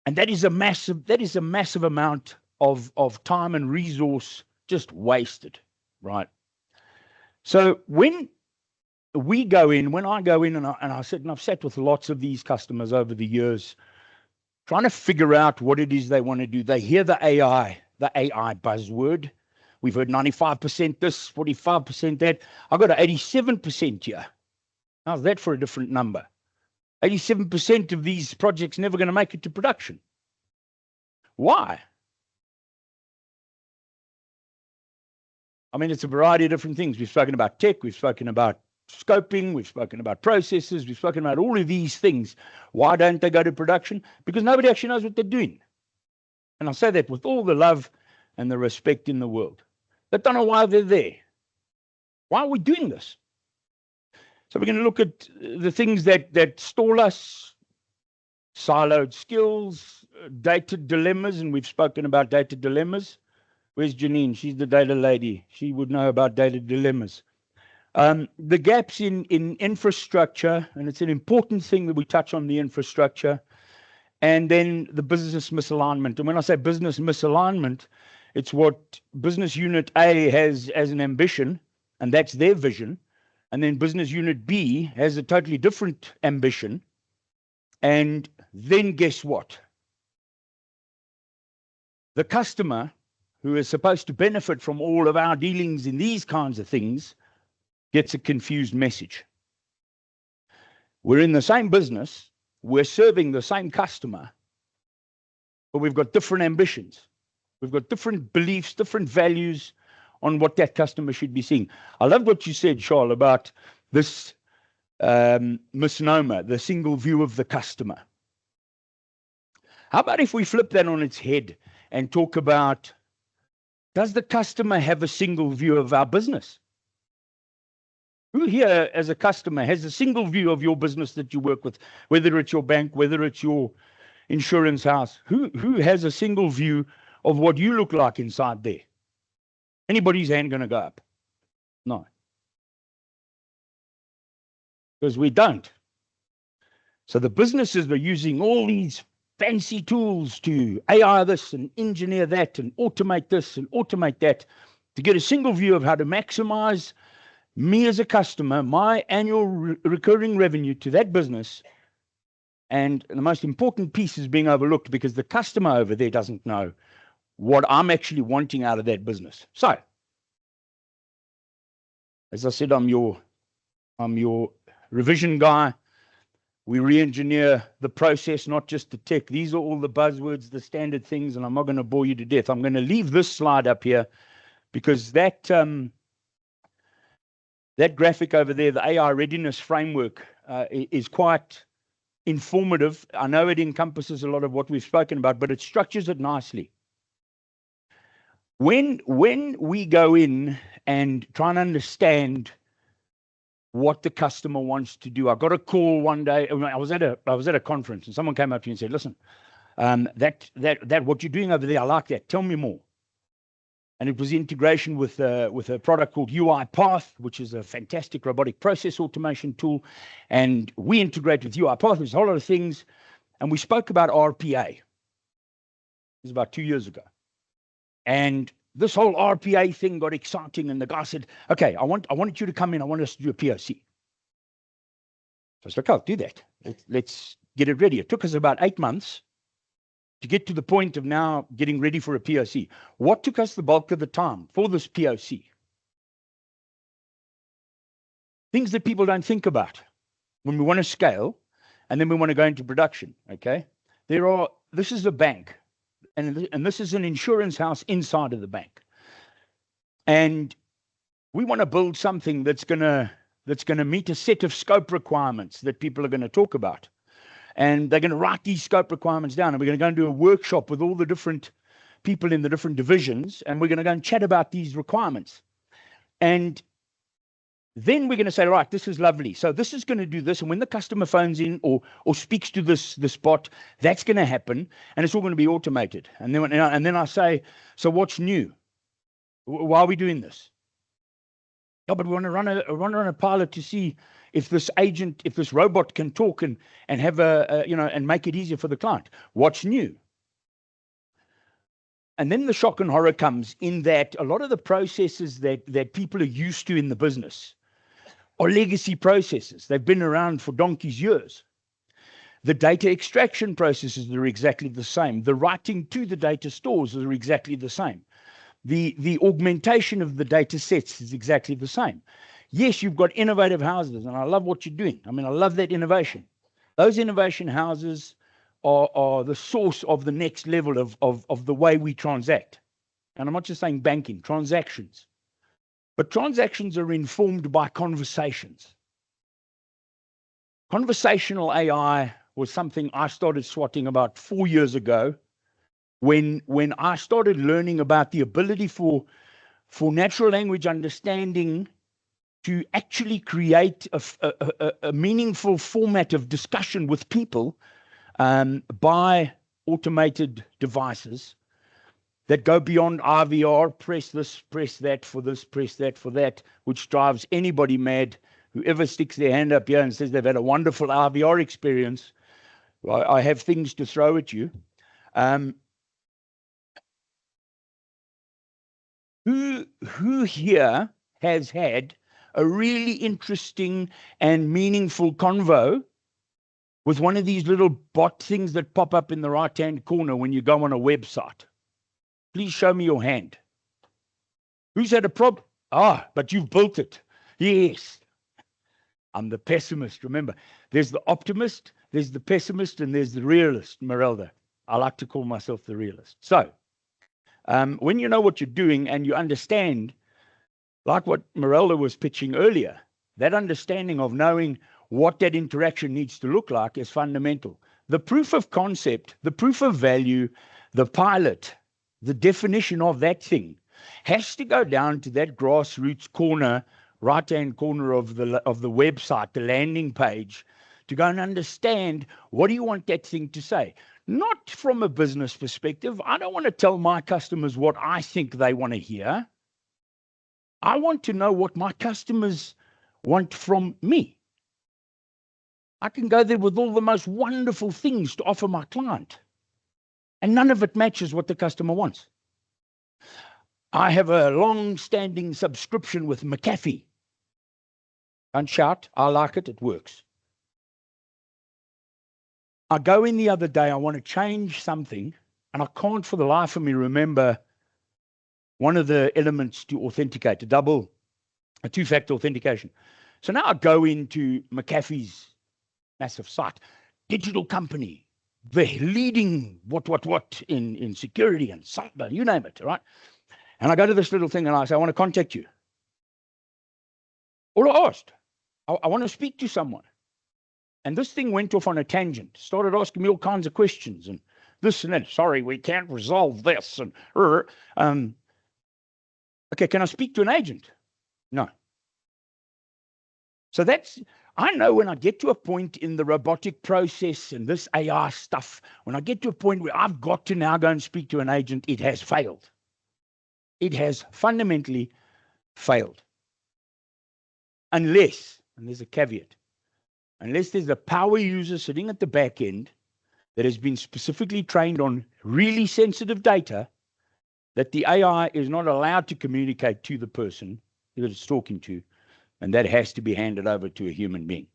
that is a massive amount of time and resource just wasted, right? So when I go in and I've sat with lots of these customers over the years, trying to figure out what it is they want to do. They hear the AI buzzword. We've heard 95% this, 45% that. I've got an 87% here. How's that for a different number? 87% of these projects never going to make it to production. Why? I mean, it's a variety of different things. We've spoken about tech, we've spoken about scoping, we've spoken about processes, we've spoken about all of these things. Why don't they go to production? Because nobody actually knows what they're doing. And I say that with all the love and the respect in the world. They don't know why they're there. Why are we doing this? So we're going to look at the things that stall us, siloed skills, data dilemmas, and we've spoken about data dilemmas. Where's Janine? She's the data lady. She would know about data dilemmas. The gaps in infrastructure, and it's an important thing that we touch on the infrastructure, and then the business misalignment. And when I say business misalignment, it's what business unit A has as an ambition, and that's their vision. And then business unit B has a totally different ambition. And then guess what? The customer, who is supposed to benefit from all of our dealings in these kinds of things, gets a confused message. We're in the same business, we're serving the same customer, but we've got different ambitions. We've got different beliefs, different values on what that customer should be seeing. I love what you said, Charles, about this misnomer, the single view of the customer. How about if we flip that on its head and talk about, does the customer have a single view of our business? Who here as a customer has a single view of your business that you work with, whether it's your bank, whether it's your insurance house? Who has a single view of what you look like inside there? Anybody's hand going to go up? No. Because we don't. So the businesses are using all these fancy tools to AI this and engineer that and automate this and automate that to get a single view of how to maximize me as a customer, my annual recurring revenue to that business. And the most important piece is being overlooked because the customer over there doesn't know what I'm actually wanting out of that business. So, as I said, I'm your revision guy. We re-engineer the process, not just the tech. These are all the buzzwords, the standard things, and I'm not going to bore you to death. I'm going to leave this slide up here because that graphic over there, the AI readiness framework, is quite informative. I know it encompasses a lot of what we've spoken about, but it structures it nicely. When we go in and try and understand what the customer wants to do, I got a call one day. I was at a conference, and someone came up to me and said, "Listen, that what you're doing over there, I like that. Tell me more." And it was integration with a product called UiPath, which is a fantastic robotic process automation tool. And we integrate with UiPath. There's a whole lot of things, and we spoke about RPA. It was about 2 years ago, and this whole RPA thing got exciting, and the guy said, "Okay, I want you to come in. I want us to do a POC." So I was like, "I'll do that. Let's get it ready." It took us about 8 months to get to the point of now getting ready for a POC. What took us the bulk of the time for this POC? Things that people don't think about when we want to scale, and then we want to go into production, okay? This is a bank. And this is an insurance house inside of the bank. And we want to build something that's gonna meet a set of scope requirements that people are going to talk about. And they're going to write these scope requirements down. And we're going to go and do a workshop with all the different people in the different divisions. And we're going to go and chat about these requirements. And then we're going to say, right, this is lovely. So this is going to do this. And when the customer phones in or speaks to this bot, that's going to happen. And it's all going to be automated. And then I say, so what's new? Why are we doing this? No, but we want to run a pilot to see if this agent, if this robot can talk and have and make it easier for the client. What's new? And then the shock and horror comes in that a lot of the processes that people are used to in the business are legacy processes. They've been around for donkey's years. The data extraction processes are exactly the same. The writing to the data stores are exactly the same. The augmentation of the data sets is exactly the same. Yes, you've got innovative houses, and I love what you're doing. I mean, I love that innovation. Those innovation houses are the source of the next level of the way we transact. And I'm not just saying banking, transactions. But transactions are informed by conversations. Conversational AI was something I started swatting about 4 years ago when I started learning about the ability for natural language understanding to actually create a meaningful format of discussion with people by automated devices that go beyond IVR, press this, press that for this, press that for that, which drives anybody mad. Whoever sticks their hand up here and says they've had a wonderful IVR experience, I have things to throw at you. Who here has had a really interesting and meaningful convo with one of these little bot things that pop up in the right-hand corner when you go on a website? Please show me your hand. Who's had a problem? But you've built it. Yes. I'm the pessimist. Remember, there's the optimist, there's the pessimist, and there's the realist, Merelda. I like to call myself the realist. So, when you know what you're doing and you understand, like what Merelda was pitching earlier, that understanding of knowing what that interaction needs to look like is fundamental. The proof of concept, the proof of value, the pilot, the definition of that thing has to go down to that grassroots corner, right-hand corner of the website, the landing page, to go and understand what do you want that thing to say. Not from a business perspective. I don't want to tell my customers what I think they want to hear. I want to know what my customers want from me. I can go there with all the most wonderful things to offer my client, and none of it matches what the customer wants. I have a long-standing subscription with McAfee. Don't shout. I like it. It works. I go in the other day, I want to change something, and I can't for the life of me remember one of the elements to authenticate, a two-factor authentication. So now I go into McAfee's massive site, digital company, the leading what in security and cyber, you name it, right? And I go to this little thing and I say, I want to contact you. All I asked, I want to speak to someone. And this thing went off on a tangent, started asking me all kinds of questions and this and that. Sorry, we can't resolve this. And okay, can I speak to an agent? No. So I know when I get to a point in the robotic process and this AI stuff, when I get to a point where I've got to now go and speak to an agent, it has failed. It has fundamentally failed. Unless, and there's a caveat, unless there's a power user sitting at the back end that has been specifically trained on really sensitive data that the AI is not allowed to communicate to the person that it's talking to, and that has to be handed over to a human being.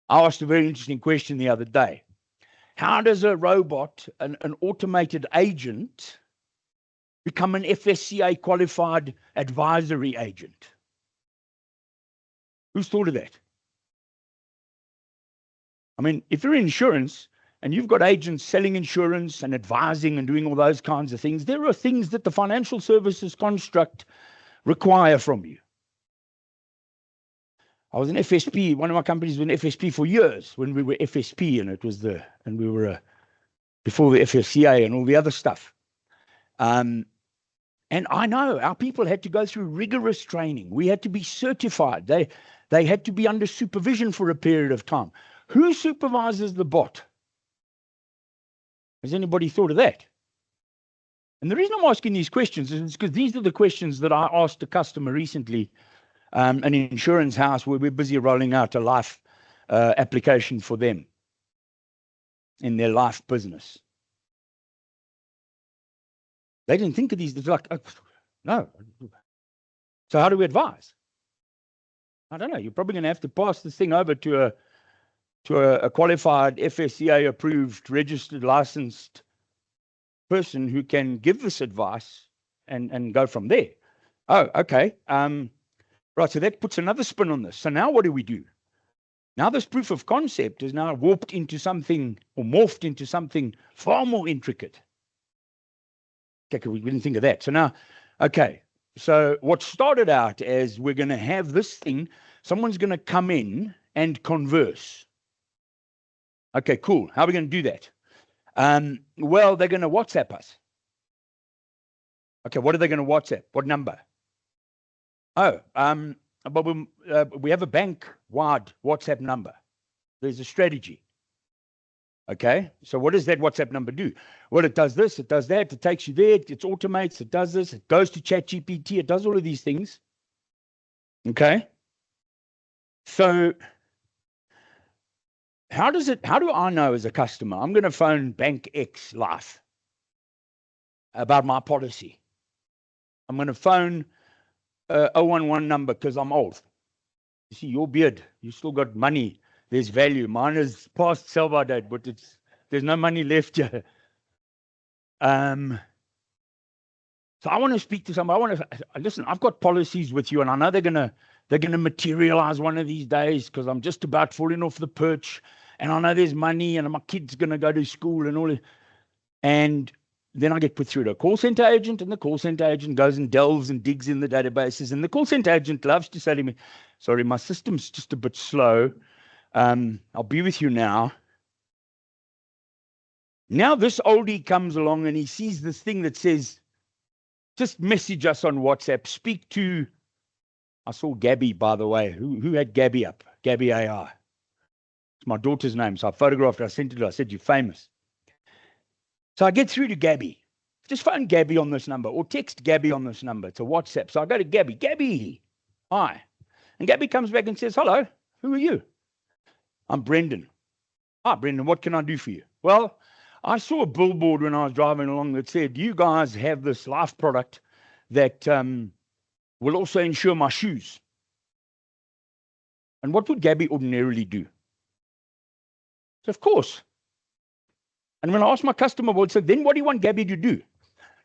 I asked a very interesting question the other day. How does a robot, an automated agent, become an FSCA qualified advisory agent? Who's thought of that? I mean, if you're in insurance and you've got agents selling insurance and advising and doing all those kinds of things, there are things that the financial services construct require from you. I was in FSP, one of my companies was in FSP for years when we were FSP, and we were before the FSCA and all the other stuff. And I know our people had to go through rigorous training. We had to be certified. They had to be under supervision for a period of time. Who supervises the bot? Has anybody thought of that? And the reason I'm asking these questions is because these are the questions that I asked a customer recently, an insurance house where we're busy rolling out a life application for them in their life business. They didn't think of these. They're like, oh, no. So how do we advise? I don't know. You're probably going to have to pass this thing over to a qualified FSCA approved, registered, licensed person who can give this advice and go from there. Oh, okay. Right. So that puts another spin on this. So now what do we do? Now this proof of concept is now warped into something or morphed into something far more intricate. Okay, we didn't think of that. So now, okay. So what started out as we're going to have this thing, someone's going to come in and converse. Okay, cool. How are we going to do that? Well, they're going to WhatsApp us. Okay, what are they going to WhatsApp? What number? Oh, but we have a bank-wide WhatsApp number. There's a strategy. Okay, so what does that WhatsApp number do? Well, it does this, it does that, it takes you there, it automates, it does this, it goes to ChatGPT, it does all of these things. Okay, so how do I know as a customer, I'm going to phone Bank X Life about my policy. I'm going to phone 011 number because I'm old. You see, your beard, you still got money. There's value. Mine is past sell-by date, but there's no money left here. So I want to speak to somebody. I want to listen. I've got policies with you, and I know they're gonna materialize one of these days because I'm just about falling off the perch, and I know there's money, and my kid's gonna go to school and all that. And then I get put through to a call center agent, and the call center agent goes and delves and digs in the databases, and the call center agent loves to say to me, "Sorry, my system's just a bit slow. I'll be with you now." Now this oldie comes along and he sees this thing that says, just message us on WhatsApp, speak to, I saw Gabby, by the way. Who had Gabby up? Gabby AI. It's my daughter's name. So I photographed her, I sent it to her. I said, "You're famous." So I get through to Gabby. Just phone Gabby on this number or text Gabby on this number. It's a WhatsApp. So I go to Gabby. "Gabby, hi." And Gabby comes back and says, "Hello, who are you?" "I'm Brendan." "Ah, Brendan, what can I do for you?" "Well, I saw a billboard when I was driving along that said, you guys have this life product that will also insure my shoes." And what would Gabby ordinarily do? So of course. And when I asked my customer, well, so then what do you want Gabby to do?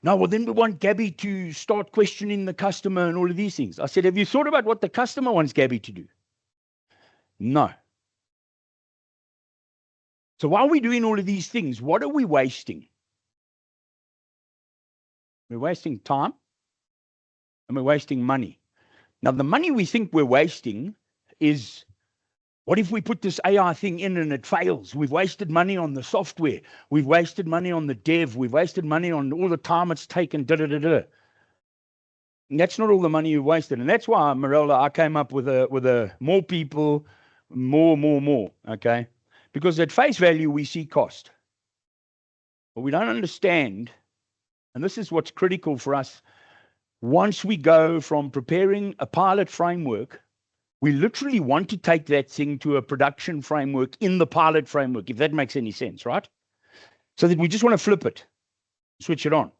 No, well, then we want Gabby to start questioning the customer and all of these things. I said, have you thought about what the customer wants Gabby to do? No. So while we're doing all of these things, what are we wasting? We're wasting time and we're wasting money. Now, the money we think we're wasting is, what if we put this AI thing in and it fails? We've wasted money on the software. We've wasted money on the dev. We've wasted money on all the time it's taken, And that's not all the money you wasted. And that's why, Marella, I came up with a more people, more, okay? Because at face value, we see cost. But we don't understand, and this is what's critical for us, once we go from preparing a pilot framework, we literally want to take that thing to a production framework in the pilot framework, if that makes any sense, right? So that we just want to flip it, switch it on.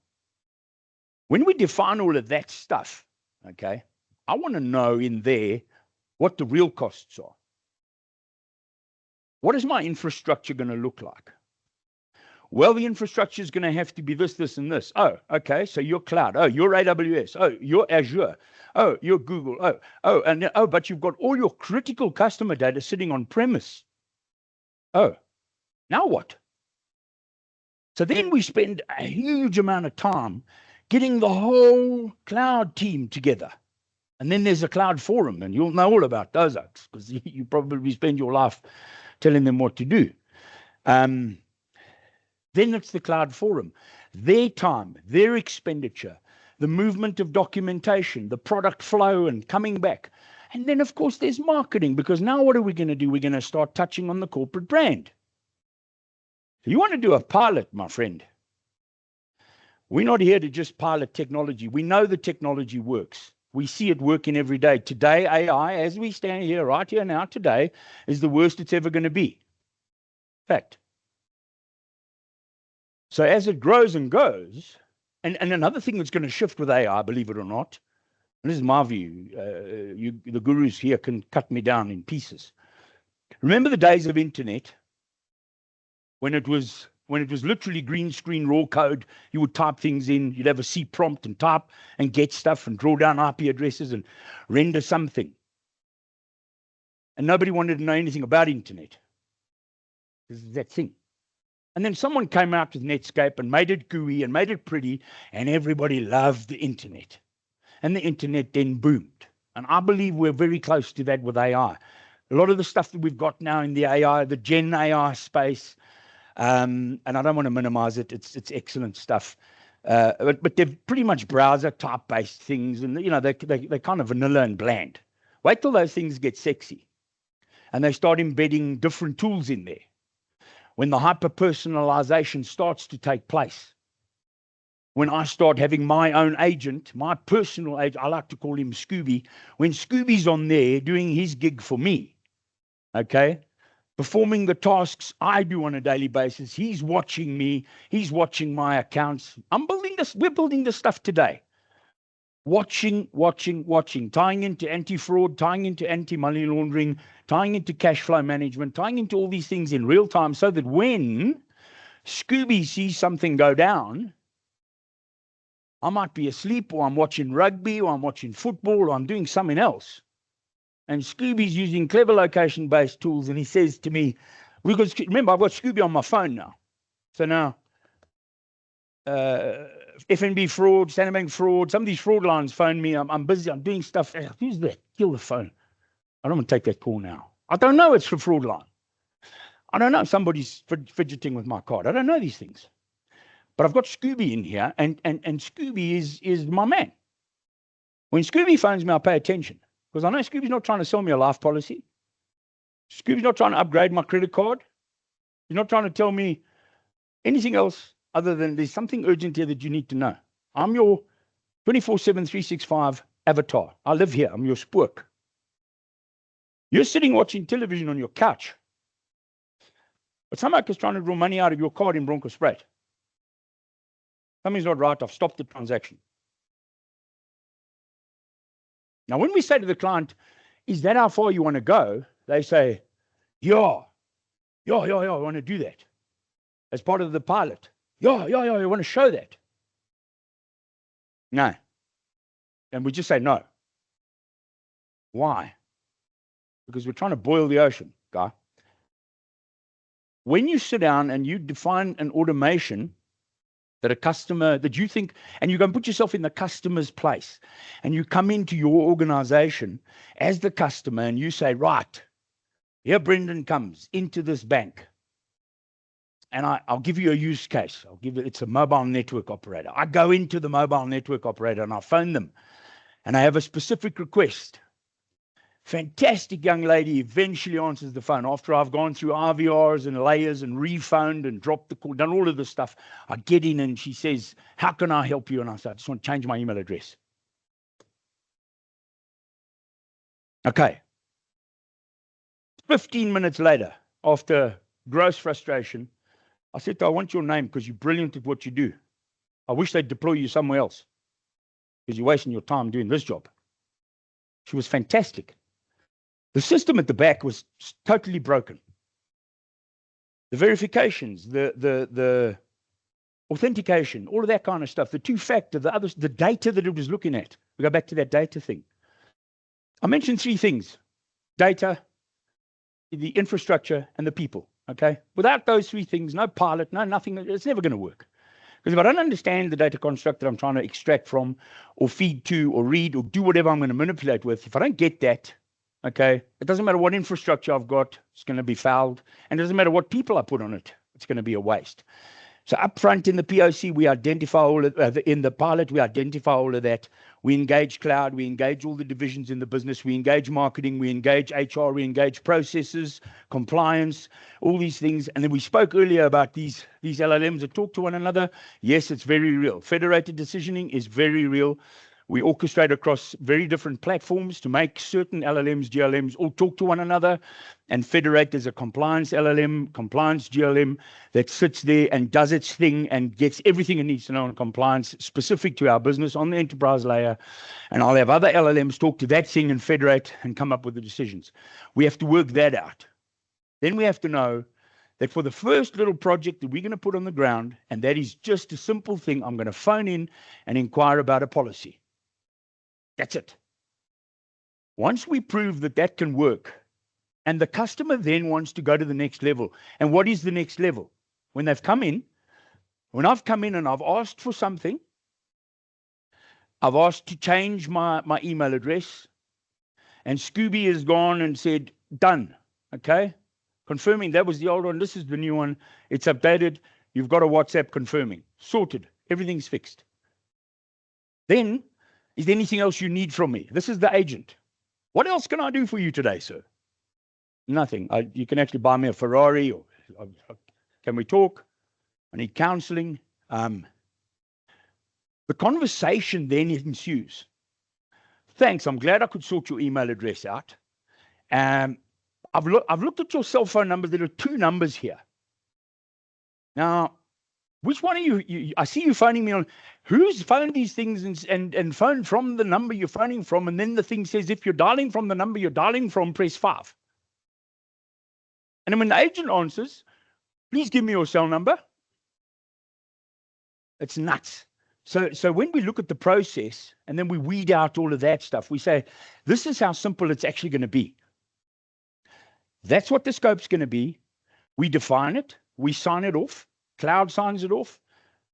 When we define all of that stuff, okay, I want to know in there what the real costs are. What is my infrastructure going to look like? Well, the infrastructure is going to have to be this, this, and this. Oh, okay, so you're cloud. Oh, you're AWS. Oh, you're Azure. Oh, you're Google. But you've got all your critical customer data sitting on premise. Oh, now what? So then we spend a huge amount of time getting the whole cloud team together. And then there's a cloud forum, and you'll know all about those oaks because you probably spend your life telling them what to do. Then it's the cloud forum, their time, their expenditure, the movement of documentation, the product flow and coming back. And then, of course, there's marketing, because now what are we going to do? We're going to start touching on the corporate brand. So you want to do a pilot, my friend. We're not here to just pilot technology. We know the technology works. We see it working every day. Today, AI, as we stand here, right here now, today, is the worst it's ever going to be. Fact. So as it grows and goes, and another thing that's going to shift with AI, believe it or not, and this is my view, the gurus here can cut me down in pieces. Remember the days of internet when it was literally green screen raw code? You would type things in, you'd have a C prompt and type and get stuff and draw down IP addresses and render something. And nobody wanted to know anything about internet. This is that thing. And then someone came out with Netscape and made it GUI and made it pretty, and everybody loved the internet. And the internet then boomed. And I believe we're very close to that with AI. A lot of the stuff that we've got now in the AI, the Gen AI space, and I don't want to minimize it, it's excellent stuff. But they're pretty much browser type-based things, and they're kind of vanilla and bland. Wait till those things get sexy, and they start embedding different tools in there. When the hyper-personalization starts to take place, when I start having my own agent, my personal agent, I like to call him Scooby, when Scooby's on there doing his gig for me, okay, performing the tasks I do on a daily basis, he's watching me, he's watching my accounts. We're building this stuff today. Watching, tying into anti-fraud, tying into anti-money laundering, tying into cash flow management, tying into all these things in real time, so that when Scooby sees something go down, I might be asleep, or I'm watching rugby, or I'm watching football, or I'm doing something else. And Scooby's using clever location-based tools, and he says to me, remember, I've got Scooby on my phone now. So now, FNB fraud, Standard Bank fraud, some of these fraud lines phone me. I'm busy, I'm doing stuff. Who's that? Kill the phone. I don't want to take that call now. I don't know it's a fraud line. I don't know if somebody's fidgeting with my card. I don't know these things. But I've got Scooby in here, and Scooby is my man. When Scooby phones me, I pay attention, because I know Scooby's not trying to sell me a life policy. Scooby's not trying to upgrade my credit card. He's not trying to tell me anything else other than there's something urgent here that you need to know. I'm your 24/7, 365 avatar. I live here. I'm your spook. You're sitting watching television on your couch, but some is trying to draw money out of your card in Broncospruit. Something's not right. I've stopped the transaction. Now, when we say to the client, is that how far you want to go? They say, yeah, I want to do that as part of the pilot. Yeah, I want to show that. No. And we just say no. Why? Because we're trying to boil the ocean, guy. When you sit down and you define an automation that a customer, that you think, and you go and put yourself in the customer's place, and you come into your organization as the customer and you say, right, here Brendan comes into this bank. And I'll give you a use case. It's a mobile network operator. I go into the mobile network operator and I phone them and I have a specific request. Fantastic young lady eventually answers the phone after I've gone through IVRs and layers and rephoned and dropped the call, done all of this stuff. I get in and she says, how can I help you? And I say, I just want to change my email address. Okay. 15 minutes later, after gross frustration, I said to her, I want your name because you're brilliant at what you do. I wish they'd deploy you somewhere else because you're wasting your time doing this job. She was fantastic. The system at the back was totally broken. The verifications, the authentication, all of that kind of stuff, the two-factor, the data that it was looking at. We go back to that data thing. I mentioned three things: data, the infrastructure, and the people. Okay. Without those three things, no pilot, no nothing, it's never going to work. Because if I don't understand the data construct that I'm trying to extract from, or feed to, or read, or do whatever I'm going to manipulate with, if I don't get that, okay, it doesn't matter what infrastructure I've got, it's going to be fouled. And it doesn't matter what people I put on it, it's going to be a waste. So up front in the POC, we identify all of, in the pilot, we identify all of that. We engage cloud, we engage all the divisions in the business, we engage marketing, we engage HR, we engage processes, compliance, all these things. And then we spoke earlier about these LLMs that talk to one another. Yes, it's very real. Federated decisioning is very real. We orchestrate across very different platforms to make certain LLMs, GLMs all talk to one another and federate as a compliance LLM, compliance GLM that sits there and does its thing and gets everything it needs to know on compliance specific to our business on the enterprise layer. And I'll have other LLMs talk to that thing and federate and come up with the decisions. We have to work that out. Then we have to know that for the first little project that we're going to put on the ground, and that is just a simple thing, I'm going to phone in and inquire about a policy. That's it. Once we prove that that can work, and the customer then wants to go to the next level. And what is the next level? When they've come in, when I've come in and I've asked for something, I've asked to change my email address, and Scooby has gone and said, done, okay? Confirming that was the old one, this is the new one, it's updated, you've got a WhatsApp confirming, sorted, everything's fixed. Then, is there anything else you need from me? This is the agent. What else can I do for you today, sir? Nothing. You can actually buy me a Ferrari, or can we talk? I need counseling. The conversation then ensues. Thanks, I'm glad I could sort your email address out. I've looked at your cell phone number. There are two numbers here. Now, which one are you? I see you phoning me on. Who's phoned these things and phoned from the number you're phoning from? And then the thing says, if you're dialing from the number you're dialing from, press 5. And then when the agent answers, please give me your cell number. It's nuts. So when we look at the process and then we weed out all of that stuff, we say, this is how simple it's actually going to be. That's what the scope's going to be. We define it. We sign it off. Cloud signs it off.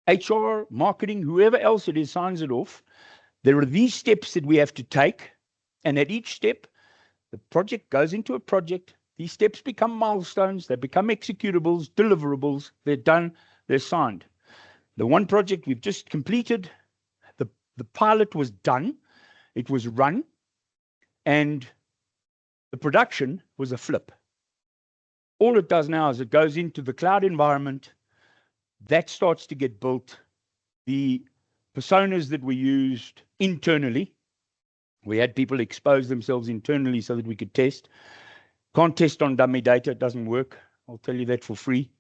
HR, marketing, whoever else it is signs it off. There are these steps that we have to take. And at each step, the project goes into a project. These steps become milestones. They become executables, deliverables. They're done. They're signed. The one project we've just completed, the pilot was done. It was run. And the production was a flip. All it does now is it goes into the cloud environment. That starts to get built. The personas that we used internally, we had people expose themselves internally so that we could test. Can't test on dummy data, it doesn't work. I'll tell you that for free.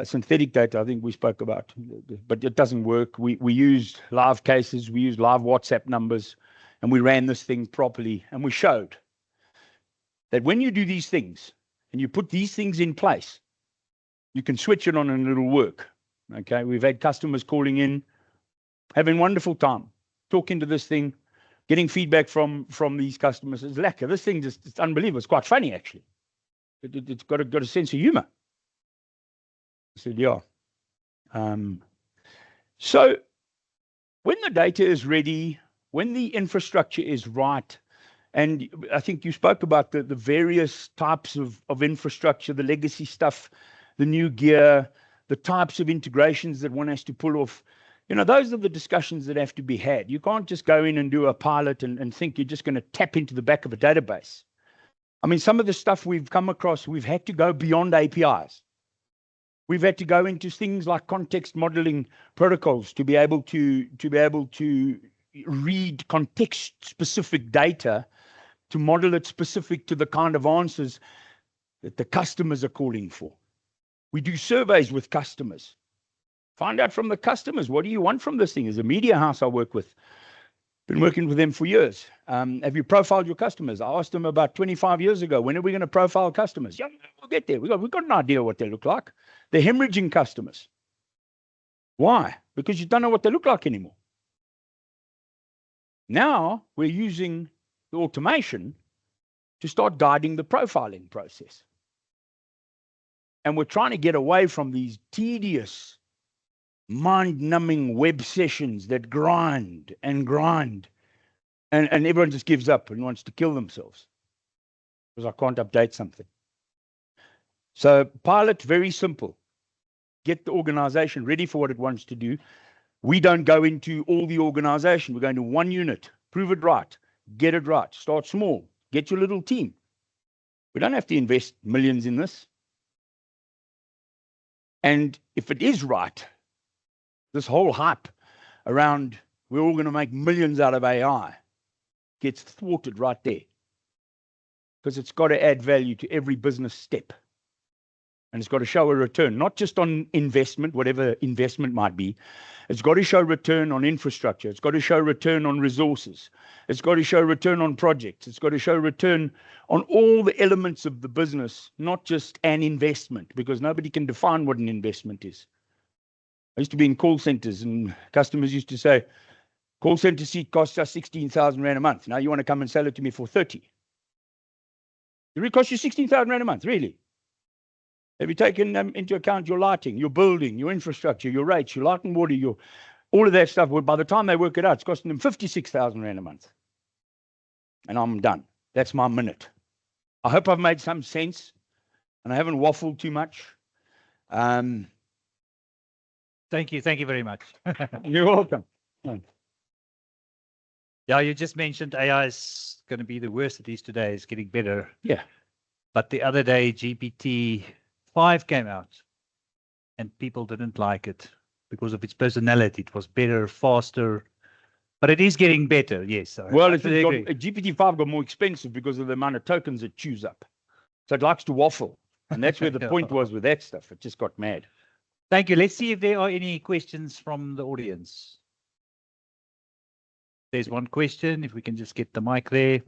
Synthetic data, I think we spoke about, but it doesn't work. We used live cases, we used live WhatsApp numbers, and we ran this thing properly, and we showed. that when you do these things and you put these things in place, you can switch it on and it'll work. Okay, we've had customers calling in, having wonderful time, talking to this thing, getting feedback from these customers. It's lekker. This thing just, it's unbelievable. It's quite funny, actually. It's got a sense of humor. I said, yeah. So when the data is ready, when the infrastructure is right, and I think you spoke about the various types of infrastructure, the legacy stuff, the new gear, the types of integrations that one has to pull off. You know, those are the discussions that have to be had. You can't just go in and do a pilot and think you're just going to tap into the back of a database. I mean, some of the stuff we've come across, we've had to go beyond APIs. We've had to go into things like context modeling protocols to be able to read context-specific data to model it specific to the kind of answers that the customers are calling for. We do surveys with customers. Find out from the customers, what do you want from this thing? As a media house I work with, been working with them for years. Have you profiled your customers? I asked them about 25 years ago, when are we going to profile customers? Yeah, we'll get there. We've got an idea what they look like. They're hemorrhaging customers. Why? Because you don't know what they look like anymore. Now we're using the automation to start guiding the profiling process. And we're trying to get away from these tedious, mind-numbing web sessions that grind and grind. And everyone just gives up and wants to kill themselves because I can't update something. So pilot, very simple. Get the organization ready for what it wants to do. We don't go into all the organization. We're going to one unit, prove it right, get it right, start small, get your little team. We don't have to invest millions in this. And if it is right, this whole hype around we're all going to make millions out of AI gets thwarted right there. Because it's got to add value to every business step. And it's got to show a return, not just on investment, whatever investment might be. It's got to show return on infrastructure. It's got to show return on resources. It's got to show return on projects. It's got to show return on all the elements of the business, not just an investment, because nobody can define what an investment is. I used to be in call centers and customers used to say, call center seat costs us 16,000 Rand a month. Now you want to come and sell it to me for 30. It really costs you 16,000 Rand a month, really? Have you taken into account your lighting, your building, your infrastructure, your rates, your light and water, all of that stuff? Well, by the time they work it out, it's costing them 56,000 Rand a month. And I'm done. That's my minute. I hope I've made some sense and I haven't waffled too much. Thank you very much. You're welcome. Yeah, you just mentioned AI is going to be the worst it is today. It's getting better. Yeah. But the other day, GPT-5 came out and people didn't like it because of its personality. It was better, faster, but it is getting better. Yes. Well, GPT-5 got more expensive because of the amount of tokens it chews up. So it likes to waffle. And that's where the point was with that stuff. It just got mad. Thank you. Let's see if there are any questions from the audience. There's one question, if we can just get the mic there.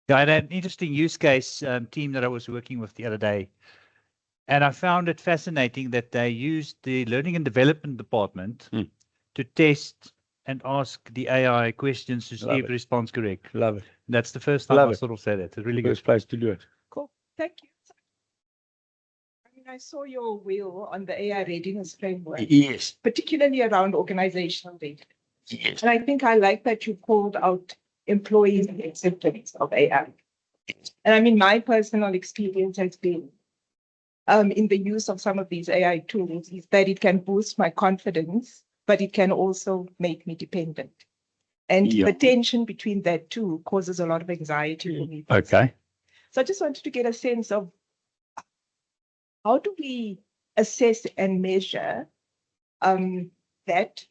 Yeah, I had an interesting use case team that I was working with the other day. And I found it fascinating that they used the learning and development department to test and ask the AI questions to see if it responds correct. Love it. That's the first time I sort of said it. It's a really good place to do it. Cool. Thank you. I mean, I saw your wheel on the AI readiness framework. Yes. Particularly around organizational data. Yes. And I think I like that you called out employees' acceptance of AI. And I mean, my personal experience has been in the use of some of these AI tools is that it can boost my confidence, but it can also make me dependent. And the tension between that two causes a lot of anxiety for me. Okay. So I just wanted to get a sense of how do we assess and measure that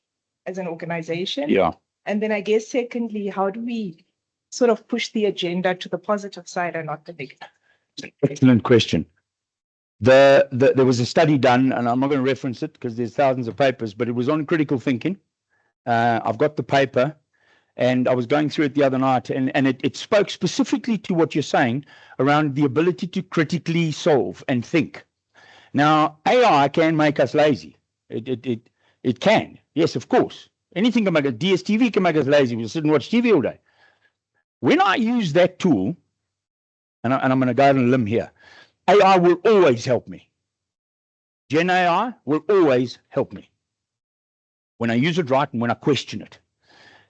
as an organization? Yeah. And then I guess secondly, how do we sort of push the agenda to the positive side and not the negative? Excellent question. There was a study done, and I'm not going to reference it because there's thousands of papers, but it was on critical thinking. I've got the paper, And I was going through it the other night, and it spoke specifically to what you're saying around the ability to critically solve and think. Now, AI can make us lazy. It can. Yes, of course. Anything can make us, DSTV can make us lazy. We'll sit and watch TV all day. When I use that tool, and I'm going to go on a limb here, AI will always help me. Gen AI will always help me when I use it right and when I question it.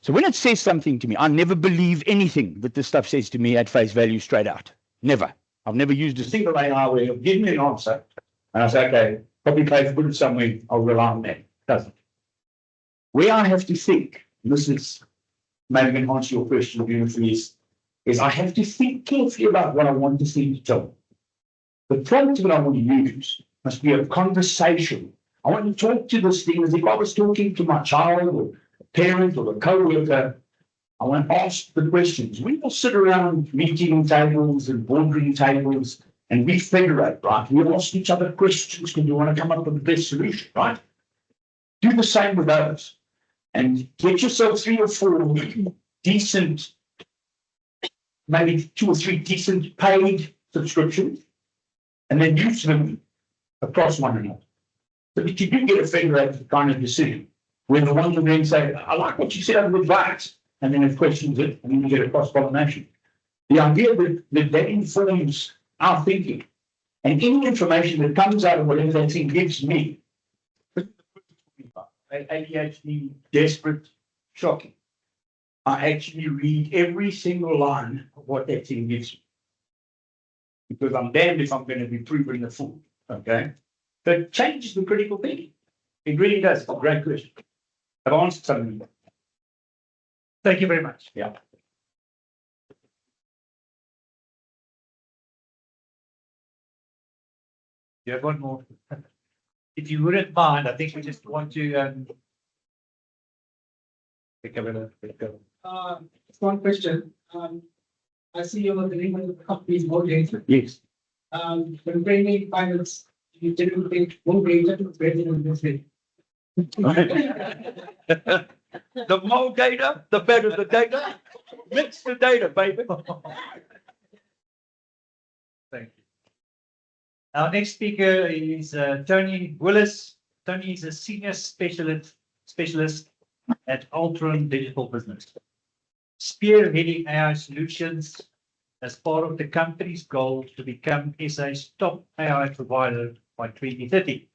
So when it says something to me, I never believe anything that this stuff says to me at face value straight out. Never. I've never used a single AI where it'll give me an answer and I say, okay, probably pay for it somewhere, I'll rely on that. It doesn't. Where I have to think, and this is maybe going to answer your question beautifully, is I have to think carefully about what I want this thing to tell me. The prompt that I want to use must be a conversation. I want to talk to this thing as if I was talking to my child or a parent or a co-worker. I want to ask the questions. We all sit around meeting tables and boardroom tables and we federate, right? We ask each other questions because we want to come up with the best solution, right? Do the same with those and get yourself 3 or 4 decent, maybe 2 or 3 decent paid subscriptions and then use them across one another. So that you do get a federated kind of decision where the one will then say, I like what you said over advice, and then it questions it, and then you get a cross-pollination. The idea that informs our thinking, and any information that comes out of whatever that thing gives me, ADHD, desperate, shocking. I actually read every single line of what that thing gives me. Because I'm damned if I'm going to be proven a fool, okay? But it changes the critical thinking. It really does. It's a great question. I've answered something. Thank you very much. Yeah. You have one more. If you wouldn't mind, I think we just want to pick up Just one question. I see you're the name of the company's more data. Yes. When bringing finance, you didn't think more data to better than this way. The more data, the better the data. Mix the data, baby. Thank you. Our next speaker is Tony Willis. Tony is a senior specialist at Altron Digital Business, spearheading AI solutions as part of the company's goal to become SA's top AI provider by 2030.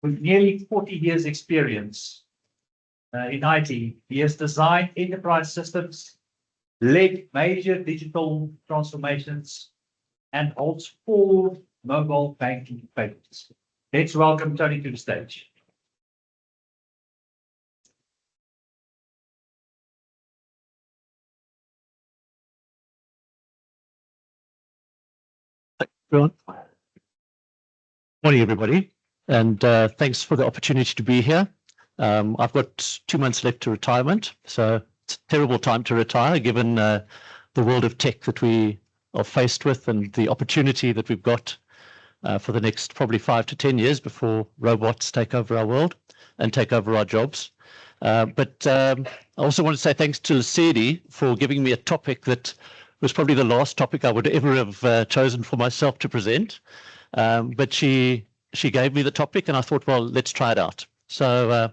With nearly 40 years experience in IT, he has designed enterprise systems, led major digital transformations, and holds 4 mobile banking patents. Let's welcome Tony to the stage. Everyone. Morning, everybody, and thanks for the opportunity to be here. I've got 2 months left to retirement, so it's a terrible time to retire given the world of tech that we are faced with and the opportunity that we've got for the next probably 5 to 10 years before robots take over our world and take over our jobs. But I also want to say thanks to Lesedi for giving me a topic that was probably the last topic I would ever have chosen for myself to present. But she gave me the topic and I thought, well, let's try it out. So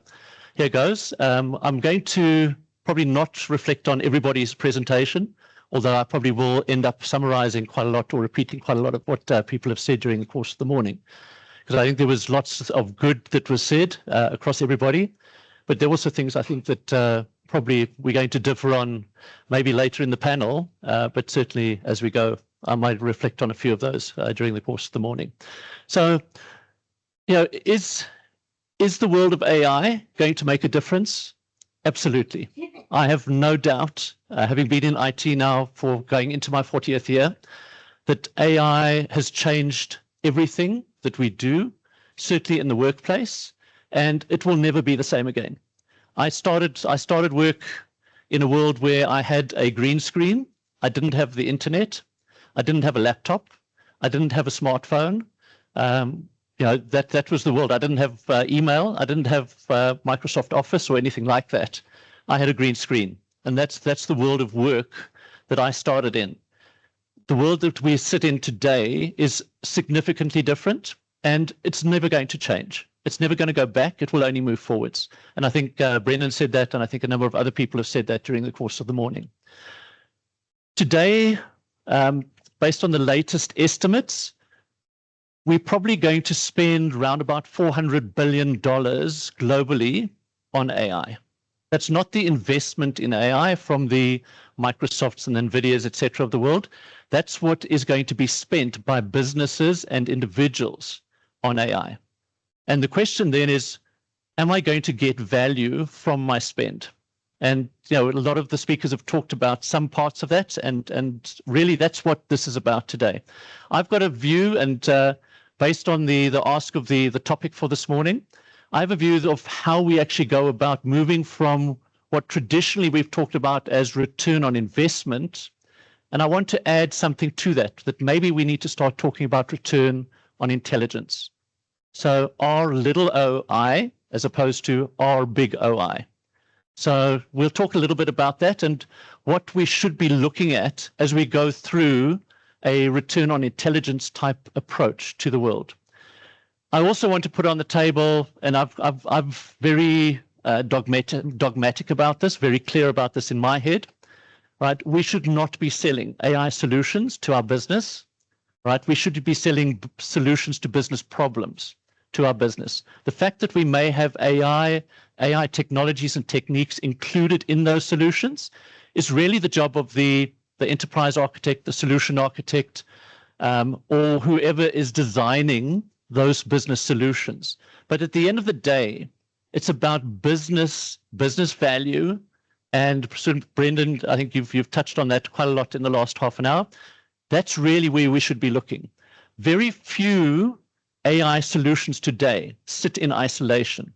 here goes. I'm going to probably not reflect on everybody's presentation, although I probably will end up summarizing quite a lot or repeating quite a lot of what people have said during the course of the morning. Because I think there was lots of good that was said across everybody, but there were also things I think that probably we're going to differ on maybe later in the panel, but certainly as we go, I might reflect on a few of those during the course of the morning. So, you know, is the world of AI going to make a difference? Absolutely. I have no doubt, having been in IT now for going into my 40th year, that AI has changed everything that we do, certainly in the workplace, and it will never be the same again. I started work in a world where I had a green screen. I didn't have the internet. I didn't have a laptop. I didn't have a smartphone. You know, that was the world. I didn't have email. I didn't have Microsoft Office or anything like that. I had a green screen. and that's the world of work that I started in. The world that we sit in today is significantly different, and it's never going to change. It's never going to go back. It will only move forwards. And I think Brendan said that, and I think a number of other people have said that during the course of the morning. Today, based on the latest estimates, we're probably going to spend around about $400 billion globally on AI. That's not the investment in AI from the Microsofts and NVIDIAs, et cetera, of the world. That's what is going to be spent by businesses and individuals on AI. And the question then is, am I going to get value from my spend? And a lot of the speakers have talked about some parts of that, and really that's what this is about today. I've got a view, and based on the ask of the topic for this morning, I have a view of how we actually go about moving from what traditionally we've talked about as return on investment. And I want to add something to that maybe we need to start talking about return on intelligence. So R little o-I as opposed to R big O-I. So we'll talk a little bit about that and what we should be looking at as we go through a return on intelligence type approach to the world. I also want to put on the table, and I've very dogmatic about this, very clear about this in my head, right? We should not be selling AI solutions to our business, right? We should be selling solutions to business problems to our business. The fact that we may have AI technologies and techniques included in those solutions is really the job of the enterprise architect, the solution architect, or whoever is designing those business solutions. But at the end of the day, it's about business value. And Brendan, I think you've touched on that quite a lot in the last half an hour. That's really where we should be looking. Very few AI solutions today sit in isolation.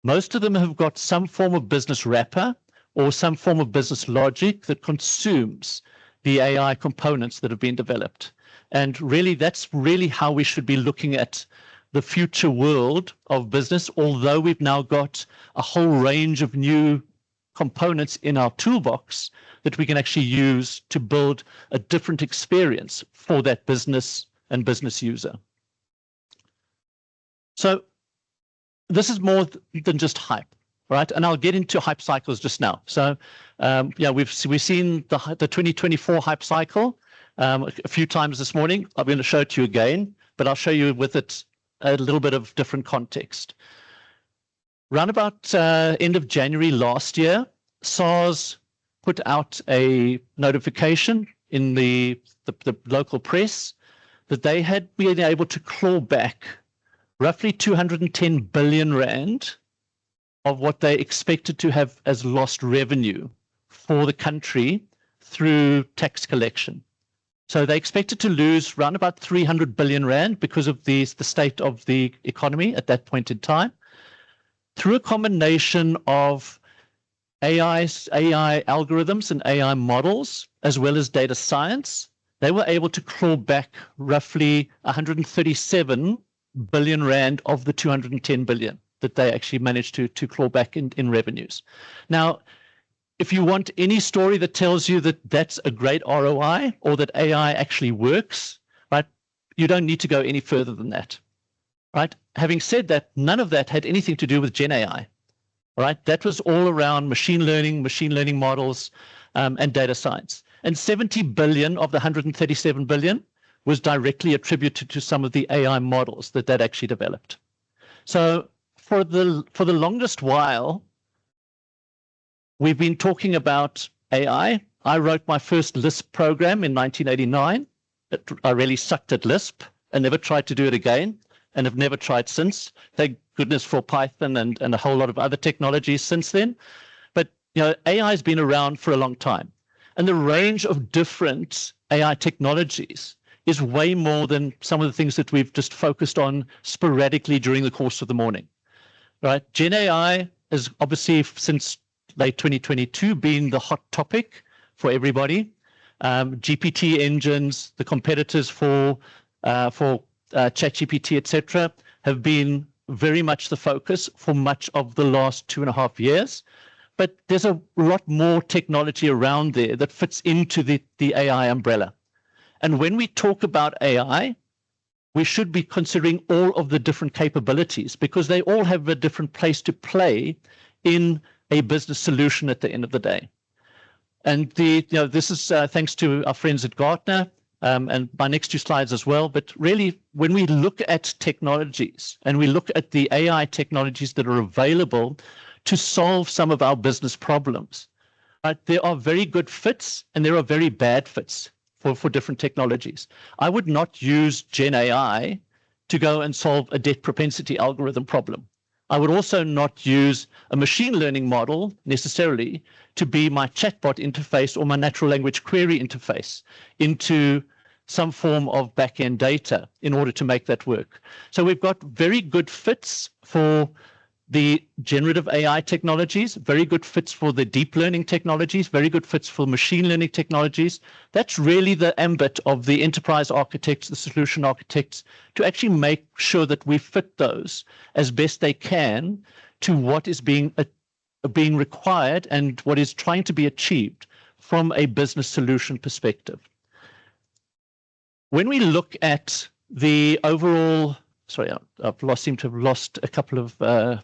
Most of them have got some form of business wrapper or some form of business logic that consumes the AI components that have been developed. And really, that's really how we should be looking at the future world of business, although we've now got a whole range of new components in our toolbox that we can actually use to build a different experience for that business and business user. So this is more than just hype, right? And I'll get into hype cycles just now. So we've seen the 2024 hype cycle a few times this morning. I'm going to show it to you again, but I'll show you with it a little bit of different context. Round about end of January last year, SARS put out a notification in the local press that they had been able to claw back roughly 210 billion rand of what they expected to have as lost revenue for the country through tax collection. So they expected to lose around about 300 billion rand because of the state of the economy at that point in time. Through a combination of AI algorithms and AI models, as well as data science, they were able to claw back roughly 137 billion rand of the 210 billion that they actually managed to claw back in revenues. Now, if you want any story that tells you that that's a great ROI or that AI actually works, right, you don't need to go any further than that, right? Having said that, none of that had anything to do with Gen AI, right? That was all around machine learning models, and data science. And 70 billion of the 137 billion was directly attributed to some of the AI models that actually developed. So for the longest while, we've been talking about AI. I wrote my first Lisp program in 1989. I really sucked at Lisp and never tried to do it again and have never tried since. Thank goodness for Python and a whole lot of other technologies since then. But AI has been around for a long time. And the range of different AI technologies is way more than some of the things that we've just focused on sporadically during the course of the morning, right? Gen AI has obviously since late 2022 been the hot topic for everybody. GPT engines, the competitors for ChatGPT, etc., have been very much the focus for much of the last 2.5 years. but there's a lot more technology around there that fits into the AI umbrella. And when we talk about AI, we should be considering all of the different capabilities because they all have a different place to play in a business solution at the end of the day. And this is thanks to our friends at Gartner and my next two slides as well. But really, when we look at technologies and we look at the AI technologies that are available to solve some of our business problems, right, there are very good fits and there are very bad fits for different technologies. I would not use Gen AI to go and solve a debt propensity algorithm problem. I would also not use a machine learning model necessarily to be my chatbot interface or my natural language query interface into some form of back-end data in order to make that work. So we've got very good fits for the generative AI technologies, very good fits for the deep learning technologies, very good fits for machine learning technologies. That's really the ambit of the enterprise architects, the solution architects, to actually make sure that we fit those as best they can to what is being required and what is trying to be achieved from a business solution perspective. When we look at the overall, sorry, seem to have lost a couple of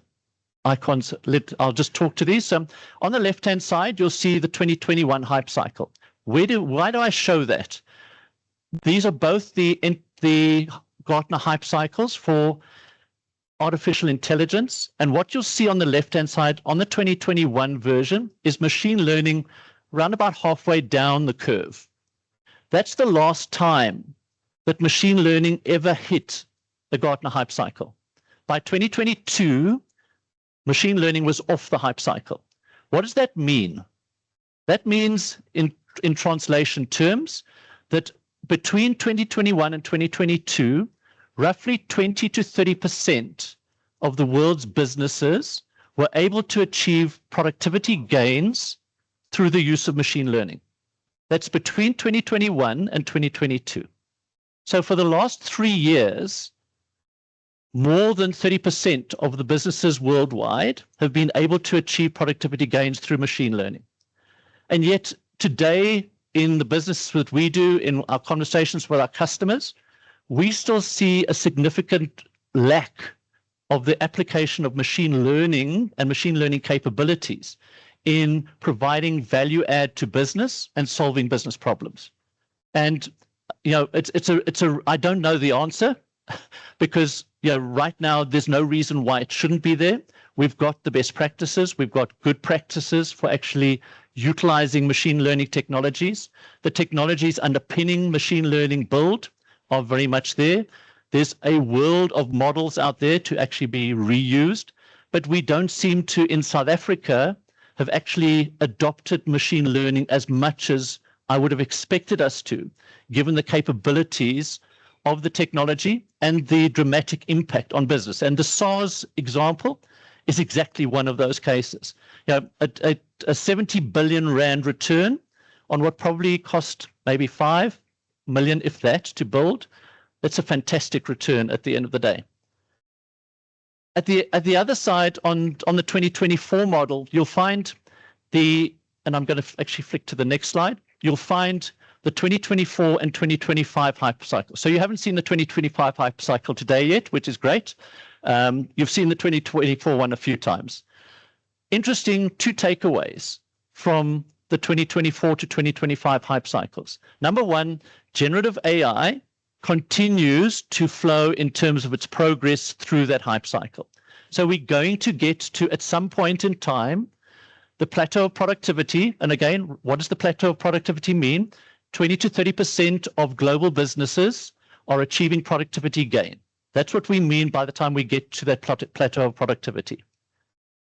icons. I'll just talk to these. On the left-hand side, you'll see the 2021 hype cycle. Why do I show that? These are both the Gartner hype cycles for artificial intelligence. And what you'll see on the left-hand side on the 2021 version is machine learning round about halfway down the curve. That's the last time that machine learning ever hit the Gartner hype cycle. By 2022, machine learning was off the hype cycle. What does that mean? That means in translation terms that between 2021 and 2022, roughly 20 to 30% of the world's businesses were able to achieve productivity gains through the use of machine learning. That's between 2021 and 2022. So for the last 3 years, more than 30% of the businesses worldwide have been able to achieve productivity gains through machine learning. And yet today, in the business that we do, in our conversations with our customers, we still see a significant lack of the application of machine learning and machine learning capabilities in providing value add to business and solving business problems. And I don't know the answer because right now there's no reason why it shouldn't be there. We've got the best practices. We've got good practices for actually utilizing machine learning technologies. The technologies underpinning machine learning build are very much there. There's a world of models out there to actually be reused, but we don't seem to, in South Africa, have actually adopted machine learning as much as I would have expected us to, given the capabilities of the technology and the dramatic impact on business. And the SARS example is exactly one of those cases. A 70 billion rand return on what probably cost maybe 5 million, if that, to build. That's a fantastic return at the end of the day. At the other side, on the 2024 model, you'll find and I'm going to actually flick to the next slide, you'll find the 2024 and 2025 hype cycle. So you haven't seen the 2025 hype cycle today yet, which is great. You've seen the 2024 one a few times. Interesting 2 takeaways from the 2024 to 2025 hype cycles. Number one, generative AI continues to flow in terms of its progress through that hype cycle. So we're going to get to, at some point in time, the plateau of productivity. And again, what does the plateau of productivity mean? 20 to 30% of global businesses are achieving productivity gain. That's what we mean by the time we get to that plateau of productivity,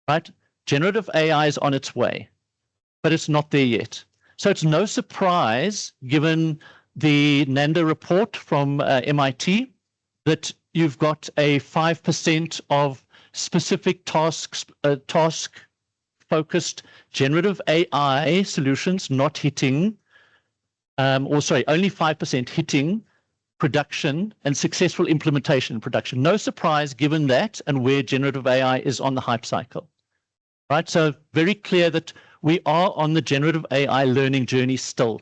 right? Generative AI is on its way, but it's not there yet. So it's no surprise, given the NANDA report from MIT, that you've got a 5% of specific task-focused generative AI solutions not hitting, only 5% hitting production and successful implementation in production. No surprise given that and where generative AI is on the hype cycle. right? So very clear that we are on the generative AI learning journey still.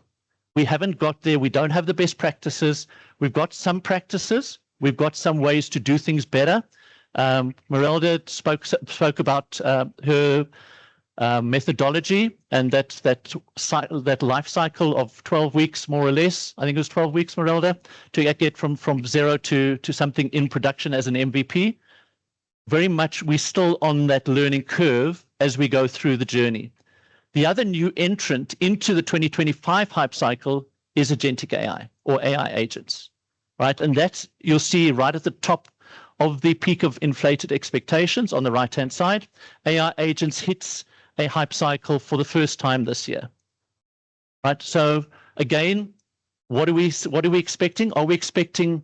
We haven't got there. We don't have the best practices. We've got some practices. We've got some ways to do things better. Merelda spoke about her methodology and that life cycle of 12 weeks, more or less. I think it was 12 weeks, Merelda, to get from zero to something in production as an MVP. Very much we're still on that learning curve as we go through the journey. The other new entrant into the 2025 hype cycle is agentic AI or AI agents, right? And that's, you'll see right at the top of the peak of inflated expectations on the right-hand side, AI agents hits a hype cycle for the first time this year, right? So again, what are we expecting? Are we expecting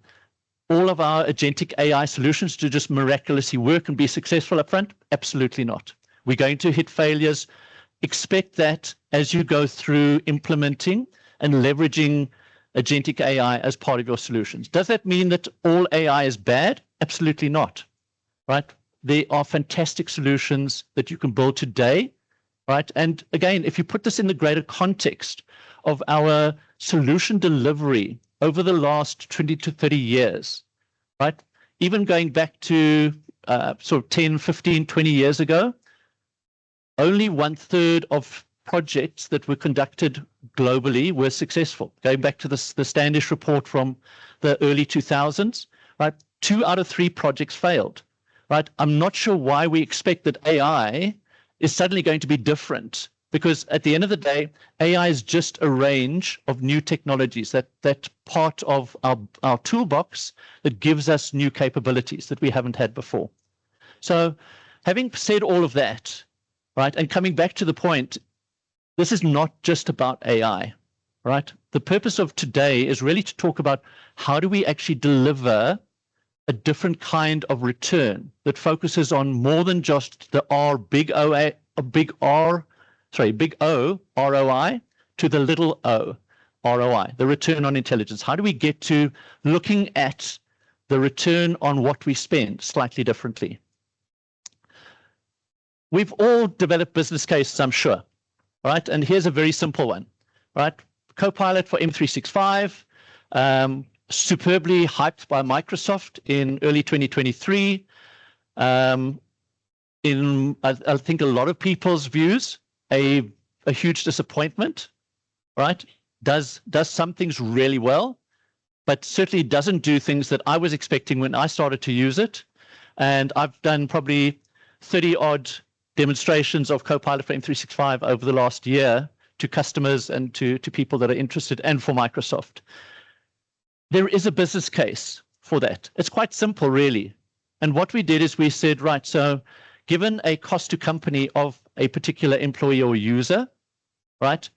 all of our agentic AI solutions to just miraculously work and be successful up front? Absolutely not. We're going to hit failures. Expect that as you go through implementing and leveraging agentic AI as part of your solutions. Does that mean that all AI is bad? Absolutely not, right? There are fantastic solutions that you can build today, right? And again, if you put this in the greater context of our solution delivery over the last 20 to 30 years, right? Even going back to sort of 10, 15, 20 years ago, only 1/3 of projects that were conducted globally were successful. Going back to the Standish report from the early 2000s, right? 2 out of 3 projects failed, right? I'm not sure why we expect that AI is suddenly going to be different, because at the end of the day, AI is just a range of new technologies, that part of our toolbox that gives us new capabilities that we haven't had before. So having said all of that, right, and coming back to the point, this is not just about AI, right? The purpose of today is really to talk about how do we actually deliver a different kind of return that focuses on more than just the big O ROI to the little o ROI, the return on intelligence. How do we get to looking at the return on what we spend slightly differently? We've all developed business cases, I'm sure, right? And here's a very simple one, right? Copilot for M365, superbly hyped by Microsoft in early 2023. In I think a lot of people's views, a huge disappointment, right? Does some things really well, but certainly doesn't do things that I was expecting when I started to use it. And I've done probably 30-odd demonstrations of Copilot for M365 over the last year to customers and to people that are interested, and for Microsoft. There is a business case for that. It's quite simple, really. And what we did is we said, right, so given a cost to company of a particular employee or user, right,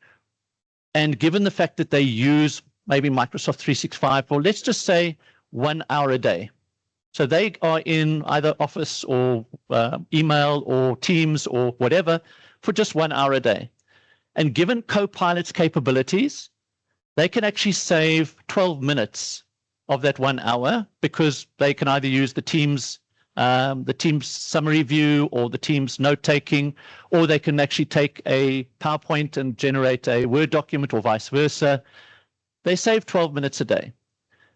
and given the fact that they use maybe Microsoft 365 for, let's just say, 1 hour a day. So they are in either Office or email or Teams or whatever for just 1 hour a day. And given Copilot's capabilities, they can actually save 12 minutes of that 1 hour, because they can either use the Teams summary view or the Teams note-taking, or they can actually take a PowerPoint and generate a Word document, or vice versa. They save 12 minutes a day.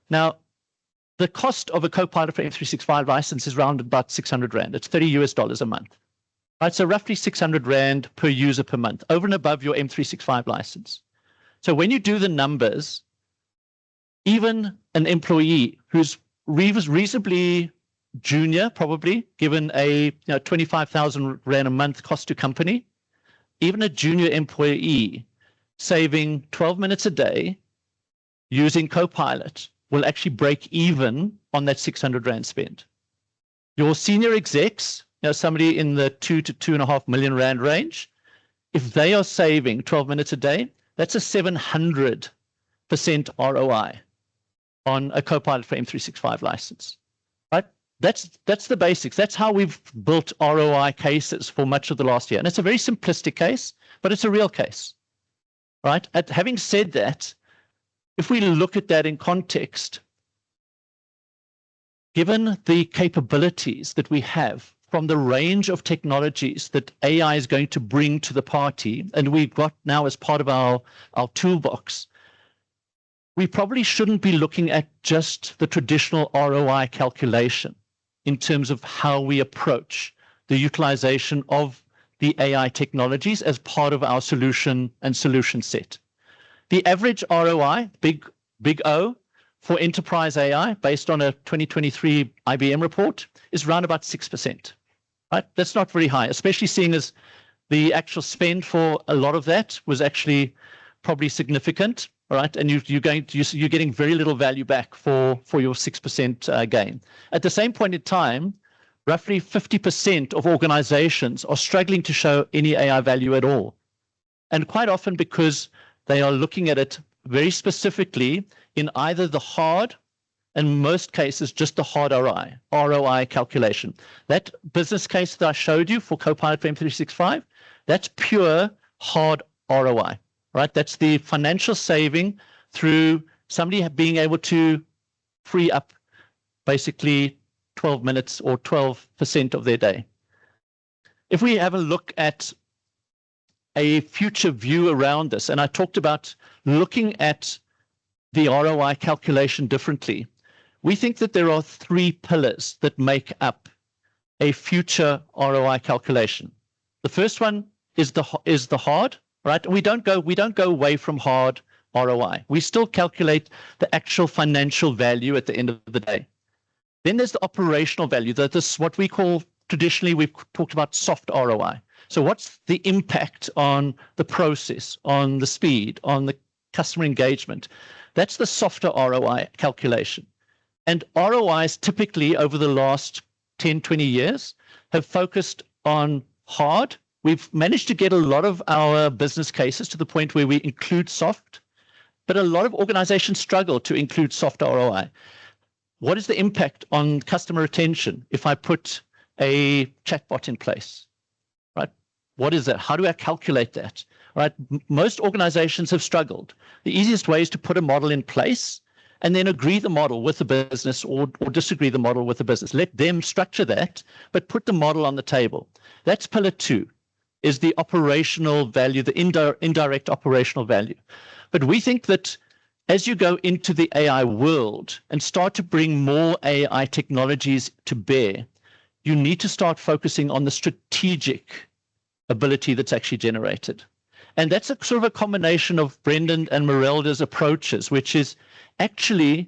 Now, the cost of a Copilot for M365 license is around about 600 Rand. It's $30 a month. Right, so roughly 600 Rand per user per month, over and above your M365 license. So when you do the numbers, even an employee who's reasonably junior, probably, given a 25,000 Rand a month cost to company, even a junior employee saving 12 minutes a day using Copilot will actually break even on that 600 Rand spend. Your senior execs, somebody in the 2 to 2.5 million Rand range, if they are saving 12 minutes a day, that's a 700% ROI on a Copilot for M365 license, right? That's the basics. That's how we've built ROI cases for much of the last year. And it's a very simplistic case, but it's a real case, right? Having said that, if we look at that in context, given the capabilities that we have from the range of technologies that AI is going to bring to the party, and we've got now as part of our toolbox, we probably shouldn't be looking at just the traditional ROI calculation in terms of how we approach the utilization of the AI technologies as part of our solution and solution set. The average ROI, big O, for enterprise AI, based on a 2023 IBM report, is around about 6%. Right? That's not very high, especially seeing as the actual spend for a lot of that was actually probably significant. All right, and you're getting very little value back for your 6% gain. At the same point in time, roughly 50% of organizations are struggling to show any AI value at all, and quite often because they are looking at it very specifically in either the hard, in most cases, just the hard ROI calculation. That business case that I showed you for Copilot for M365, that's pure hard ROI. Right? That's the financial saving through somebody being able to free up basically 12 minutes or 12% of their day. If we have a look at a future view around this, and I talked about looking at the ROI calculation differently, we think that there are 3 pillars that make up a future ROI calculation. The first one is the hard. Right? We don't go away from hard ROI. We still calculate the actual financial value at the end of the day. Then there's the operational value. That is what we call, traditionally, we've talked about soft ROI. So what's the impact on the process, on the speed, on the customer engagement? That's the softer ROI calculation. And ROIs typically over the last 10, 20 years have focused on hard. We've managed to get a lot of our business cases to the point where we include soft, but a lot of organizations struggle to include soft ROI. What is the impact on customer retention if I put a chatbot in place? Right? What is that? How do I calculate that? Right? Most organizations have struggled. The easiest way is to put a model in place and then agree the model with the business or disagree the model with the business. Let them structure that, but put the model on the table. That's pillar 2. Is the operational value, the indirect operational value. But we think that as you go into the AI world and start to bring more AI technologies to bear, you need to start focusing on the strategic ability that's actually generated. And that's a sort of a combination of Brendan and Merelda's approaches, which is actually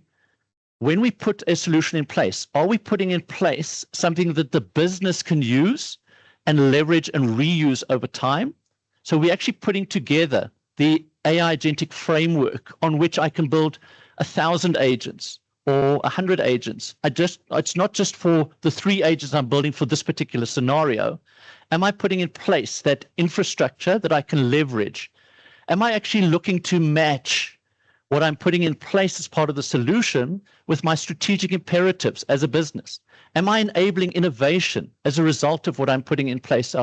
when we put a solution in place, are we putting in place something that the business can use and leverage and reuse over time? So we're actually putting together the AI agentic framework on which I can build 1,000 agents or 100 agents. It's not just for the 3 agents I'm building for this particular scenario. Am I putting in place that infrastructure that I can leverage? Am I actually looking to match what I'm putting in place as part of the solution with my strategic imperatives as a business? Am I enabling innovation as a result of what I'm putting in place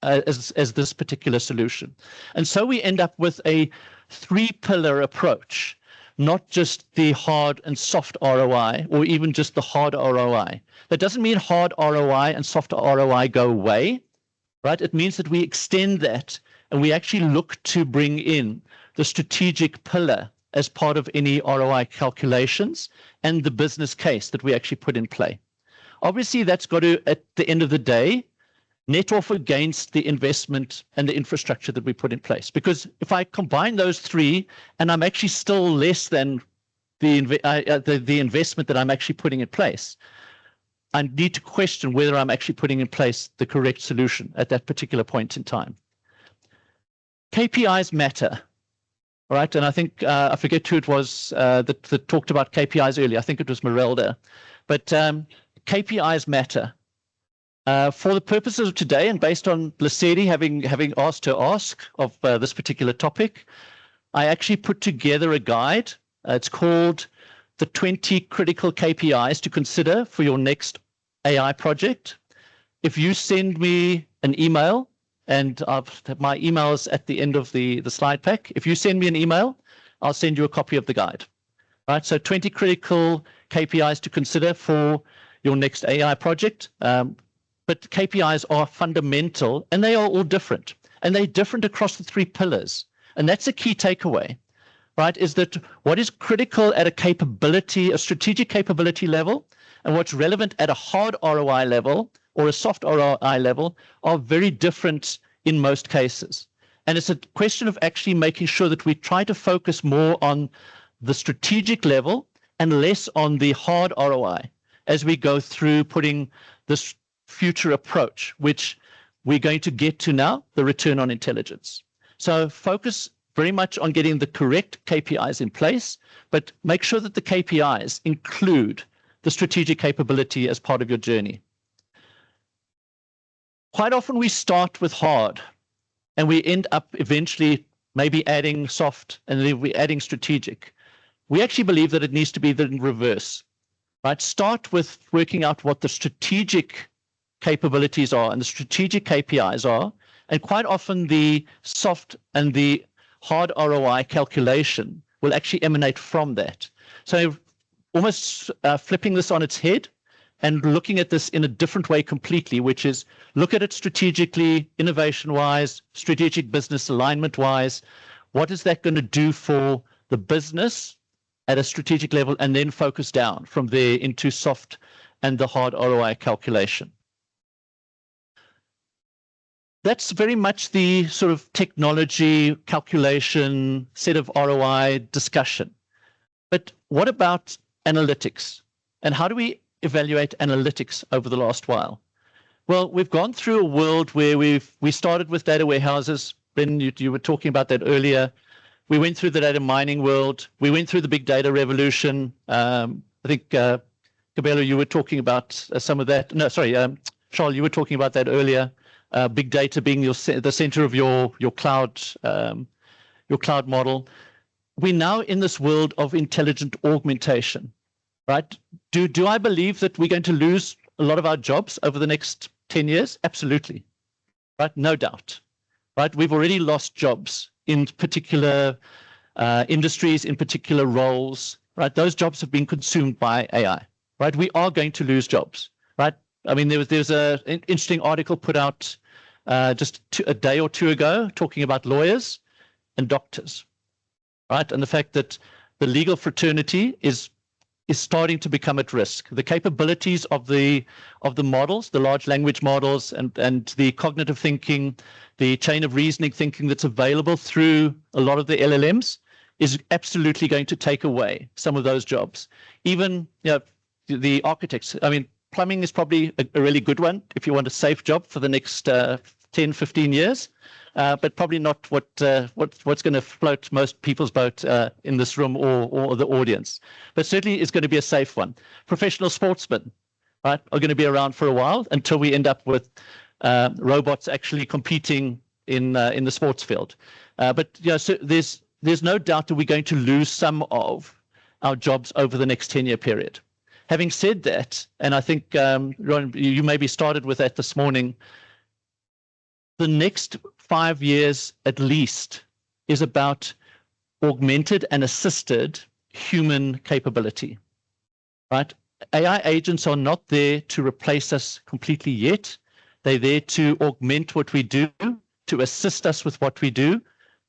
as this particular solution? And so we end up with a 3-pillar approach, not just the hard and soft ROI or even just the hard ROI. That doesn't mean hard ROI and soft ROI go away, right? It means that we extend that and we actually look to bring in the strategic pillar as part of any ROI calculations and the business case that we actually put in play. Obviously, that's got to, at the end of the day, net off against the investment and the infrastructure that we put in place. Because if I combine those 3 and I'm actually still less than the investment that I'm actually putting in place, I need to question whether I'm actually putting in place the correct solution at that particular point in time. KPIs matter. All right, and I think, I forget who it was that talked about KPIs earlier. I think it was Merelda. But KPIs matter. For the purposes of today, and based on Lesedi having asked her ask of this particular topic, I actually put together a guide. It's called the 20 critical KPIs to consider for your next AI project. If you send me an email, and my email is at the end of the slide pack. If you send me an email, I'll send you a copy of the guide. Right, so 20 critical KPIs to consider for your next AI project. but KPIs are fundamental, and they are all different. And they're different across the three pillars. And that's a key takeaway, right? Is that what is critical at a capability, a strategic capability level, and what's relevant at a hard ROI level or a soft ROI level are very different in most cases. And it's a question of actually making sure that we try to focus more on the strategic level and less on the hard ROI as we go through putting this future approach, which we're going to get to now, the return on intelligence. So focus very much on getting the correct KPIs in place, but make sure that the KPIs include the strategic capability as part of your journey. Quite often we start with hard and we end up eventually maybe adding soft and then we're adding strategic. We actually believe that it needs to be the reverse, right? Start with working out what the strategic capabilities are and the strategic KPIs are, and quite often the soft and the hard ROI calculation will actually emanate from that. So almost flipping this on its head and looking at this in a different way completely, which is look at it strategically, innovation-wise, strategic business alignment-wise. What is that going to do for the business at a strategic level, and then focus down from there into soft and the hard ROI calculation. That's very much the sort of technology calculation set of ROI discussion. But what about analytics? And how do we evaluate analytics over the last while? Well, we've gone through a world where we started with data warehouses. Ben, you were talking about that earlier. We went through the data mining world. We went through the big data revolution. I think, Kabelo, you were talking about some of that. No, sorry, Charles, you were talking about that earlier. Big data being the center of your cloud model. We're now in this world of intelligent augmentation, right? Do I believe that we're going to lose a lot of our jobs over the next 10 years? Absolutely, right? No doubt, right? We've already lost jobs in particular industries, in particular roles, right? Those jobs have been consumed by AI, right? We are going to lose jobs, right? I mean, there's an interesting article put out just a day or two ago talking about lawyers and doctors, right? And the fact that the legal fraternity is starting to become at risk. The capabilities of the models, the large language models, and the cognitive thinking, the chain of reasoning thinking that's available through a lot of the LLMs is absolutely going to take away some of those jobs. Even the architects. I mean, plumbing is probably a really good one if you want a safe job for the next 10, 15 years. But probably not what's going to float most people's boat in this room or the audience. But certainly it's going to be a safe one. Professional sportsmen, right, are going to be around for a while until we end up with robots actually competing in the sports field. But so there's no doubt that we're going to lose some of our jobs over the next 10-year period. Having said that, and I think Ron, you maybe started with that this morning, the next 5 years at least is about augmented and assisted human capability, right? AI agents are not there to replace us completely yet. They're there to augment what we do, to assist us with what we do.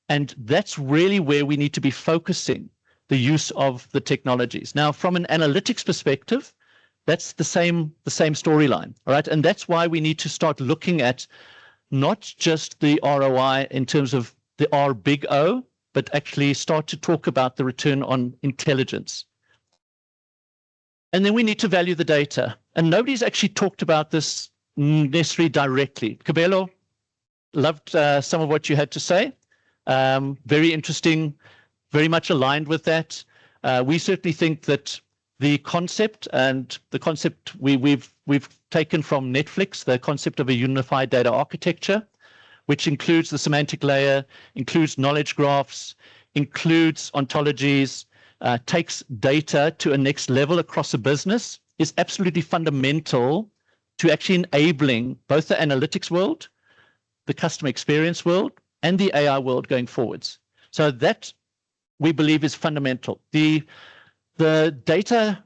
And that's really where we need to be focusing the use of the technologies. Now, from an analytics perspective, that's the same storyline, all right? And that's why we need to start looking at not just the ROI in terms of the R big O, but actually start to talk about the return on intelligence. And then we need to value the data. And nobody's actually talked about this necessarily directly. Kabelo, loved some of what you had to say. Very interesting, very much aligned with that. We certainly think that the concept we've taken from Netflix, the concept of a unified data architecture, which includes the semantic layer, includes knowledge graphs, includes ontologies, takes data to a next level across a business, is absolutely fundamental to actually enabling both the analytics world, the customer experience world, and the AI world going forwards. So that we believe is fundamental. The data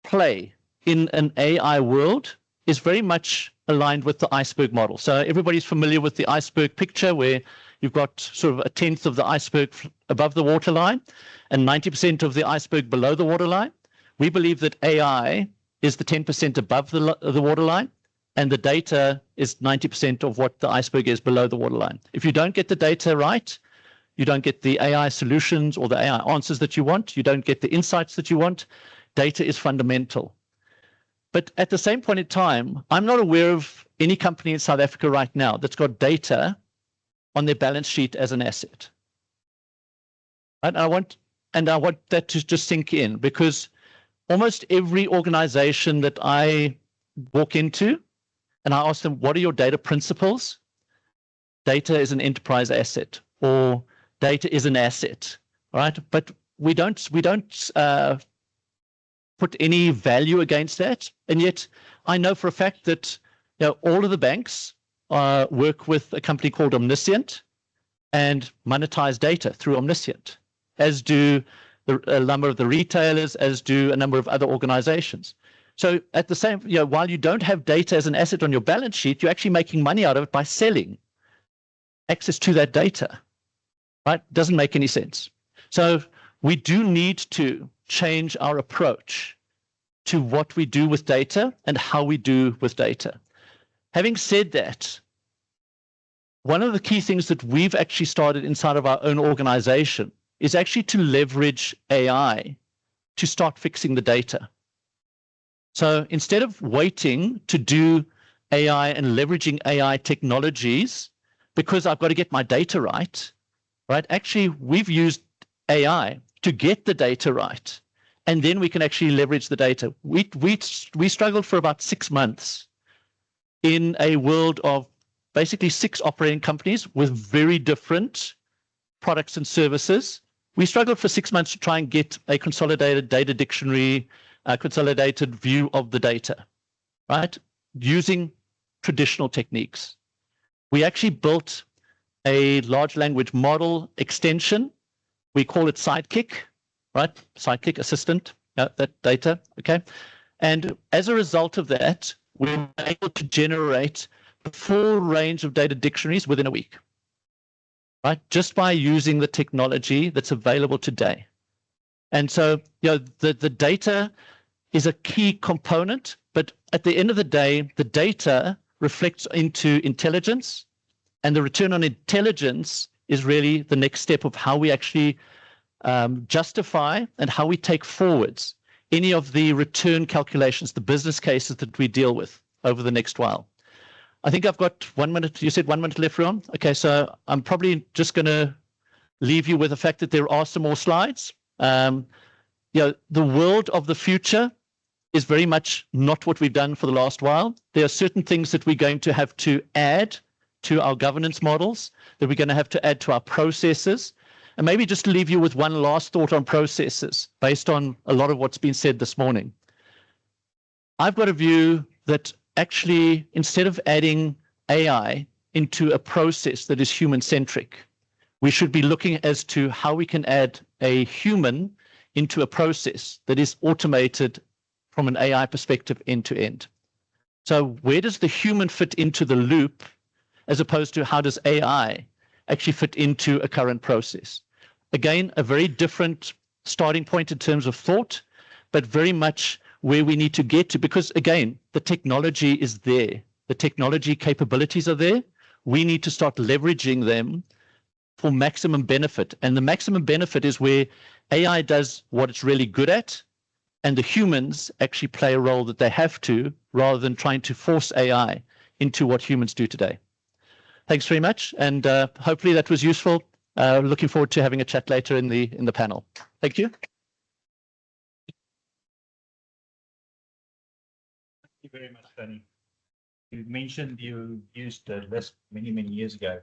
play in an AI world is very much aligned with the iceberg model. So everybody's familiar with the iceberg picture where you've got sort of a tenth of the iceberg above the waterline and 90% of the iceberg below the waterline. We believe that AI is the 10% above the waterline, and the data is 90% of what the iceberg is below the waterline. If you don't get the data right, you don't get the AI solutions or the AI answers that you want. You don't get the insights that you want. Data is fundamental. But at the same point in time, I'm not aware of any company in South Africa right now that's got data on their balance sheet as an asset. And I want that to just sink in, because almost every organization that I walk into and I ask them, what are your data principles? Data is an enterprise asset, or data is an asset, right? But we don't put any value against that. And yet I know for a fact that all of the banks work with a company called Omniscient and monetize data through Omniscient, as do a number of the retailers, as do a number of other organizations. So at the same, while you don't have data as an asset on your balance sheet, you're actually making money out of it by selling access to that data, right? Doesn't make any sense. So we do need to change our approach to what we do with data and how we do with data. Having said that, one of the key things that we've actually started inside of our own organization is actually to leverage AI to start fixing the data. So instead of waiting to do AI and leveraging AI technologies because I've got to get my data right, actually we've used AI to get the data right, and then we can actually leverage the data. We struggled for about 6 months in a world of basically 6 operating companies with very different products and services. We struggled for 6 months to try and get a consolidated data dictionary, a consolidated view of the data, right? Using traditional techniques. We actually built a large language model extension. We call it Sidekick, right? Sidekick assistant, that data, okay? And as a result of that, we were able to generate the full range of data dictionaries within a week, right? Just by using the technology that's available today. And so, the data is a key component, but at the end of the day, the data reflects into intelligence, and the return on intelligence is really the next step of how we actually justify and how we take forwards any of the return calculations, the business cases that we deal with over the next while. I think I've got 1 minute. You said 1 minute left, Ron? Okay, so I'm probably just going to leave you with the fact that there are some more slides. The world of the future is very much not what we've done for the last while. There are certain things that we're going to have to add to our governance models, that we're going to have to add to our processes. And maybe just to leave you with one last thought on processes, based on a lot of what's been said this morning. I've got a view that actually, instead of adding AI into a process that is human-centric, we should be looking as to how we can add a human into a process that is automated from an AI perspective end to end. So where does the human fit into the loop, as opposed to how does AI actually fit into a current process? Again, a very different starting point in terms of thought, but very much where we need to get to, because again, the technology is there. The technology capabilities are there. We need to start leveraging them for maximum benefit. And the maximum benefit is where AI does what it's really good at, and the humans actually play a role that they have to, rather than trying to force AI into what humans do today. Thanks very much, and hopefully that was useful. Looking forward to having a chat later in the panel. Thank you. Thank you very much, Tony. You mentioned you used a list many, many years ago.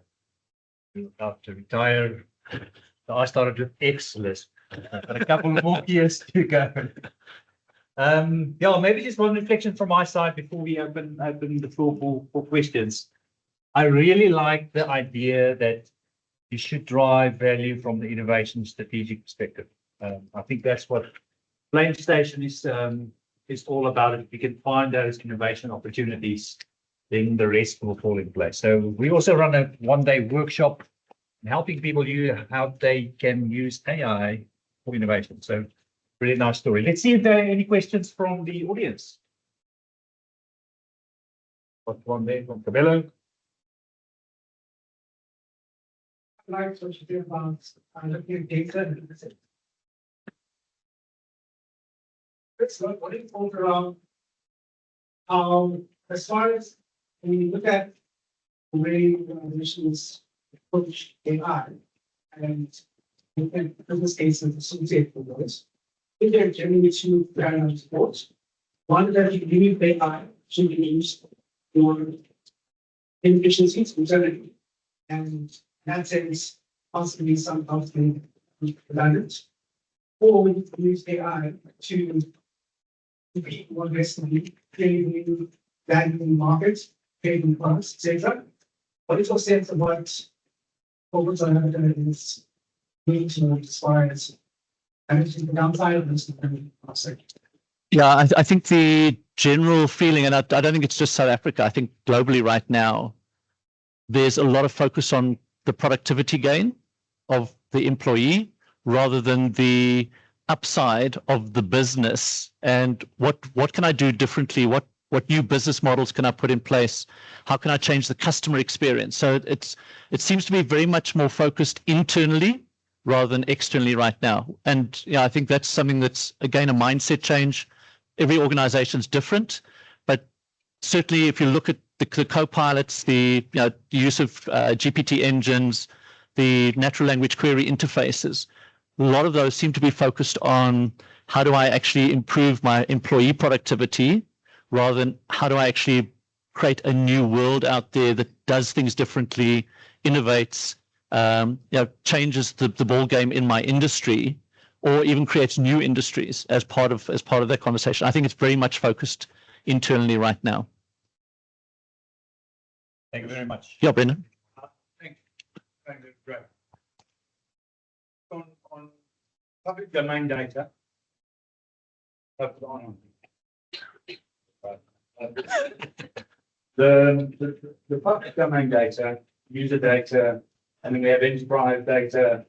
You were about to retire. So I started with X list, but a couple more years to go. Maybe just one reflection from my side before we open the floor for questions. I really like the idea that you should drive value from the innovation strategic perspective. I think that's what Flame Station is is all about it. If you can find those innovation opportunities, then the rest will fall in place. So we also run a one-day workshop helping people how they can use AI for innovation. So really nice story. Let's see if there are any questions from the audience. Got one there from Cabello. Like what you do about looking at data and it's not what it's all around how, as far as when you look at the way organizations approach AI and in business cases associated with those, I think there are generally two paradigms of thought. One that you use AI should be used for inefficiencies internally, and in that sense, possibly some outcome redundant. Or we use AI to compete more aggressively, creating new value in the market, creating products, etc. But it's also sense of what over time is going to as far as managing the downside of this. Yeah, I think the general feeling, and I don't think it's just South Africa, I think globally right now, there's a lot of focus on the productivity gain of the employee rather than the upside of the business and what can I do differently? What new business models can I put in place? How can I change the customer experience? So it seems to be very much more focused internally rather than externally right now. And yeah, I think that's something that's again a mindset change. Every organization is different, but certainly if you look at the co-pilots, the use of GPT engines, the natural language query interfaces, a lot of those seem to be focused on how do I actually improve my employee productivity rather than how do I actually create a new world out there that does things differently, innovates, changes the ball game in my industry, or even creates new industries as part of that conversation. I think it's very much focused internally right now. Thank you very much. Yeah, Brendan. Thank you. Great. On public domain data, the public domain data, user data, and then we have enterprise data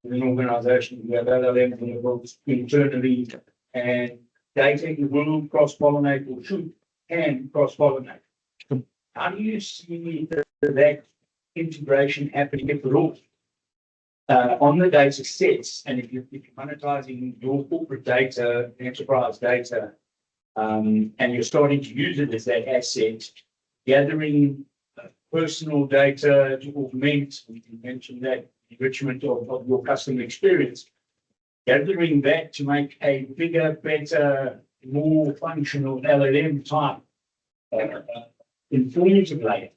in an organization, we have LLMs in the world internally, and data will cross-pollinate or can cross-pollinate. How do you see that integration happening if at all? On the data sets, and if you're monetizing your corporate data, enterprise data, and you're starting to use it as that asset, gathering personal data to augment, you mentioned that enrichment of your customer experience, gathering that to make a bigger, better, more functional LLM type informative layer.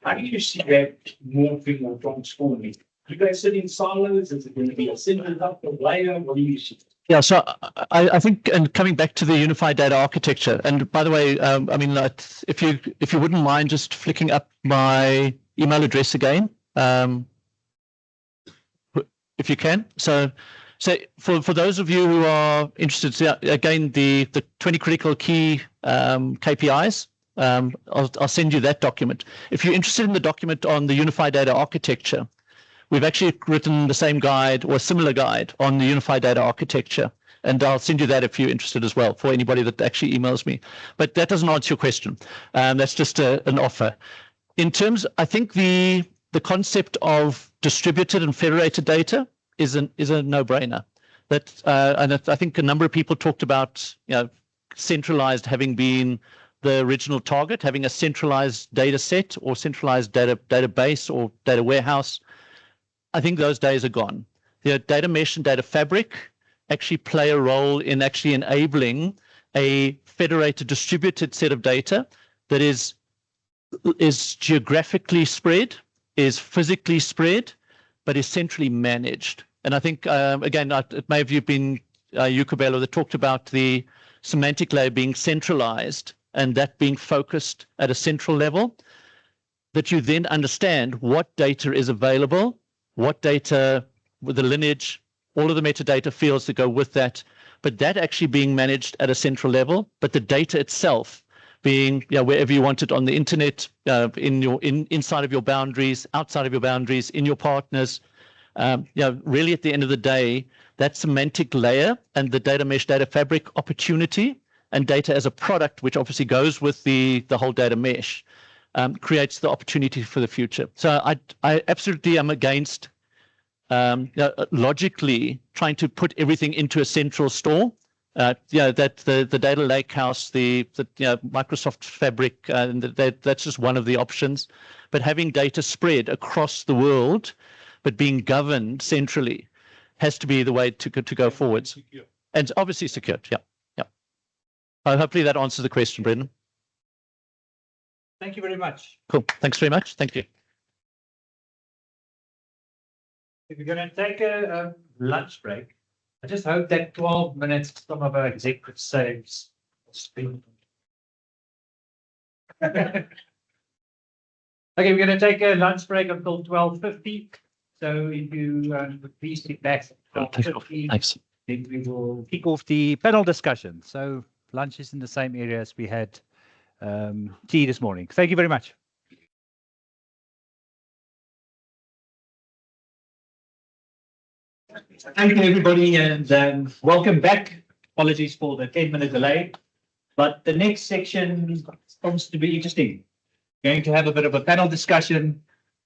How do you see that morphing or transforming? Do you guys sit in silos? Is it going to be a single up layer? What do you see? Yeah, so I think, and coming back to the unified data architecture, and by the way, I mean, if you wouldn't mind just flicking up my email address again, if you can. So for those of you who are interested, so again, the 20 critical key KPIs, I'll send you that document. If you're interested in the document on the unified data architecture, we've actually written the same guide or a similar guide on the unified data architecture. And I'll send you that if you're interested as well, for anybody that actually emails me. But that doesn't answer your question. That's just an offer. In terms, I think the concept of distributed and federated data is a no-brainer. And I think a number of people talked about centralized having been the original target, having a centralized data set or centralized database or data warehouse. I think those days are gone. Data mesh and data fabric actually play a role in actually enabling a federated, distributed set of data that is geographically spread, is physically spread, but is centrally managed. And I think, again, it may have been you, Cabello, that talked about the semantic layer being centralized and that being focused at a central level, that you then understand what data is available, what data with the lineage, all of the metadata fields that go with that, but that actually being managed at a central level, but the data itself being wherever you want it on the internet, inside of your boundaries, outside of your boundaries, in your partners. Really at the end of the day, that semantic layer and the data mesh, data fabric opportunity, and data as a product, which obviously goes with the whole data mesh, creates the opportunity for the future. So I absolutely am against logically trying to put everything into a central store. That the data lakehouse, the Microsoft Fabric, that's just one of the options. But having data spread across the world, but being governed centrally, has to be the way to go forwards. And obviously secured. Yeah. Hopefully that answers the question, Brendan. Thank you very much. Cool. Thanks very much. Thank you. If we're going to take a lunch break, I just hope that 12 minutes some of our executive saves will speak. Okay, we're going to take a lunch break until 12:50. So if you please sit back at 12:50, Thanks. then we will kick off the panel discussion. So lunch is in the same area as we had tea this morning. Thank you very much. Thank you, everybody, and welcome back. Apologies for the 10-minute delay, but the next section promises to be interesting. Going to have a bit of a panel discussion.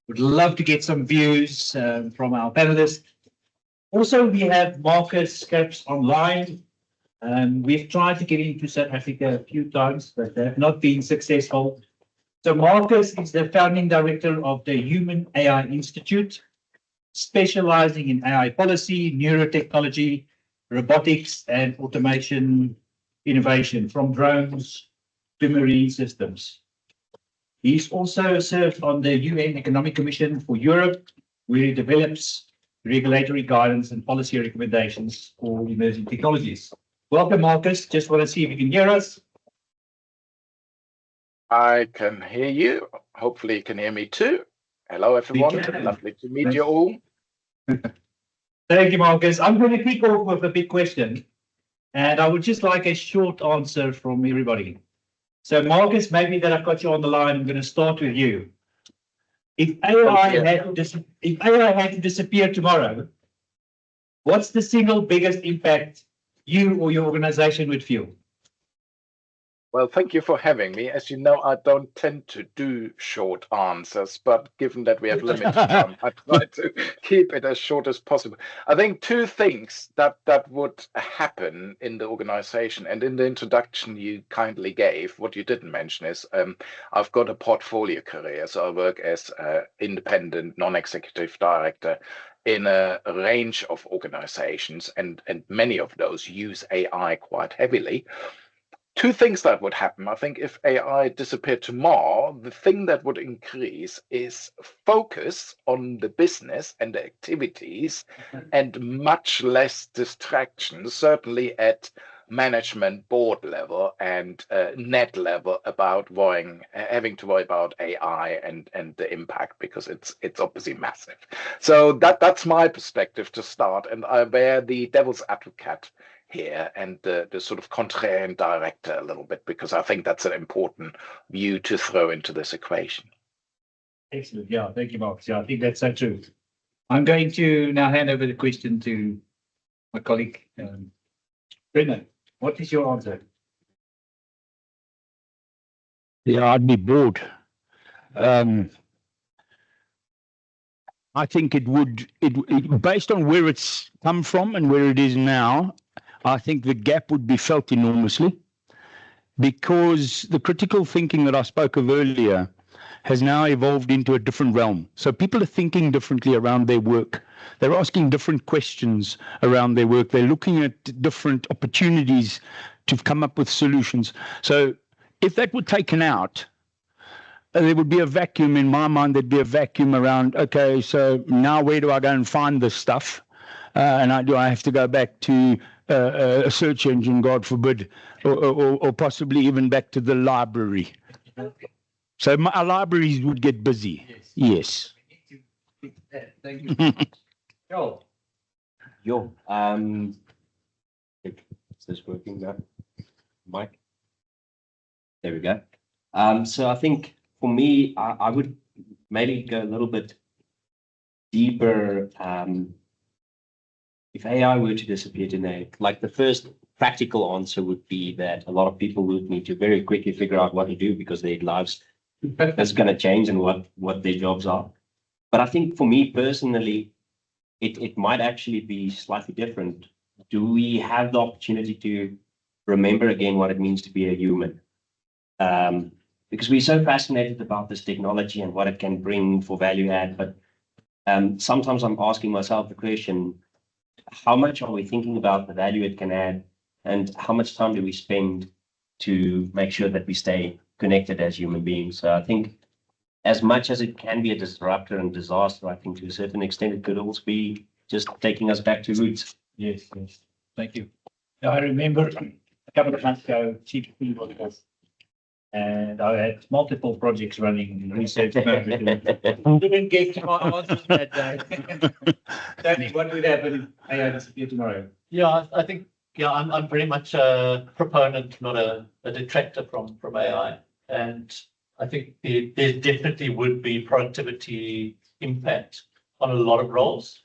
Would love to get some views from our panelists. Also, we have Marcus Scaps online. We've tried to get into South Africa a few times, but they have not been successful. So Marcus is the founding director of the Human AI Institute, specializing in AI policy, neurotechnology, robotics, and automation innovation, from drones to marine systems. He's also served on the UN Economic Commission for Europe, where he develops regulatory guidance and policy recommendations for emerging technologies. Welcome, Marcus. Just want to see if you can hear us. I can hear you. Hopefully you can hear me too. Hello, everyone. Lovely to meet you all. Thank you, Marcus. I'm going to kick off with a big question, and I would just like a short answer from everybody. So, Marcus, maybe that I've got you on the line, I'm going to start with you. If AI had to disappear tomorrow, what's the single biggest impact you or your organization would feel? Well, thank you for having me. As you know, I don't tend to do short answers, but given that we have limited time, I try to keep it as short as possible. I think two things that would happen in the organization, and in the introduction you kindly gave, what you didn't mention is I've got a portfolio career. So I work as an independent non-executive director in a range of organizations, and many of those use AI quite heavily. Two things that would happen. I think if AI disappeared tomorrow, the thing that would increase is focus on the business and the activities and much less distractions, certainly at management board level and net level, about having to worry about AI and the impact, because it's obviously massive. So that's my perspective to start, and I bear the devil's advocate here and the sort of contrarian director a little bit, because I think that's an important view to throw into this equation. Excellent. Yeah, thank you, Marcus. Yeah, I think that's so true. I'm going to now hand over the question to my colleague, Brendan. What is your answer? Yeah, I'd be bored. I think it would, based on where it's come from and where it is now, I think the gap would be felt enormously, because the critical thinking that I spoke of earlier has now evolved into a different realm. So people are thinking differently around their work. They're asking different questions around their work. They're looking at different opportunities to come up with solutions. So if that were taken out, there would be a vacuum in my mind. There'd be a vacuum around, okay, so now where do I go and find this stuff? And do I have to go back to a search engine, God forbid, or possibly even back to the library? So our libraries would get busy. Yes. Thank you. Joel. Is this working now? Mike? There we go. So I think for me, I would maybe go a little bit deeper. If AI were to disappear today, like the first practical answer would be that a lot of people would need to very quickly figure out what to do because their lives is going to change and what their jobs are. But I think for me personally, it might actually be slightly different. Do we have the opportunity to remember again what it means to be a human? Because we're so fascinated about this technology and what it can bring for value add, but sometimes I'm asking myself the question, how much are we thinking about the value it can add, and how much time do we spend to make sure that we stay connected as human beings? So I think as much as it can be a disruptor and disaster, I think to a certain extent, it could also be just taking us back to roots. Yes, yes. Thank you. Now, I remember a couple of months ago, Chief was, and I had multiple projects running in research mode. Didn't get to my answers that day. Danny, what would happen if AI disappeared tomorrow? Yeah, I think, yeah, I'm very much a proponent, not a detractor from AI. And I think there definitely would be productivity impact on a lot of roles,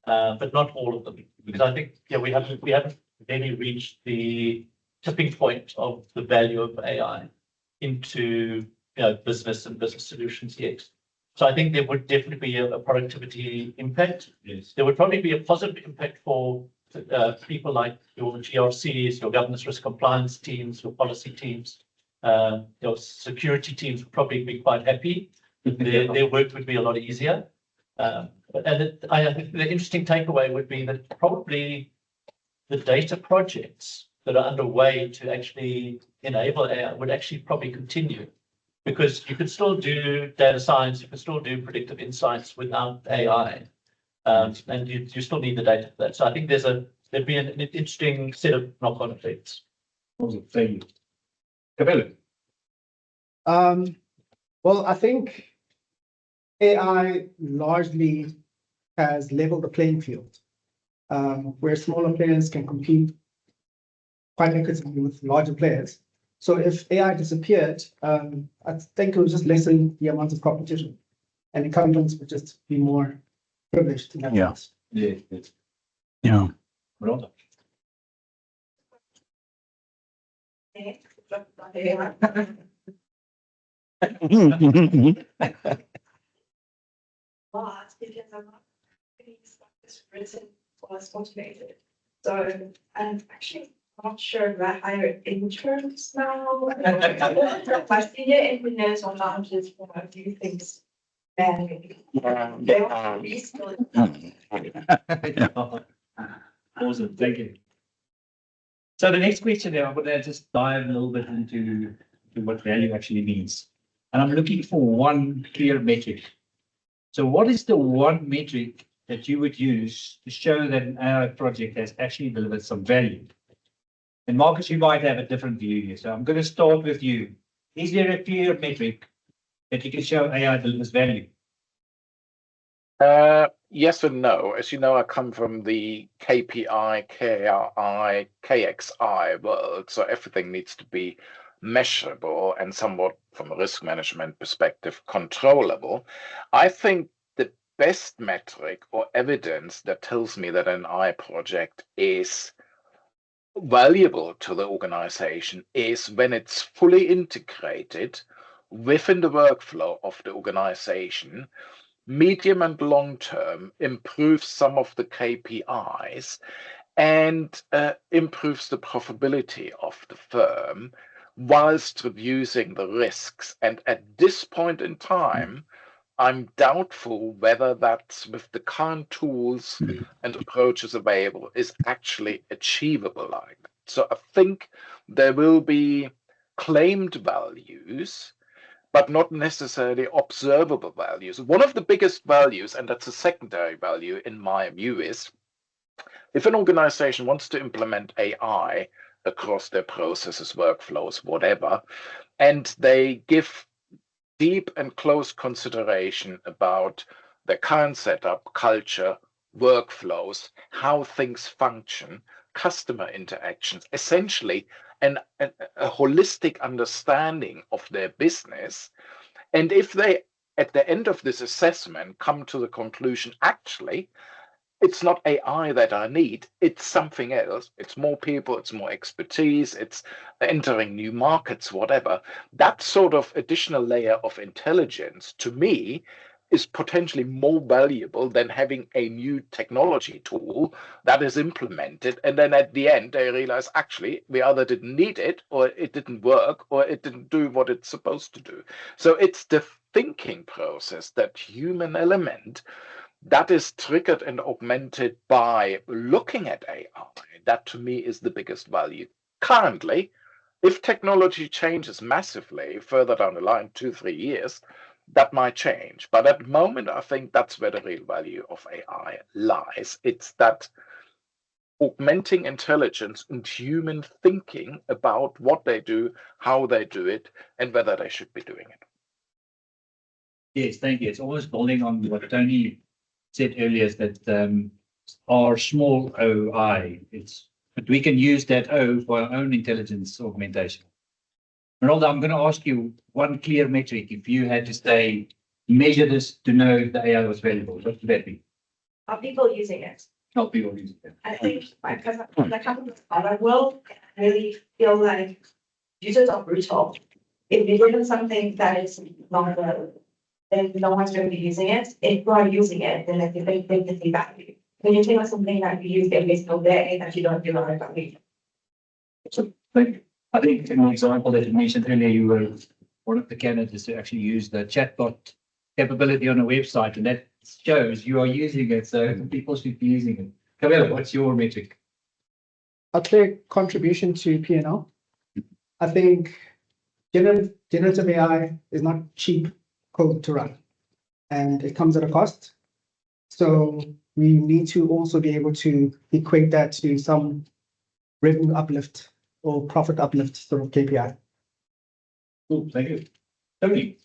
but not all of them. Because I think, yeah, we haven't really reached the tipping point of the value of AI into business and business solutions yet. So I think there would definitely be a productivity impact. Yes. There would probably be a positive impact for people like your GRCs, your governance risk compliance teams, your policy teams, your security teams would probably be quite happy. Their work would be a lot easier. I think the interesting takeaway would be that probably the data projects that are underway to actually enable AI would actually probably continue, because you could still do data science, you can still do predictive insights without AI, and you still need the data for that. So I think there'd be an interesting set of knock-on effects. Awesome. Thank you. Cabello. Well, I think AI largely has leveled the playing field, where smaller players can compete quite equitably with larger players. So if AI disappeared, I think it would just lessen the amount of competition, and incumbents would just be more privileged in that sense. Yeah. Yeah. Well, But because I'm not getting stuff that's written was automated. So I'm actually not sure if I hire interns now. My senior engineers or managers want to do things manually. They want to reskill it. Awesome. Thank you. So the next question there, I'm going to just dive a little bit into what value actually means. And I'm looking for one clear metric. So what is the one metric that you would use to show that an AI project has actually delivered some value? And Marcus, you might have a different view here. So I'm going to start with you. Is there a clear metric that you can show AI delivers value? Yes and no. As you know, I come from the KPI, KRI, KXI world, so everything needs to be measurable and somewhat, from a risk management perspective, controllable. I think the best metric or evidence that tells me that an AI project is valuable to the organization is when it's fully integrated within the workflow of the organization, medium and long term, improves some of the KPIs and improves the profitability of the firm whilst reducing the risks. And at this point in time, I'm doubtful whether that, with the current tools and approaches available, is actually achievable like that. So I think there will be claimed values, but not necessarily observable values. One of the biggest values, and that's a secondary value in my view, is if an organization wants to implement AI across their processes, workflows, whatever, and they give deep and close consideration about their current setup, culture, workflows, how things function, customer interactions, essentially a holistic understanding of their business. And if they, at the end of this assessment, come to the conclusion, actually, it's not AI that I need, it's something else. It's more people, it's more expertise, it's entering new markets, whatever. That sort of additional layer of intelligence, to me, is potentially more valuable than having a new technology tool that is implemented. And then at the end, they realize, actually, we either didn't need it, or it didn't work, or it didn't do what it's supposed to do. So it's the thinking process, that human element, that is triggered and augmented by looking at AI. That to me is the biggest value. Currently, if technology changes massively further down the line, 2-3 years, that might change. But at the moment, I think that's where the real value of AI lies. It's that augmenting intelligence and human thinking about what they do, how they do it, and whether they should be doing it. Yes, thank you. It's always building on what Tony said earlier, is that our small OI, but we can use that O for our own intelligence augmentation. Ronaldo, I'm going to ask you one clear metric. If you had to say, measure this to know if the AI was valuable, what would that be? Are people using it? Not people using it. I think because the companies I will really feel like users are brutal. If you give them something that is not good, then no one's going to be using it. If you are using it, then it's a big dignity value. When you think of something that you use every single day that you don't feel like value. So, I think in the example that you mentioned earlier, you were one of the candidates to actually use the chatbot capability on a website, and that shows you are using it, so people should be using it. Camilla, what's your metric? I'd say contribution to P&L. I think generative AI is not cheap code to run, and it comes at a cost. So we need to also be able to equate that to some revenue uplift or profit uplift sort of KPI. Cool, thank you. Tony.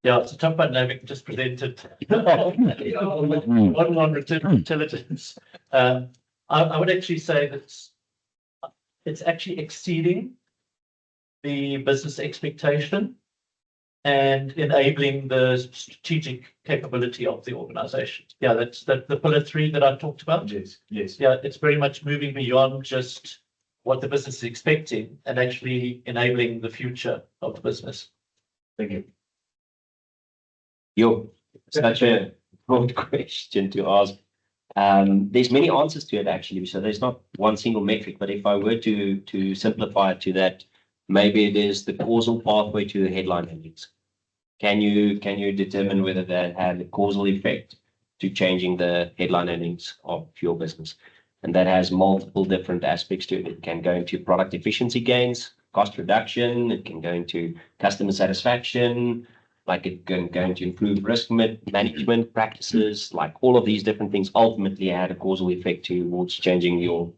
Yeah, it's a tough one. I just presented on return on intelligence. I would actually say that it's actually exceeding the business expectation and enabling the strategic capability of the organization. Yeah, that's the pillar 3 that I talked about. Yes, yes. Yeah, it's very much moving beyond just what the business is expecting and actually enabling the future of the business. Thank you. Such a broad question to ask. There's many answers to it actually, so there's not one single metric, but if I were to simplify it to that, maybe it is the causal pathway to the headline earnings. Can you determine whether that had a causal effect to changing the headline earnings of your business? And that has multiple different aspects to it. It can go into product efficiency gains, cost reduction, it can go into customer satisfaction, like it can go into improved risk management practices, like all of these different things ultimately had a causal effect towards changing your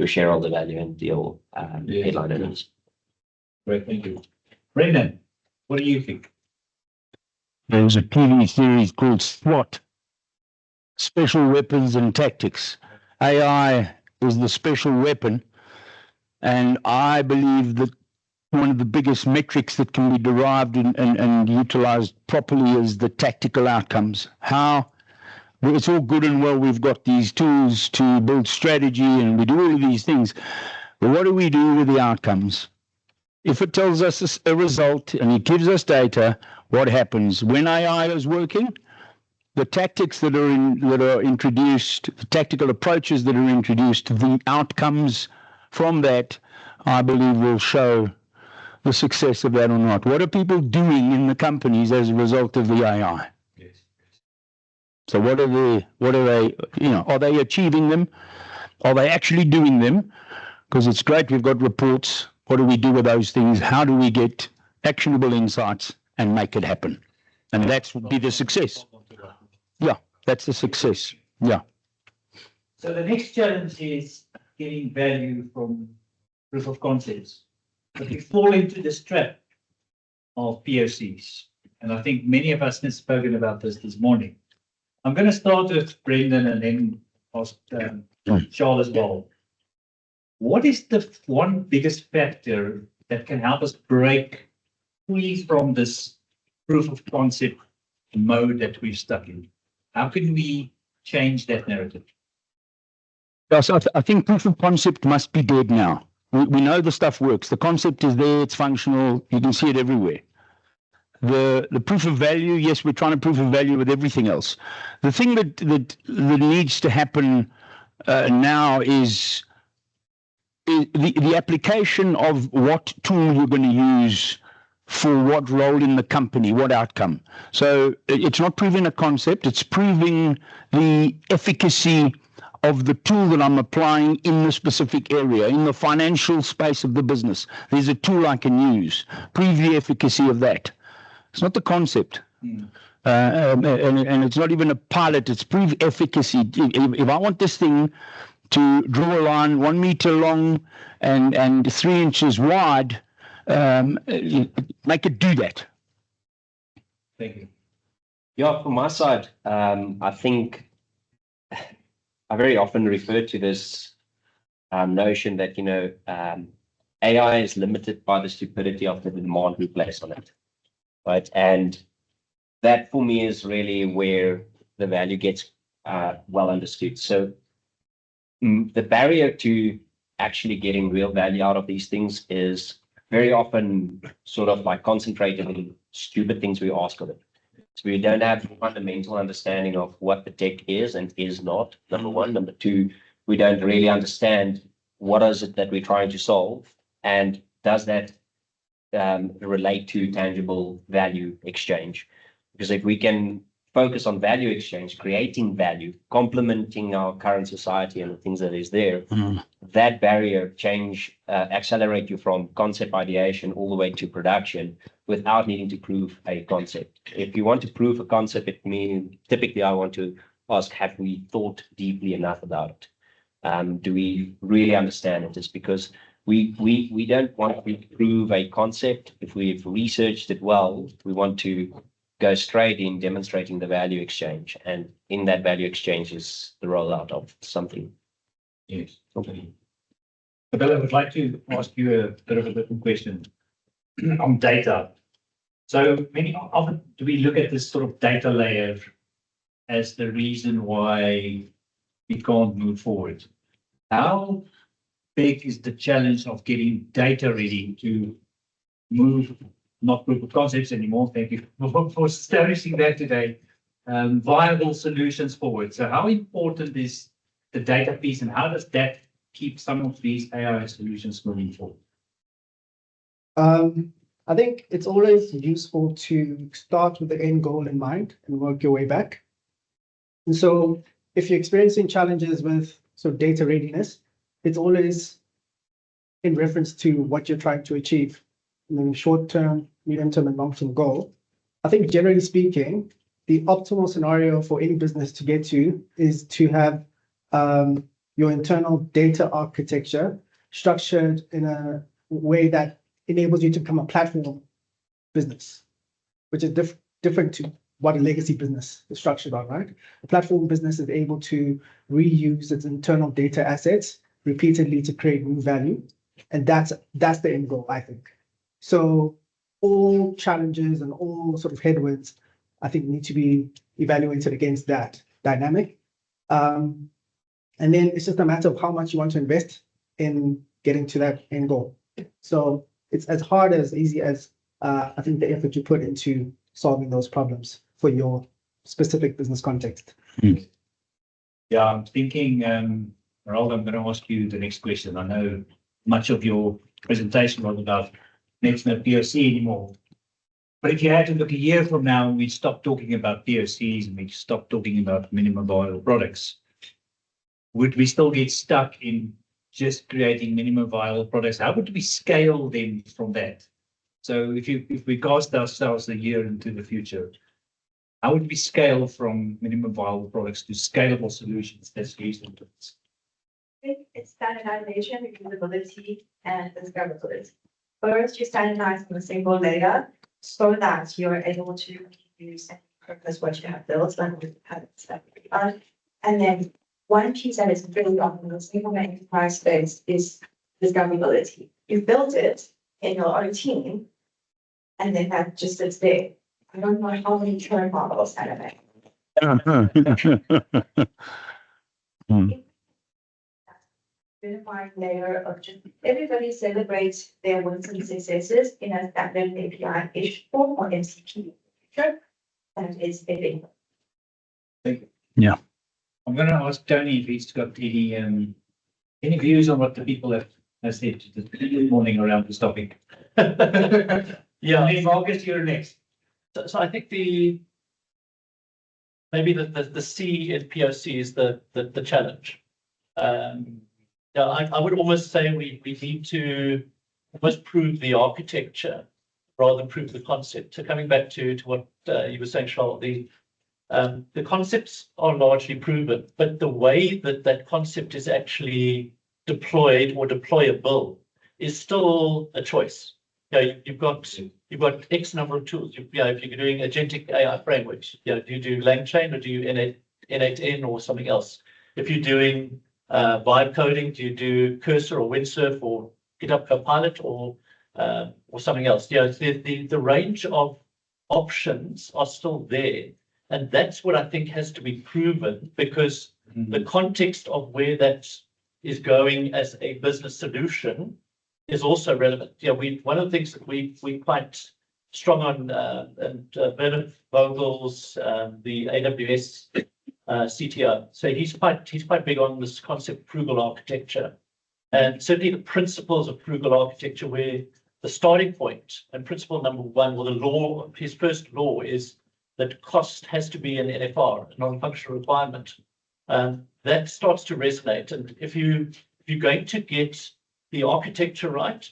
shareholder value and your headline earnings. Great, thank you. Brendan, what do you think? There was a TV series called SWAT, Special Weapons and Tactics. AI is the special weapon, and I believe that one of the biggest metrics that can be derived and utilized properly is the tactical outcomes. Well, it's all good and well, we've got these tools to build strategy and we do all of these things, but what do we do with the outcomes? If it tells us a result and it gives us data, what happens? When AI is working, the tactics that are introduced, the tactical approaches that are introduced, the outcomes from that, I believe will show the success of that or not. What are people doing in the companies as a result of the AI? Yes. So what are they, are they achieving them? Are they actually doing them? Because it's great, we've got reports. What do we do with those things? How do we get actionable insights and make it happen? And that would be the success. Yeah, that's the success. Yeah. So the next challenge is getting value from proof of concepts. But we fall into this trap of POCs. And I think many of us have spoken about this morning. I'm going to start with Brendan and then ask Charles as well. What is the one biggest factor that can help us break free from this proof of concept mode that we're stuck in? How can we change that narrative? Yes, I think proof of concept must be dead now. We know the stuff works. The concept is there. It's functional. You can see it everywhere. The proof of value, yes, we're trying to prove a value with everything else. The thing that needs to happen now is the application of what tool you're going to use for what role in the company, what outcome. So it's not proving a concept, it's proving the efficacy of the tool that I'm applying in the specific area, in the financial space of the business. There's a tool I can use. Prove the efficacy of that. It's not the concept. And it's not even a pilot, it's prove efficacy. If I want this thing to draw a line 1 meter long and 3 inches wide, make it do that. Thank you. Yeah, from my side, I think I very often refer to this notion that, AI is limited by the stupidity of the demand we place on it, right? And that for me is really where the value gets well understood. So the barrier to actually getting real value out of these things is very often sort of like concentrated in stupid things we ask of it. So we don't have fundamental understanding of what the tech is and is not, number one. Number two, we don't really understand what is it that we're trying to solve, and does that relate to tangible value exchange? Because if we can focus on value exchange, creating value, complementing our current society and the things that is there, that barrier change, accelerate you from concept ideation all the way to production without needing to prove a concept. If you want to prove a concept, it means typically I want to ask, have we thought deeply enough about it? Do we really understand it? It's because we don't want to prove a concept. If we've researched it well, we want to go straight in demonstrating the value exchange, and in that value exchange is the rollout of something. Yes. Okay. But I would like to ask you a bit of a different question on data. So many often do we look at this sort of data layer as the reason why we can't move forward? How big is the challenge of getting data ready to move, not proof of concepts anymore, thank you for establishing that today, viable solutions forward? So how important is the data piece, and how does that keep some of these AI solutions moving forward? I think it's always useful to start with the end goal in mind and work your way back. And so if you're experiencing challenges with data readiness, it's always in reference to what you're trying to achieve in the short term, medium term, and long term goal. I think generally speaking, the optimal scenario for any business to get to is to have your internal data architecture structured in a way that enables you to become a platform business, which is different to what a legacy business is structured on, right? A platform business is able to reuse its internal data assets repeatedly to create new value. And that's the end goal, I think. So all challenges and all sort of headwinds, I think, need to be evaluated against that dynamic. And then it's just a matter of how much you want to invest in getting to that end goal. So it's as hard as easy as I think the effort you put into solving those problems for your specific business context. Yeah, I'm thinking, Harold, I'm going to ask you the next question. I know much of your presentation was about next no POC anymore. But if you had to look a year from now, we'd stop talking about POCs and we'd stop talking about minimum viable products. Would we still get stuck in just creating minimum viable products? How would we scale them from that? So if we cast ourselves a year into the future, how would we scale from minimum viable products to scalable solutions that's reasonable? I think it's standardization, reusability, and discoverability. First, you standardize on a single layer so that you're able to use and purpose what you have built and have it. And then one piece that is really on the single enterprise space is discoverability. You built it in your own team, and then that just sits there. I don't know how many churn models out of it. Unified layer of just everybody celebrates their wins and successes in a standard API-ish form or MCP feature. That is a big. Thank you. Yeah. I'm going to ask Tony if he's got any views on what the people have said this morning around this topic. Yeah. Hey, Marcus, you're next. So I think maybe the C in POC is the challenge. Yeah, I would almost say we need to almost prove the architecture rather than prove the concept. So coming back to what you were saying, Charles, the concepts are largely proven, but the way that concept is actually deployed or deployable is still a choice. You know, you've got X number of tools. If you're doing agentic AI frameworks, do you do LangChain or do you N8N or something else? If you're doing vibe coding, do you do Cursor or Windsurf or GitHub Copilot or something else? The range of options are still there, and that's what I think has to be proven, because the context of where that is going as a business solution is also relevant. One of the things that we're quite strong on, and Bernard Vogel's the AWS CTO. So he's quite big on this concept of frugal architecture, and certainly the principles of frugal architecture, where the starting point and principle number one, or the law, his first law is that cost has to be an NFR, a non-functional requirement. That starts to resonate, and if you're going to get the architecture right,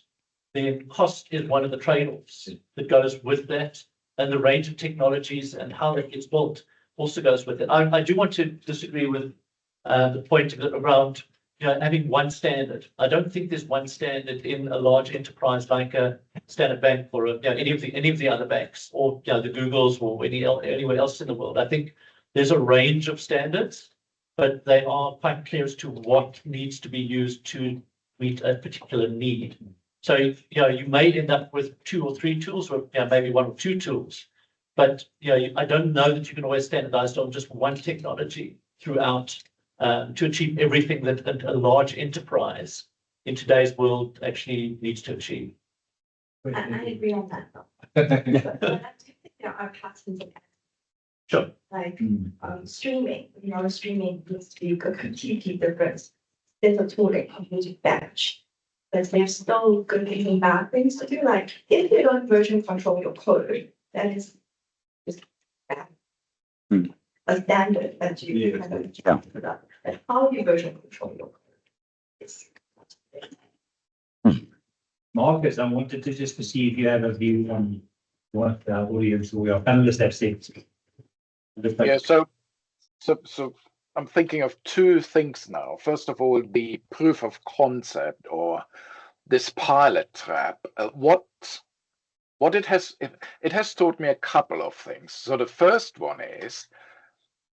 then cost is one of the trade-offs that goes with that, and the range of technologies and how that gets built also goes with it. I do want to disagree with the point around having one standard. I don't think there's one standard in a large enterprise like a Standard Bank or any of the other banks, or the Googles or anywhere else in the world. I think there's a range of standards, but they are quite clear as to what needs to be used to meet a particular need. So you may end up with 2 or 3 tools, or maybe 1 or 2 tools. But I don't know that you can always standardize on just one technology throughout to achieve everything that a large enterprise in today's world actually needs to achieve. I agree on that. Our patterns of Sure. like streaming. Streaming needs to be completely different. There's a tool that can use batch, but there's still good things and bad things to do. Like if you don't version control your code, that is just bad. A standard that you kind of put up. And how you version control your code is Marcus, I wanted to just to see if you have a view on what our audience or your panelists have said. Yeah, so I'm thinking of 2 things now. First of all, the proof of concept, or this pilot trap. What it has taught me a couple of things. So the first one is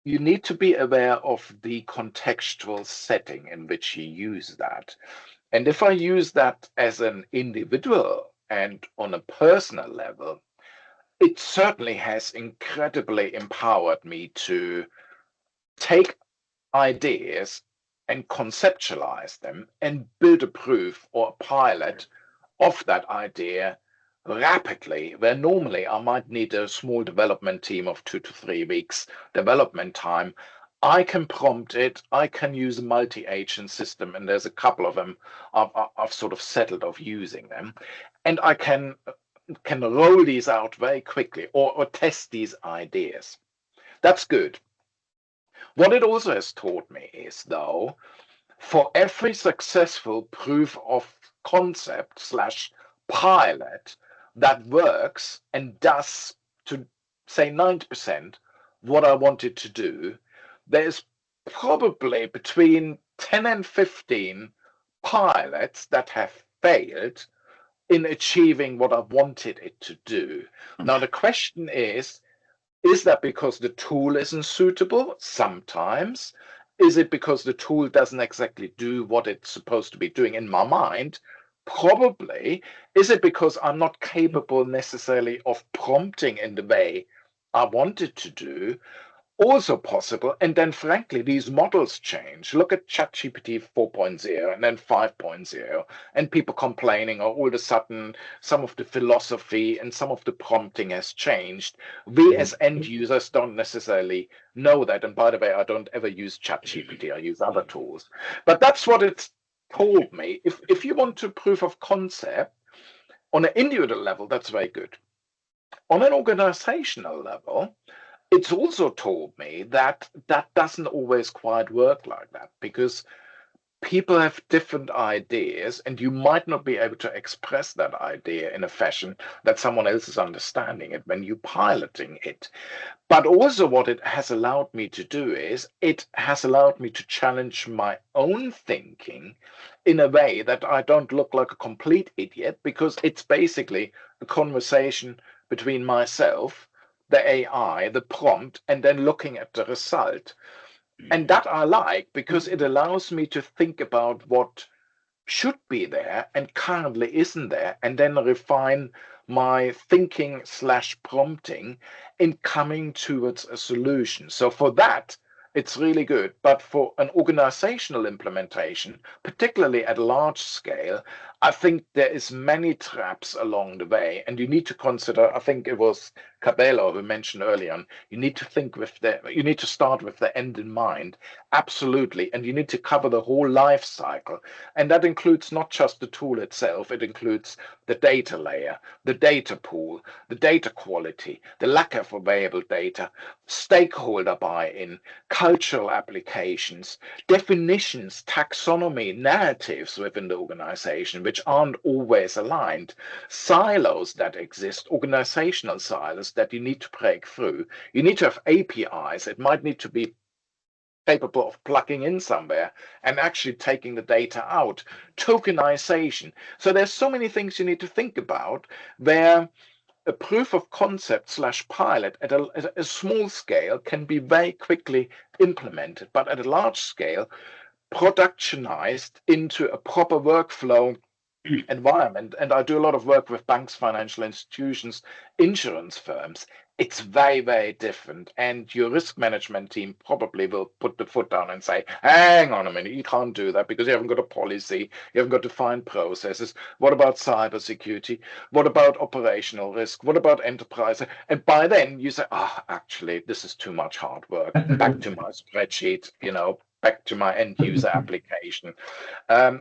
you need to be aware of the contextual setting in which you use that. And if I use that as an individual and on a personal level, it certainly has incredibly empowered me to take ideas and conceptualize them and build a proof or a pilot of that idea rapidly, where normally I might need a small development team of 2 to 3 weeks development time. I can prompt it, I can use a multi-agent system, and there's a couple of them I've sort of settled of using them, and I can roll these out very quickly or test these ideas. That's good. What it also has taught me is, though, for every successful proof of concept / pilot that works and does, to say 90% what I wanted to do, there's probably between 10 and 15 pilots that have failed in achieving what I wanted it to do. Now, the question is that because the tool isn't suitable? Sometimes. Is it because the tool doesn't exactly do what it's supposed to be doing in my mind? Probably. Is it because I'm not capable necessarily of prompting in the way I wanted to do? Also possible. And then frankly, these models change. Look at ChatGPT 4.0 and then 5.0, and people complaining, oh, all of a sudden some of the philosophy and some of the prompting has changed. We as end users don't necessarily know that. And by the way, I don't ever use ChatGPT. I use other tools. But that's what it's told me. If you want to proof of concept on an individual level, that's very good. On an organizational level, it's also told me that that doesn't always quite work like that, because people have different ideas and you might not be able to express that idea in a fashion that someone else is understanding it when you're piloting it. But also what it has allowed me to do is it has allowed me to challenge my own thinking in a way that I don't look like a complete idiot, because it's basically a conversation between myself, the AI, the prompt, and then looking at the result. And that I like, because it allows me to think about what should be there and currently isn't there, and then refine my thinking / prompting in coming towards a solution. So for that, it's really good. But for an organizational implementation, particularly at a large scale, I think there is many traps along the way, and you need to consider, I think it was Cabello who mentioned earlier on, you need to start with the end in mind. Absolutely. And you need to cover the whole life cycle. And that includes not just the tool itself, it includes the data layer, the data pool, the data quality, the lack of available data, stakeholder buy-in, cultural applications, definitions, taxonomy, narratives within the organization, which aren't always aligned, silos that exist, organizational silos that you need to break through. You need to have APIs. It might need to be capable of plugging in somewhere and actually taking the data out, tokenization. So there's so many things you need to think about, where a proof of concept / pilot at a small scale can be very quickly implemented, but at a large scale, productionized into a proper workflow environment. And I do a lot of work with banks, financial institutions, insurance firms. It's very, very different. And your risk management team probably will put the foot down and say, hang on a minute, you can't do that because you haven't got a policy, you haven't got defined processes. What about cybersecurity? What about operational risk? What about enterprise? And by then you say, actually, this is too much hard work. Back to my spreadsheet, back to my end user application.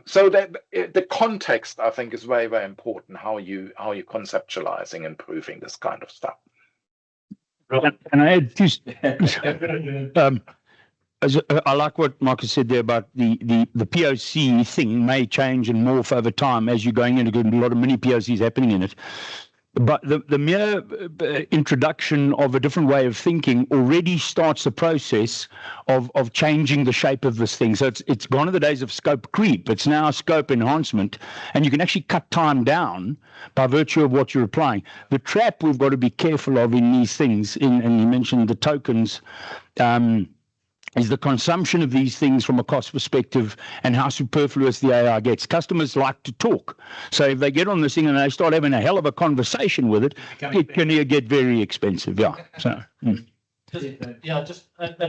So the context, I think, is very, very important, how you conceptualizing and proving this kind of stuff. And I add two. I like what Marcus said there about the POC thing may change and morph over time as you're going into a lot of mini POCs happening in it. But the mere introduction of a different way of thinking already starts the process of changing the shape of this thing. So it's gone to the days of scope creep. It's now scope enhancement, and you can actually cut time down by virtue of what you're applying. The trap we've got to be careful of in these things, and you mentioned the tokens, is the consumption of these things from a cost perspective and how superfluous the AI gets. Customers like to talk. So if they get on this thing and they start having a hell of a conversation with it, it can get very expensive. Yeah. So. And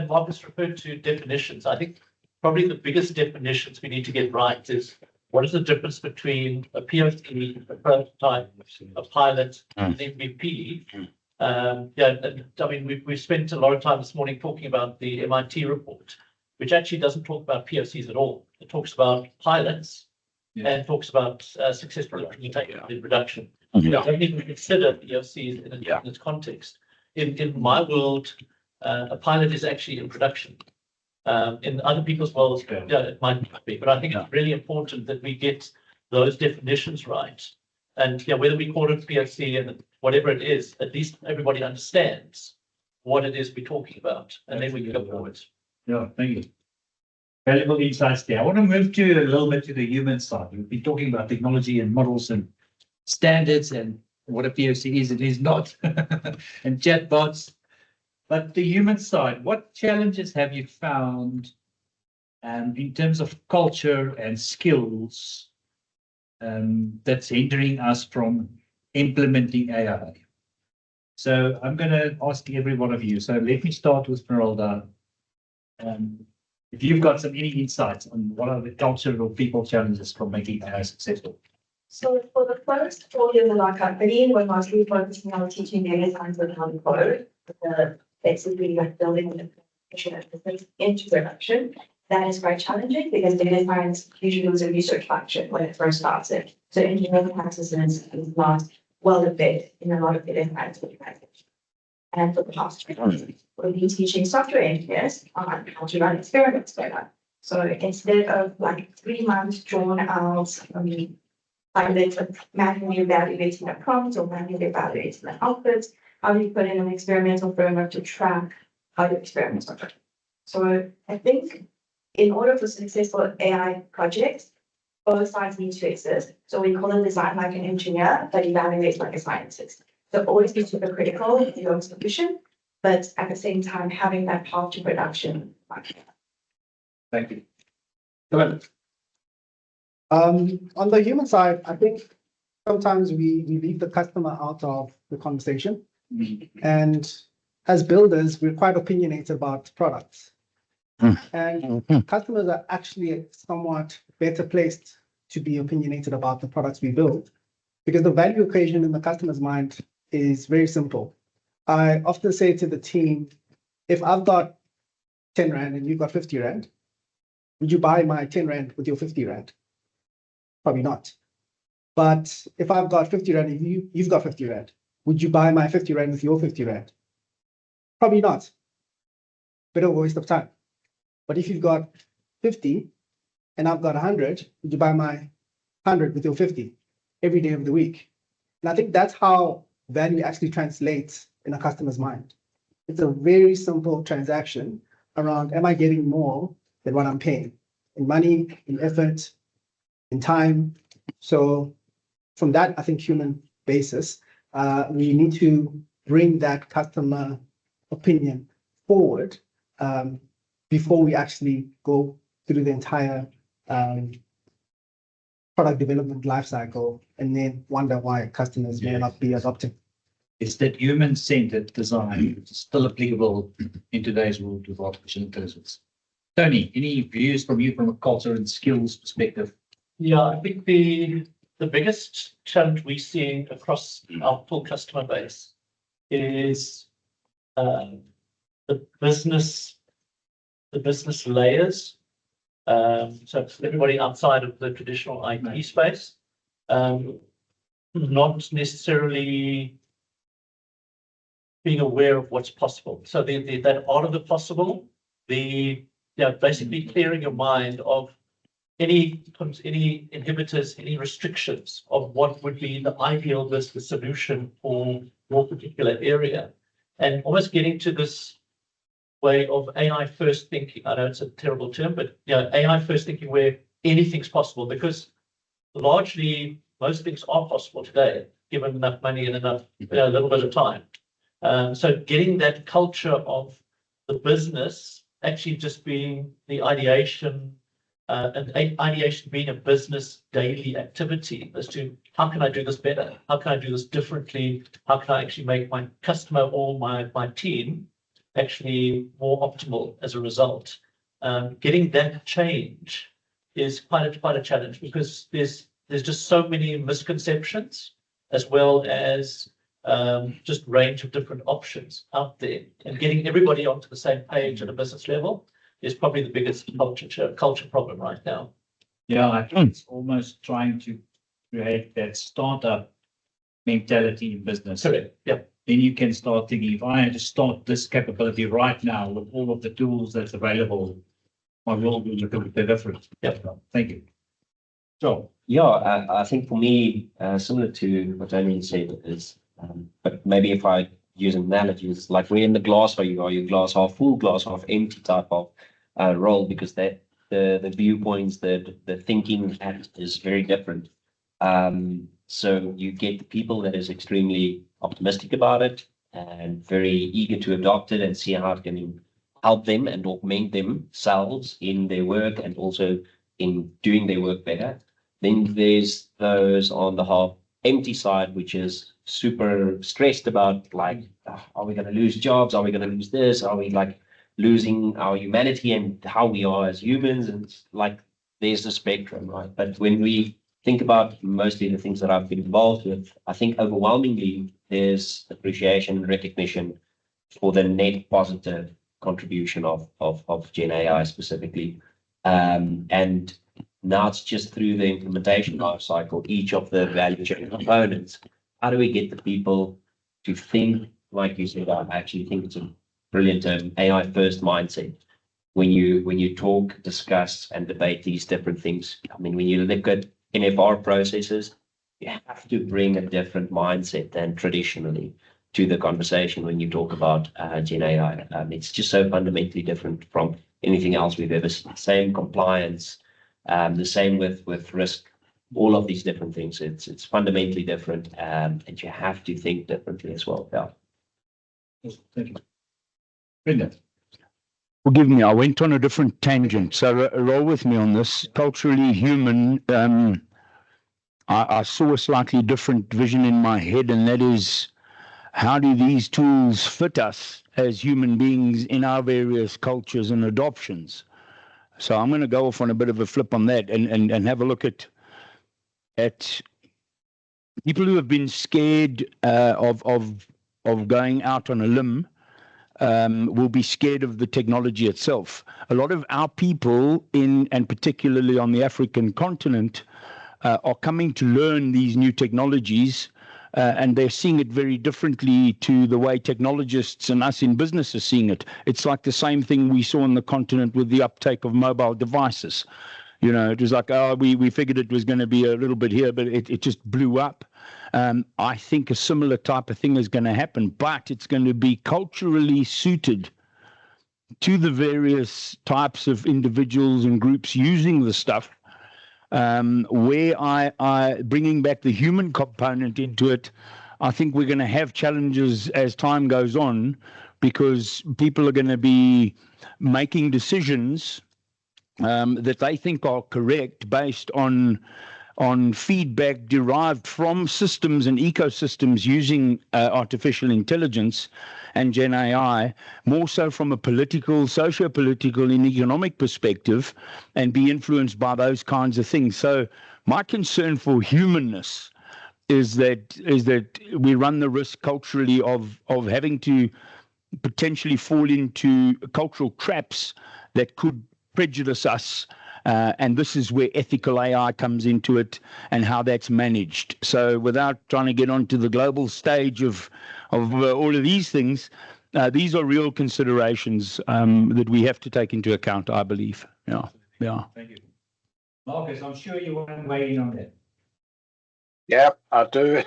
Marcus referred to definitions. I think probably the biggest definitions we need to get right is what is the difference between a POC, a prototype, a pilot, an MVP. I mean, we've spent a lot of time this morning talking about the MIT report, which actually doesn't talk about POCs at all. It talks about pilots and talks about successful implementation in production. It doesn't even consider POCs in its context. In my world, a pilot is actually in production. In other people's worlds, it might not be, but I think it's really important that we get those definitions right. And whether we call it POC and whatever it is, at least everybody understands what it is we're talking about, and then we can go forward. Yeah, thank you. Valuable insights there. I want to move to a little bit to the human side. We've been talking about technology and models and standards and what a POC is and is not, and chatbots. But the human side, what challenges have you found in terms of culture and skills, that's hindering us from implementing AI. So I'm going to ask every one of you. So let me start with Meralda. If you've got any insights on what are the cultural or people challenges from making AI successful. So for the first 4 years of our company, we're mostly focusing on teaching data science and how to code, basically like building the systems into production. That is quite challenging because data science usually was a research function when it first started. So engineering practices is not well embedded in a lot of data science organizations. And for the past 3 years, we've been teaching software engineers on how to run experiments better. So instead of like 3 months drawn out, pilots of manually evaluating a prompt or manually evaluating the outputs, how do you put in an experimental framework to track how your experiments are going? So I think in order for successful AI projects, both sides need to exist. So we call it design like an engineer, but evaluate like a scientist. So always be super critical in your own solution, but at the same time having that path to production. Thank you. Go ahead. On the human side, I think sometimes we leave the customer out of the conversation. And as builders, we're quite opinionated about products. And customers are actually somewhat better placed to be opinionated about the products we build because the value equation in the customer's mind is very simple. I often say to the team, if I've got 10 Rand and you've got 50 Rand, would you buy my 10 Rand with your 50 Rand? Probably not. But if I've got 50 Rand and you've got 50 Rand, would you buy my 50 Rand with your 50 Rand? Probably not. Bit of a waste of time. But if you've got 50 and I've got 100, would you buy my 100 with your 50 every day of the week? And I think that's how value actually translates in a customer's mind. It's a very simple transaction around, am I getting more than what I'm paying in money, in effort, in time? So from that, I think human basis, we need to bring that customer opinion forward before we actually go through the entire product development lifecycle and then wonder why customers may not be adopting. Is that human-centered design still applicable in today's world with artificial intelligence? Tony, any views from you from a culture and skills perspective? Yeah, I think the biggest challenge we're seeing across our full customer base is the business layers. So everybody outside of the traditional IT space, not necessarily being aware of what's possible. So that art of the possible, basically clearing your mind of any inhibitors, any restrictions of what would be the ideal business solution for your particular area, and almost getting to this way of AI first thinking. I know it's a terrible term, but AI first thinking where anything's possible, because largely most things are possible today, given enough money and enough a little bit of time. So getting that culture of the business actually just being the ideation, and ideation being a business daily activity as to how can I do this better? How can I do this differently? How can I actually make my customer or my team actually more optimal as a result? Getting that change is quite a challenge, because there's just so many misconceptions, as well as just range of different options out there, and getting everybody onto the same page at a business level is probably the biggest culture problem right now. Yeah, I think it's almost trying to create that startup mentality in business. Correct. Yeah. Then you can start thinking, if I had to start this capability right now with all of the tools that's available, my world will look a bit different. Yeah. Thank you. So, yeah, I think for me, similar to what Damien said is, but maybe if I use an analogy, it's like we're in the glass, are you glass half full, glass half empty type of role, because that the viewpoints, the thinking is very different. So you get the people that is extremely optimistic about it and very eager to adopt it and see how help them and augment themselves in their work and also in doing their work better. Then there's those on the half empty side, which is super stressed about, like, are we going to lose jobs? Are we going to lose this? Are we like losing our humanity and how we are as humans? And it's like, there's the spectrum, right? But when we think about mostly the things that I've been involved with, I think overwhelmingly there's appreciation and recognition for the net positive contribution of Gen AI specifically. And now it's just through the implementation life cycle, each of the value chain components. How do we get the people to think, like you said? I actually think it's a brilliant term, AI first mindset. When you talk, discuss, and debate these different things, I mean, when you look at NFR processes, you have to bring a different mindset than traditionally to the conversation when you talk about Gen AI. It's just so fundamentally different from anything else we've ever seen. Same compliance, the same with risk, all of these different things. It's fundamentally different, and you have to think differently as well. Yeah. Thank you. Brilliant. Forgive me, I went on a different tangent, so roll with me on this. Culturally human, I saw a slightly different vision in my head, and that is, how do these tools fit us as human beings in our various cultures and adoptions? So I'm going to go off on a bit of a flip on that and have a look at people who have been scared of going out on a limb. Will be scared of the technology itself. A lot of our people and particularly on the African continent, are coming to learn these new technologies, and they're seeing it very differently to the way technologists and us in business are seeing it. It's like the same thing we saw on the continent with the uptake of mobile devices. You know, it was like, we figured it was going to be a little bit here, but it just blew up. I think a similar type of thing is going to happen, but it's going to be culturally suited to the various types of individuals and groups using the stuff. Where I bringing back the human component into it, I think we're going to have challenges as time goes on, because people are going to be making decisions that they think are correct based on feedback derived from systems and ecosystems using artificial intelligence and Gen AI, more so from a political, socio-political, and economic perspective, and be influenced by those kinds of things. So my concern for humanness is that we run the risk culturally of having to potentially fall into cultural traps that could prejudice us. And this is where ethical AI comes into it and how that's managed. So without trying to get onto the global stage of all of these things, these are real considerations that we have to take into account, I believe. Yeah. Thank you. Marcus, I'm sure you want to weigh in on that. Yeah, I do.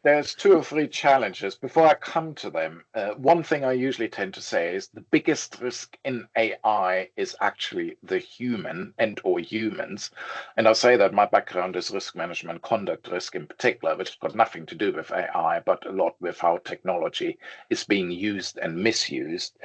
There's two or three challenges. Before I come to them, one thing I usually tend to say is the biggest risk in AI is actually the human or humans. And I'll say that my background is risk management, conduct risk in particular, which has got nothing to do with AI, but a lot with how technology is being used and misused.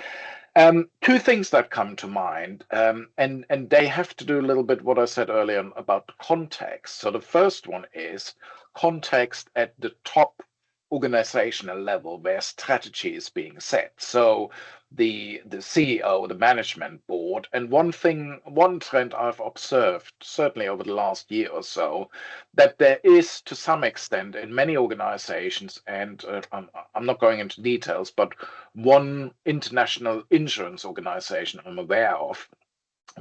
Two things that come to mind, and they have to do a little bit what I said earlier about context. So the first one is context at the top organizational level where strategy is being set. So the CEO, the management board, and one trend I've observed, certainly over the last year or so, that there is to some extent in many organizations, and I'm not going into details, but one international insurance organization I'm aware of,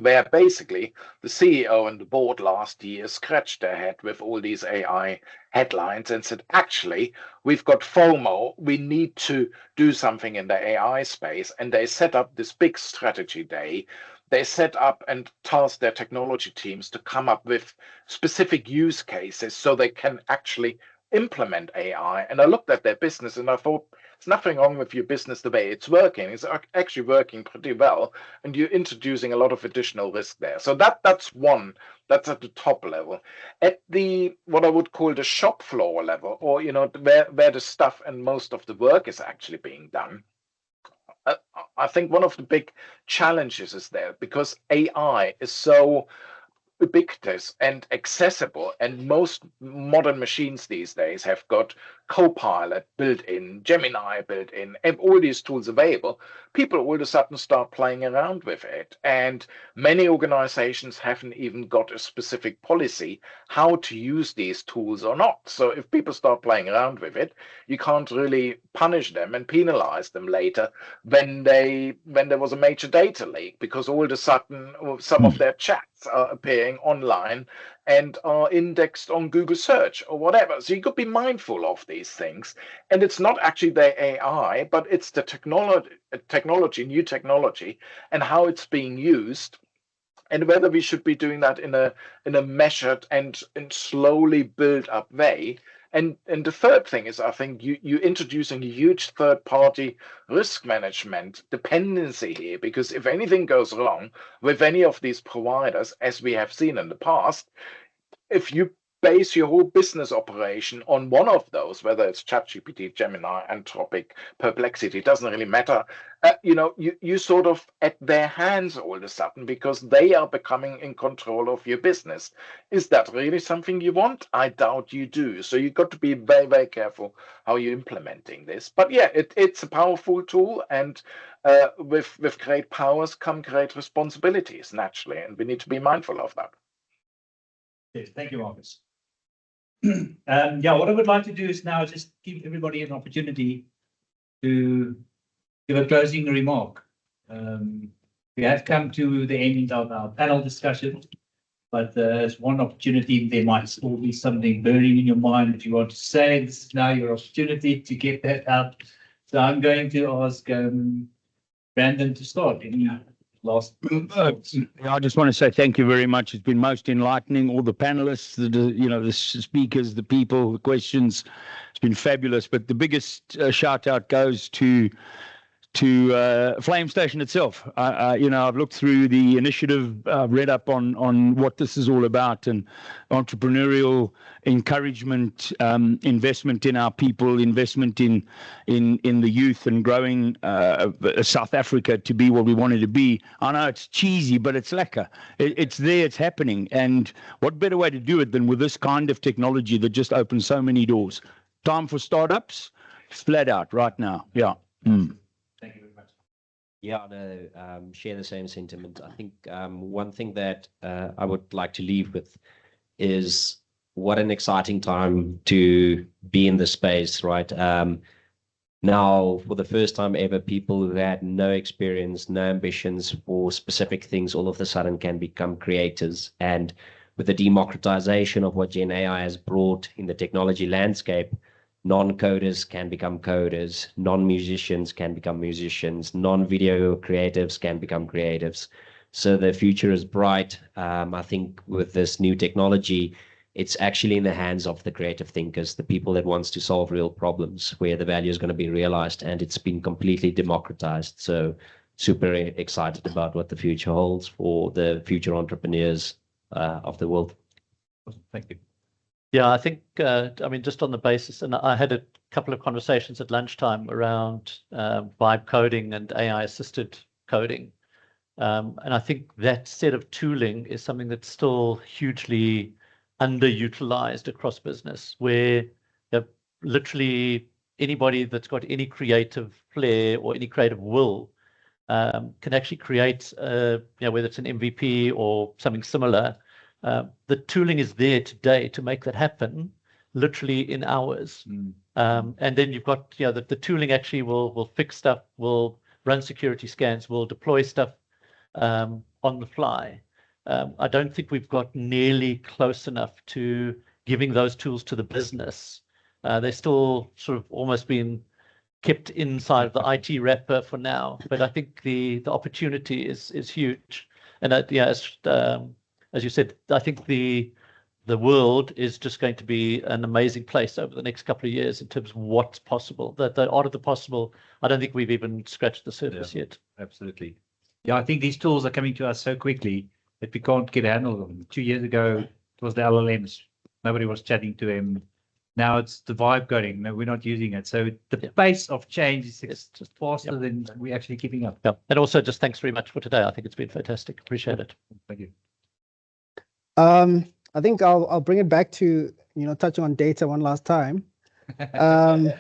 where basically the CEO and the board last year scratched their head with all these AI headlines and said, actually, we've got FOMO, we need to do something in the AI space. And they set up this big strategy day. They set up and tasked their technology teams to come up with specific use cases so they can actually implement AI. And I looked at their business and I thought, there's nothing wrong with your business the way it's working. It's actually working pretty well, and you're introducing a lot of additional risk there. So that's one. That's at the top level. At the what I would call the shop floor level, or where the stuff and most of the work is actually being done, I think one of the big challenges is there because AI is so ubiquitous and accessible, and most modern machines these days have got Copilot built in, Gemini built in, and all these tools available. People all of a sudden start playing around with it, and many organizations haven't even got a specific policy how to use these tools or not. So if people start playing around with it, you can't really punish them and penalize them later when there was a major data leak, because all of a sudden some of their chats are appearing online and are indexed on Google search or whatever. So you could be mindful of these things. And it's not actually the AI, but it's the new technology, and how it's being used, and whether we should be doing that in a measured and slowly built up way. And the third thing is, I think you introducing a huge third party risk management dependency here, because if anything goes wrong with any of these providers, as we have seen in the past, if you base your whole business operation on one of those, whether it's ChatGPT, Gemini, Anthropic, Perplexity, it doesn't really matter. You sort of at their hands all of a sudden, because they are becoming in control of your business. Is that really something you want? I doubt you do. So you've got to be very, very careful how you're implementing this. But yeah, it's a powerful tool, and with great powers come great responsibilities, naturally, and we need to be mindful of that. Yes, thank you, Marcus. Yeah, what I would like to do is now just give everybody an opportunity to give a closing remark. We have come to the end of our panel discussion, but there's one opportunity. There might still be something burning in your mind that you want to say. This is now your opportunity to get that out. So I'm going to ask Brandon to start. Any last thoughts? I just want to say thank you very much. It's been most enlightening. All the panelists, the speakers, the people, the questions. It's been fabulous. But the biggest shout out goes to Flame Station itself. I've looked through the initiative, read up on what this is all about, and entrepreneurial encouragement, investment in our people, investment in the youth, and growing South Africa to be what we wanted to be. I know it's cheesy, but it's lekker. It's there, it's happening. And what better way to do it than with this kind of technology that just opens so many doors? Time for startups, flat out right now. Yeah. Thank you very much. Yeah, no, share the same sentiment. I think one thing that I would like to leave with is what an exciting time to be in the space, right? Now, for the first time ever, people who had no experience, no ambitions for specific things, all of a sudden can become creators. And with the democratization of what Gen AI has brought in the technology landscape, non-coders can become coders, non-musicians can become musicians, non-video creatives can become creatives. So the future is bright. I think with this new technology, it's actually in the hands of the creative thinkers, the people that wants to solve real problems, where the value is going to be realized, and it's been completely democratized. So super excited about what the future holds for the future entrepreneurs of the world. Thank you. Yeah, I think, just on the basis, and I had a couple of conversations at lunchtime around vibe coding and AI-assisted coding. And I think that set of tooling is something that's still hugely underutilized across business, where literally anybody that's got any creative flair or any creative will can actually create, whether it's an MVP or something similar. The tooling is there today to make that happen, literally in hours. And then you've got, the tooling actually will fix stuff, will run security scans, will deploy stuff on the fly. I don't think we've got nearly close enough to giving those tools to the business. They're still sort of almost being kept inside of the IT wrapper for now. But I think the opportunity is huge. And as you said, I think the world is just going to be an amazing place over the next couple of years in terms of what's possible. The art of the possible, I don't think we've even scratched the surface yet. Absolutely. Yeah, I think these tools are coming to us so quickly that we can't get a handle of them. 2 years ago, it was the LLMs. Nobody was chatting to them. Now it's the vibe coding. No, we're not using it. So the pace of change is just faster than we're actually keeping up. Yeah. And also just thanks very much for today. I think it's been fantastic. Appreciate it. Thank you. I think I'll bring it back to, touching on data one last time. There's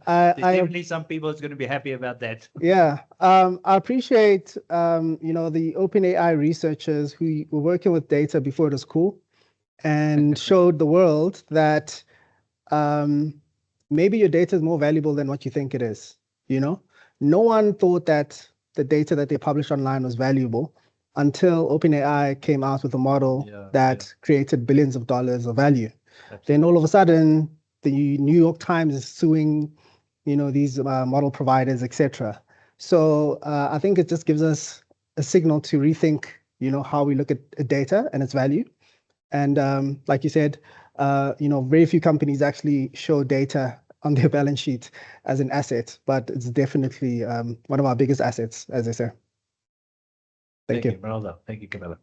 definitely some people is going to be happy about that. Yeah, I appreciate, the OpenAI researchers who were working with data before it was cool and showed the world that maybe your data is more valuable than what you think it is. No one thought that the data that they published online was valuable until OpenAI came out with a model that created billions of dollars of value. Then all of a sudden, the New York Times is suing, these model providers, etc. So I think it just gives us a signal to rethink, how we look at data and its value. And like you said, very few companies actually show data on their balance sheet as an asset, but it's definitely one of our biggest assets, as I say. Thank you. Well done. Thank you, Camilla.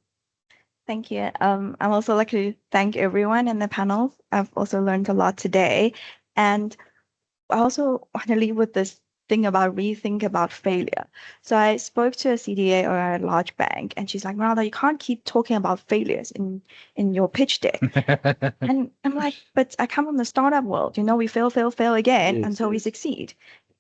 Thank you. I'm also like to thank everyone in the panel. I've also learned a lot today. And I also want to leave with this thing about rethink about failure. So I spoke to a CDA or a large bank, and she's like, Martha, you can't keep talking about failures in your pitch deck. And I'm like, but I come from the startup world. We fail again until we succeed.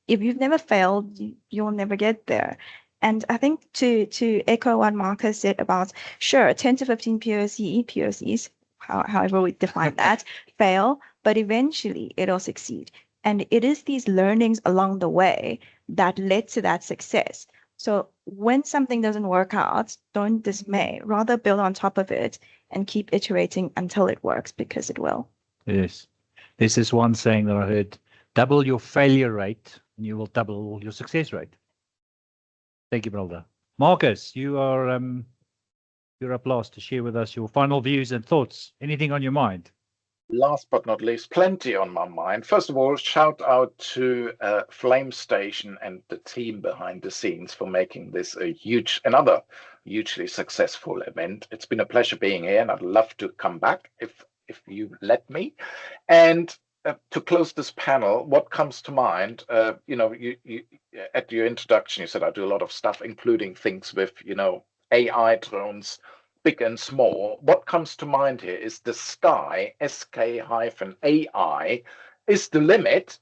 If you've never failed, you'll never get there. And I think to echo what Marcus said about, sure, 10 to 15 POCs, however we define that, fail, but eventually it'll succeed. And it is these learnings along the way that led to that success. So when something doesn't work out, don't dismay, rather build on top of it and keep iterating until it works, because it will. Yes. This is one saying that I heard, double your failure rate and you will double your success rate. Thank you, Brother. Marcus, you're up last to share with us your final views and thoughts. Anything on your mind? Last but not least, plenty on my mind. First of all, shout out to Flame Station and the team behind the scenes for making this another hugely successful event. It's been a pleasure being here, and I'd love to come back if you let me. And to close this panel, what comes to mind? You at your introduction, you said I do a lot of stuff, including things with AI drones, big and small. What comes to mind here is the sky, SK-AI, is the limit,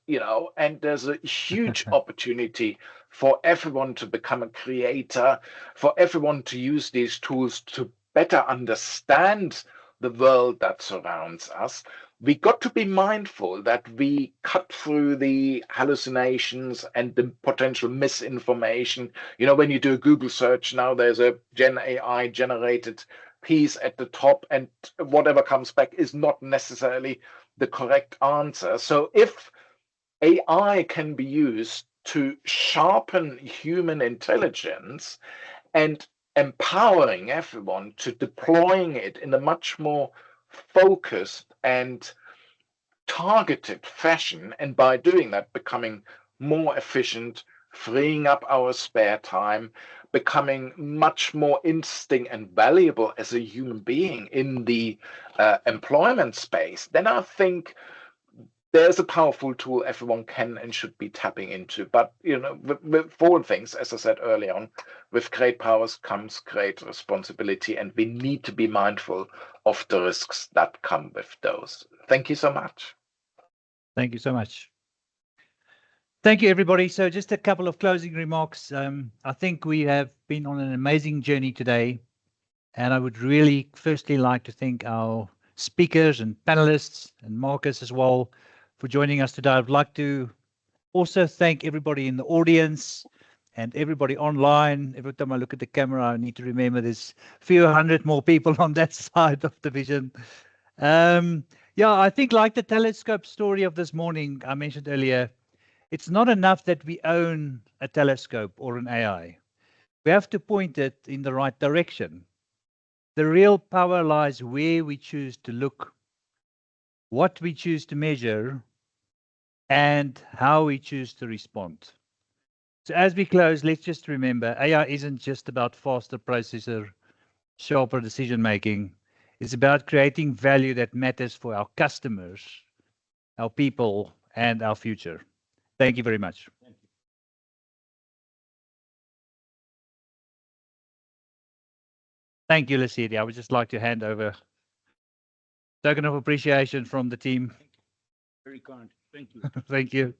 and there's a huge opportunity for everyone to become a creator, for everyone to use these tools to better understand the world that surrounds us. We got to be mindful that we cut through the hallucinations and the potential misinformation. When you do a Google search now, there's a Gen AI generated piece at the top, and whatever comes back is not necessarily the correct answer. So if AI can be used to sharpen human intelligence and empowering everyone to deploying it in a much more focused and targeted fashion, and by doing that becoming more efficient, freeing up our spare time, becoming much more interesting and valuable as a human being in the employment space, then I think there's a powerful tool everyone can and should be tapping into. But with forward things, as I said early on, with great powers comes great responsibility, and we need to be mindful of the risks that come with those. Thank you so much. Thank you so much. Thank you, everybody. So just a couple of closing remarks. I think we have been on an amazing journey today, and I would really firstly like to thank our speakers and panelists and Marcus as well for joining us today. I'd like to also thank everybody in the audience and everybody online. Every time I look at the camera, I need to remember there's a few hundred more people on that side of the vision. Yeah, I think like the telescope story of this morning I mentioned earlier, it's not enough that we own a telescope or an AI. We have to point it in the right direction. The real power lies where we choose to look, what we choose to measure, and how we choose to respond. So as we close, let's just remember, AI isn't just about faster processor, sharper decision making. It's about creating value that matters for our customers our people, and our future. Thank you very much. Thank you, Lesedi. I would just like to hand over token of appreciation from the team. Very kind. Thank you. Thank you.